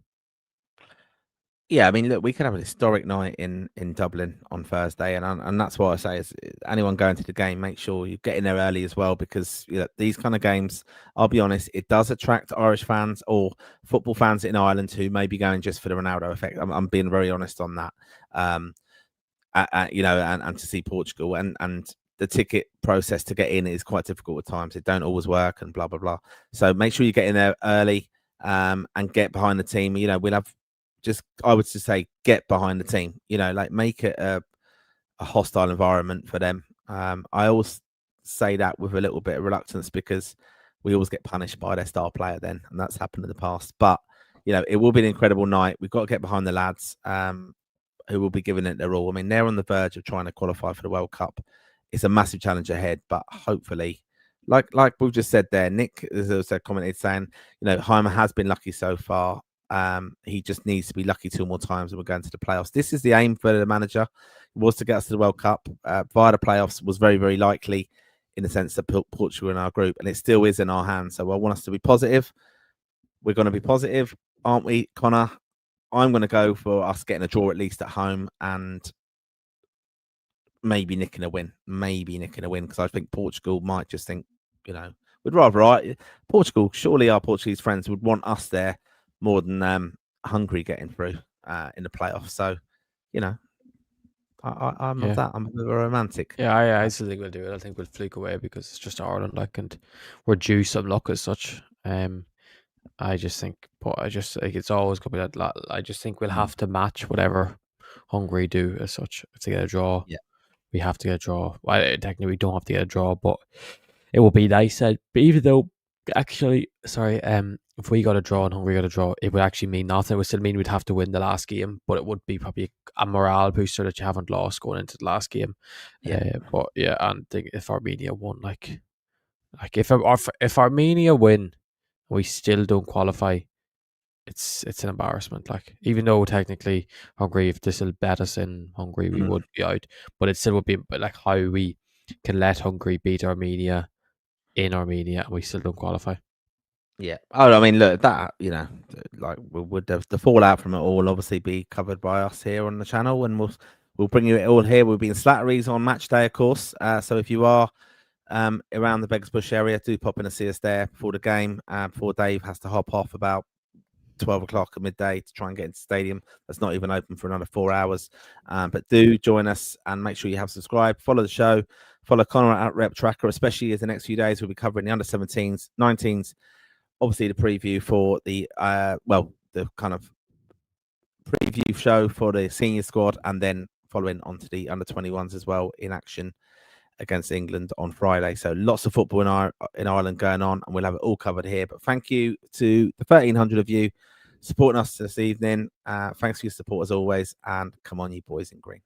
Yeah, I mean, look, we could have a historic night in Dublin on Thursday, and that's what I say is anyone going to the game, make sure you get in there early as well, because these kind of games, I'll be honest, it does attract Irish fans or football fans in Ireland who may be going just for the Ronaldo effect. I'm being very honest on that. And to see Portugal and the ticket process to get in is quite difficult at times. It don't always work and blah blah blah. So make sure you get in there early and get behind the team. We'll have. I would just say get behind the team, make it a hostile environment for them. I always say that with a little bit of reluctance because we always get punished by their star player then, and that's happened in the past. But, it will be an incredible night. We've got to get behind the lads who will be giving it their all. I mean, they're on the verge of trying to qualify for the World Cup. It's a massive challenge ahead, but hopefully, like we've just said there, Nick has also commented saying, Heimer has been lucky so far. He just needs to be lucky 2 more times and we're going to the playoffs. This is the aim for the manager. It was to get us to the World Cup via the playoffs was very, very likely in the sense that Portugal in our group, and it still is in our hands. So I want us to be positive. We're going to be positive, aren't we, Conor? I'm going to go for us getting a draw at least at home and maybe nicking a win because I think Portugal might just think, we'd rather Portugal, surely our Portuguese friends would want us there more than Hungary getting through in the playoffs. So, I'm not that. I'm a bit of a romantic. Yeah, I still think we'll do it. I think we'll fluke away because it's just Ireland, and we're due some luck as such. I just think it's always going to be that. I just think we'll have to match whatever Hungary do as such. If they get a draw, we have to get a draw. Well, technically, we don't have to get a draw, but it will be nice. But even though Actually, sorry. If we got a draw and Hungary got a draw, it would actually mean nothing. It would still mean we'd have to win the last game, but it would be probably a morale booster that you haven't lost going into the last game. Yeah. But yeah, and if Armenia won, like if Armenia win, we still don't qualify. It's an embarrassment. Like, even though technically Hungary, if they still bet us in Hungary, we would be out. But it still would be like how we can let Hungary beat Armenia in Armenia and we still don't qualify. Yeah. Oh, I mean, look, that, like, would the fallout from it all will obviously be covered by us here on the channel, and we'll bring you it all here. We'll be in Slattery's on match day, of course. So if you are around the Beggars Bush area, do pop in and see us there before the game. Before Dave has to hop off about 12 o'clock at midday to try and get into the stadium. That's not even open for another 4 hours. But do join us and make sure you have subscribed. Follow the show. Follow Conor at Rep Tracker, especially as the next few days we'll be covering the under 17s, 19s. Obviously, the preview for the the kind of preview show for the senior squad, and then following on to the under 21s as well in action against England on Friday. So lots of football in Ireland going on, and we'll have it all covered here. But thank you to the 1,300 of you supporting us this evening. Thanks for your support as always, and come on, you boys in green.